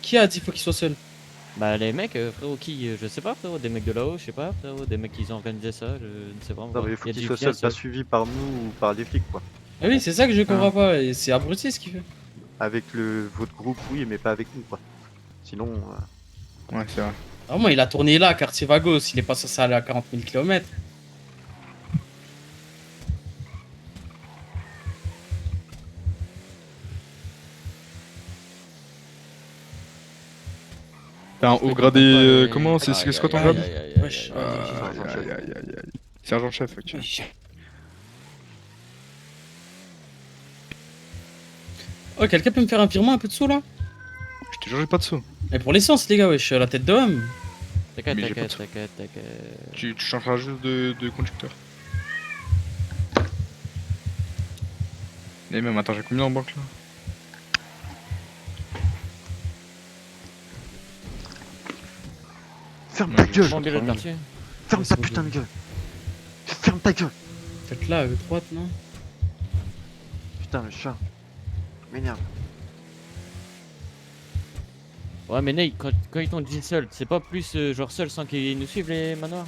Qui a dit faut qu'il soit seul? Bah les mecs, frérot, qui je sais pas, frérot, des mecs de là-haut, je sais pas, frérot, des mecs qui ont organisé ça, je ne sais vraiment Non, pas. mais il faut a qu'il dit, soit viens seul, pas suivi par nous ou par les flics, quoi. Ah oui, c'est ça que je comprends pas. Et c'est abruti ce qu'il fait. Avec votre groupe, oui, mais pas avec nous, quoi. Sinon. Ouais, c'est vrai. Vraiment, il a tourné là, quartier Vagos, il est pas censé aller à 40 000 km. T'as un haut gradé. Comment c'est quoi ton grade? Wesh. Sergent-chef, ok. Oh, quelqu'un peut me faire un virement un peu de sous là? Je te jure, j'ai pas de sous. Mais pour l'essence, les gars, wesh, la tête de homme. T'inquiète, Mais j'ai pas de t'inquiète, sous. t'inquiète. Tu changeras juste de conducteur. Et même, attends, j'ai combien en banque là? Ferme ta gueule! Bon, Ferme ta putain de gueule! Ferme ta gueule! Faites là, droite, non? Putain, le chat. M'énerve. Ouais, mais Ney, quand ils t'ont dit seul, c'est pas plus genre seul sans qu'ils nous suivent les manoirs?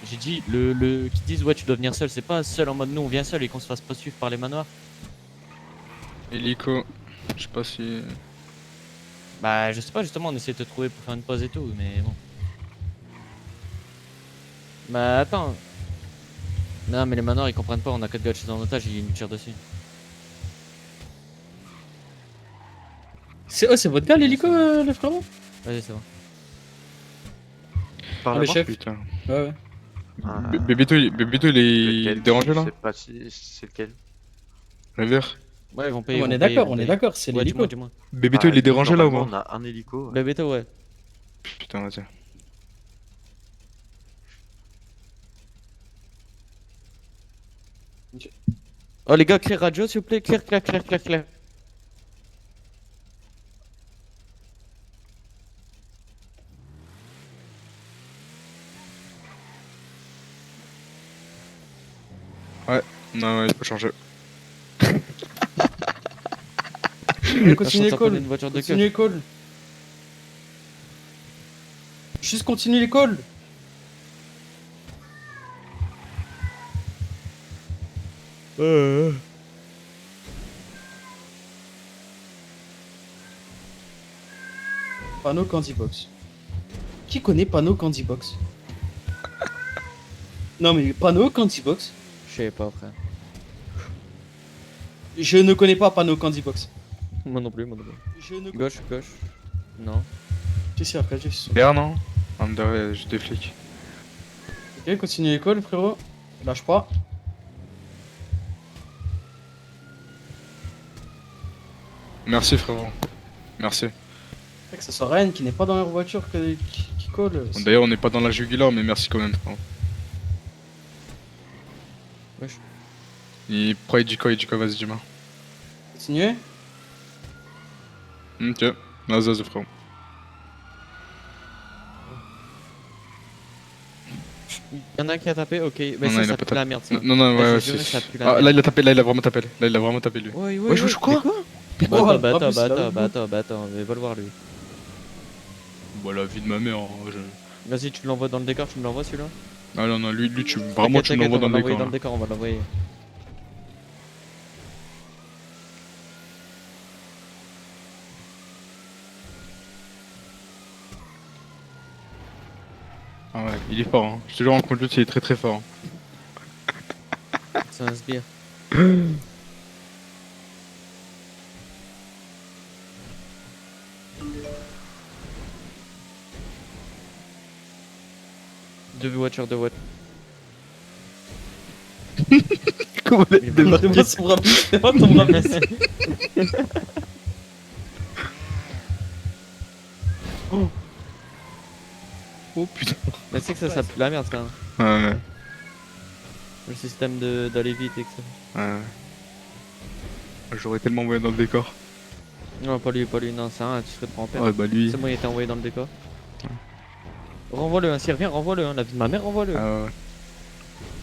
J'ai dit, qu'ils disent ouais, tu dois venir seul, c'est pas seul en mode nous on vient seul et qu'on se fasse pas suivre par les manoirs. Hélico, je sais pas si. Bah, je sais pas, justement, on essaie de te trouver pour faire une pause et tout, mais bon. Bah, attends. Non, mais les manoirs ils comprennent pas, on a 4 gars chez en otage, ils nous tirent dessus. C'est votre gars l'hélico, le frérot? Vas-y, c'est bon. Par le là-bas? chef. Putain. Ouais. Bébéto, il est dérangé là? Je sais pas si c'est lequel. Le vert? Ouais, ils vont payer. On est d'accord, c'est ouais, l'hélico. dis-moi. Bébéto, il est dérangé là ou pas? On a un hélico. Ouais. Bébéto, ouais. Putain, vas-y. Oh les gars, clair radio s'il vous plaît, clair. Ouais, non, ouais, il faut changer. Continue les calls. Une voiture de Continue les calls. Juste continue les calls. Panneau Candy Box. Qui connaît Panneau Candy Box? Non mais Panneau Candy Box? Je sais pas, frère. Je ne connais pas Panneau Candy Box. Moi non plus. Je ne... Gauche. Non. Tu sais, après, je suis... Derrière, non? Under, j'ai des flics. Ok, continue l'école, frérot. Lâche pas. Merci, frérot. Merci. Que ce soit Rennes qui n'est pas dans leur voiture qui colle. Bon, d'ailleurs, on n'est pas dans la jugulaire, mais merci quand même, frérot. Wesh. Il pourrait du quoi, vas-y, dis-moi. Continuez. Ok, vas-y, frérot. Y'en a un qui a tapé, ok. Mais ça pue la merde, ça. Non, ouais, ça pue la ah, merde. là, il a tapé, là, il a vraiment tapé. Là, il a vraiment tapé, lui. Ouais, quoi? Mais attends, mais va le voir lui. Bon, la vie de ma mère, Vas-y, tu l'envoies dans le décor, tu me l'envoies celui-là? Ah non, lui, tu vraiment, tu l'envoies dans le décor. Dans le décor, on va l'envoyer. Ah ouais, il est fort, hein. Je te jure, en conduite, il est très fort. C'est un sbire. Deux voitures. Comment on a démarqué son bras plus, c'est pas ton bras plus. Oh putain. Mais c'est que ça pue la merde ça. Hein. Ouais. Le système d'aller vite et que ça. Ouais. J'aurais tellement envoyé dans le décor. Non, pas lui, non, c'est un, tu serais trop en perte. Ouais, bah lui. C'est moi, il était envoyé dans le décor. Renvoie-le, hein, s'il revient, renvoie-le, hein, la vie de ma mère, renvoie-le. Ah ouais.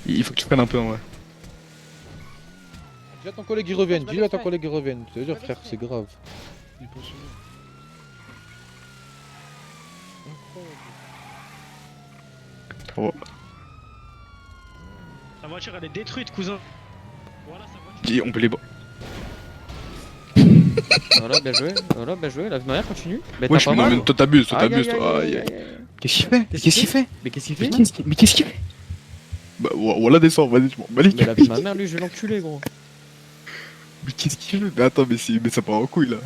Il faut que tu prennes un peu en vrai. Dis à ton collègue il revienne, dis à ton collègue il revienne. Tu veux dire frère, c'est grave. Oh. Ta voiture elle est détruite, cousin. Voilà sa voiture. Et on peut les. Voilà, bien joué, la vie de ma mère continue. Mais Ouais, t'as pas non, mal. mais toi t'abuses, toi Aïe, t'abuses, aïe, toi. aïe, Aïe, aïe, aïe. aïe. Qu'est-ce qu'il fait? Qu'est-ce qu'il fait? Mais qu'est-ce qu'il fait? Mais qu'est-ce qu'il fait? Bah, voilà, descends, vas-y, je m'en bats les Mais la vie couilles. de ma mère, lui, je vais l'enculer, gros. Mais qu'est-ce qu'il veut? Mais attends, mais ça part en couille là.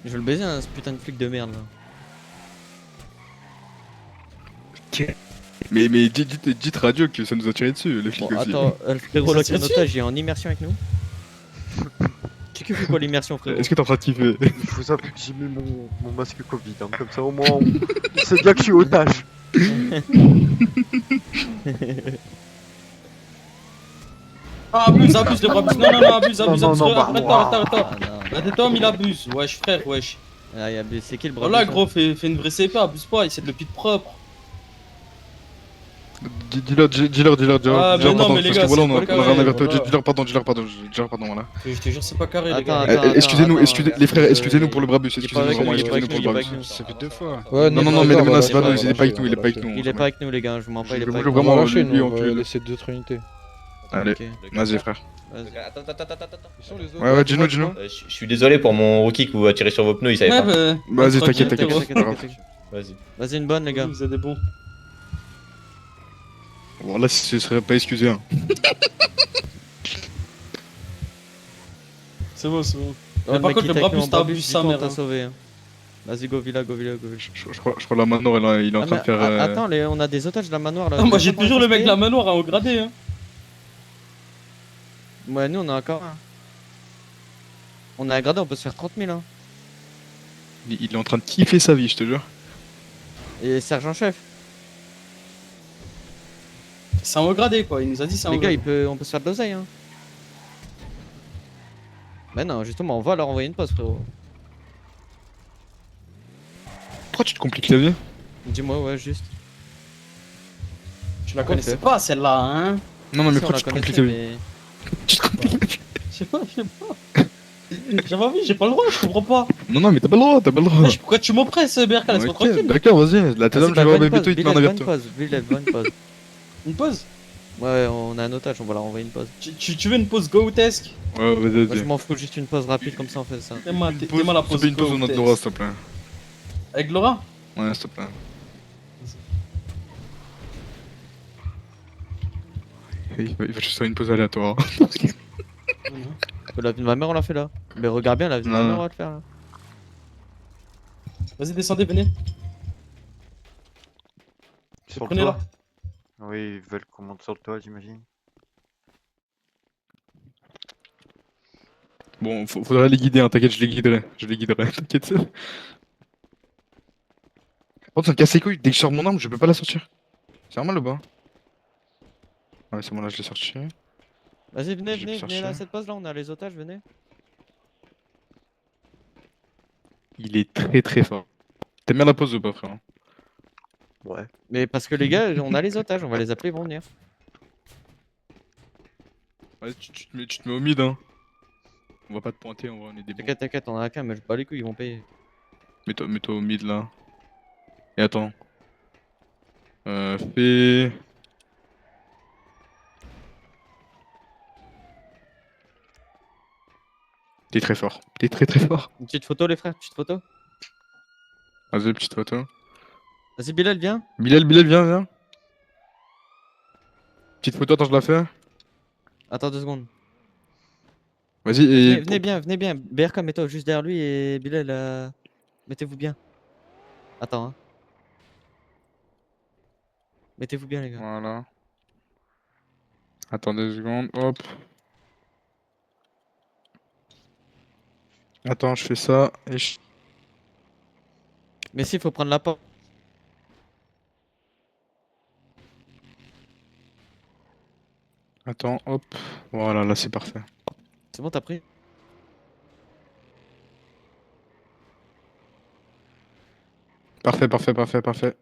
Je vais le baiser, hein, ce putain de flic de merde là. Mais dites radio que ça nous a tiré dessus, les flics Bon, aussi. attends, le frérot, là, qui est en otage, il est en immersion avec nous. Tu kiffes quoi l'immersion, frérot? Est-ce que t'es en train de kiffer? Il faut ça que j'ai mis mon masque Covid, hein, comme ça au moins on sait bien que je suis otage. Ah, abuse les bras, abuse. Non, abuse. Non, Arrête-toi. Arrête-toi, mais il abuse. Wesh, frère, wesh. Ah, il abuse, c'est qui le bras? Voilà, gros, fais une vraie CP, abuse pas, essaie de le pit propre. Dis-leur, Ah, mais non, mais les gars, voilà, c'est on a pas carré, rien à toi. voilà. Dis-leur pardon, voilà. Je te jure, c'est pas carré, les gars. Excusez-nous, les frères, excusez-nous pour le Brabus, excusez-nous vraiment, excusez-nous pour le Brabus. Ça fait 2 fois. Ouais, non, mais là, c'est pas nous, il est pas avec nous, Il est pas avec nous, les gars, je vous mens pas, il est pas avec nous. Vraiment, lâcher, lui, nous, on enculé. va laisser d'autres unités. Allez, Ok. vas-y, frère. Vas-y. Ouais, Gino. Je suis désolé pour mon rookie que vous a tiré sur vos pneus, il savait pas. Vas-y, t'inquiète, c'est pas grave. Vas-y. Vas-y, une bonne, les gars. Vous êtes des bons. Bon, là, ce serait pas excusé, hein. C'est bon. Oh, Mais par contre, le Brabus, t'as abusé sa mère. T'as sauvé. Hein. Vas-y, go Villa. Je crois la manoir, il est en train de faire. Attends, on a des otages de la manoir là. Moi, j'ai toujours le mec de la manoir, hein, au gradé, hein. Ouais, nous, on a encore un. On a un gradé, on peut se faire 30 000, hein. Il est en train de kiffer sa vie, je te jure. Et sergent-chef. C'est un haut gradé, quoi, il nous a dit c'est un Les haut gars, gradé. on peut se faire de l'oseille, hein. Bah non, justement, on va leur envoyer une pause, frérot. Pourquoi tu te compliques la vie? Dis-moi, ouais, juste. Tu la connaissais pas, celle-là, hein? Non, mais Si, pourquoi on tu te la compliques connaissait, la vie? mais- Tu te compliques la vie? Je sais pas. J'avais envie, j'ai pas le droit, je comprends pas. Non, mais t'as pas le droit. Wesh, pourquoi tu m'oppresses, BRK, laisse-moi Ok, tranquille. d'accord, vas-y. La tête d'homme, je vais voir Bébéto, il te met en Bilal, vers bonne toi. pause, Bilal, bonne pause. Une pause? Ouais, on a un otage, on va leur envoyer une pause. Tu veux une pause go-tesque? Ouais, Moi, je vas-y. m'en fous, juste une pause rapide, comme ça on fait ça. T'es-moi la pause Une pause au notre Laura, s'il te plaît. Avec Laura? Ouais, s'il te plaît. Il va juste faire une pause aléatoire. La vie de ma mère, on l'a fait là. Mais regarde bien, la vie de ma Non. mère, on va le faire là. Vas-y, descendez, venez. Sur le Prenez toit. là. Oui, ils veulent qu'on monte sur le toit, j'imagine. Bon, faudrait les guider, hein, t'inquiète, je les guiderai, t'inquiète. Par contre, ça me casse les couilles, dès que je sors mon arme, je peux pas la sortir. C'est normal ou pas? Ouais, c'est bon, là, je l'ai sorti. Vas-y, venez J'ai là, cherché. à cette pause là, on a les otages, venez. Il est très très fort. T'aimes bien la pause ou pas, frère? Ouais. Mais parce que les gars, on a les otages, on va les appeler, ils vont venir. Ouais, tu te mets au mid, hein. On va pas te pointer, on est des bons. T'inquiète, on en a qu'un, mais je bats les couilles, ils vont payer. Mets-toi au mid, là. Et attends. Fais... T'es très fort. T'es très très fort. Une petite photo, les frères, petite photo. Vas-y, petite photo. Vas-y, Bilal, viens. Bilal, viens. Petite photo, attends, je la fais. Attends 2 secondes. Vas-y, et... Venez bien. BRK, mets-toi juste derrière lui et Bilal, mettez-vous bien. Attends, hein. Mettez-vous bien, les gars. Voilà. Attends 2 secondes, hop. Attends, je fais ça et je... Mais si, faut prendre la porte. Attends, hop. Voilà, là c'est parfait. C'est bon, t'as pris? Parfait.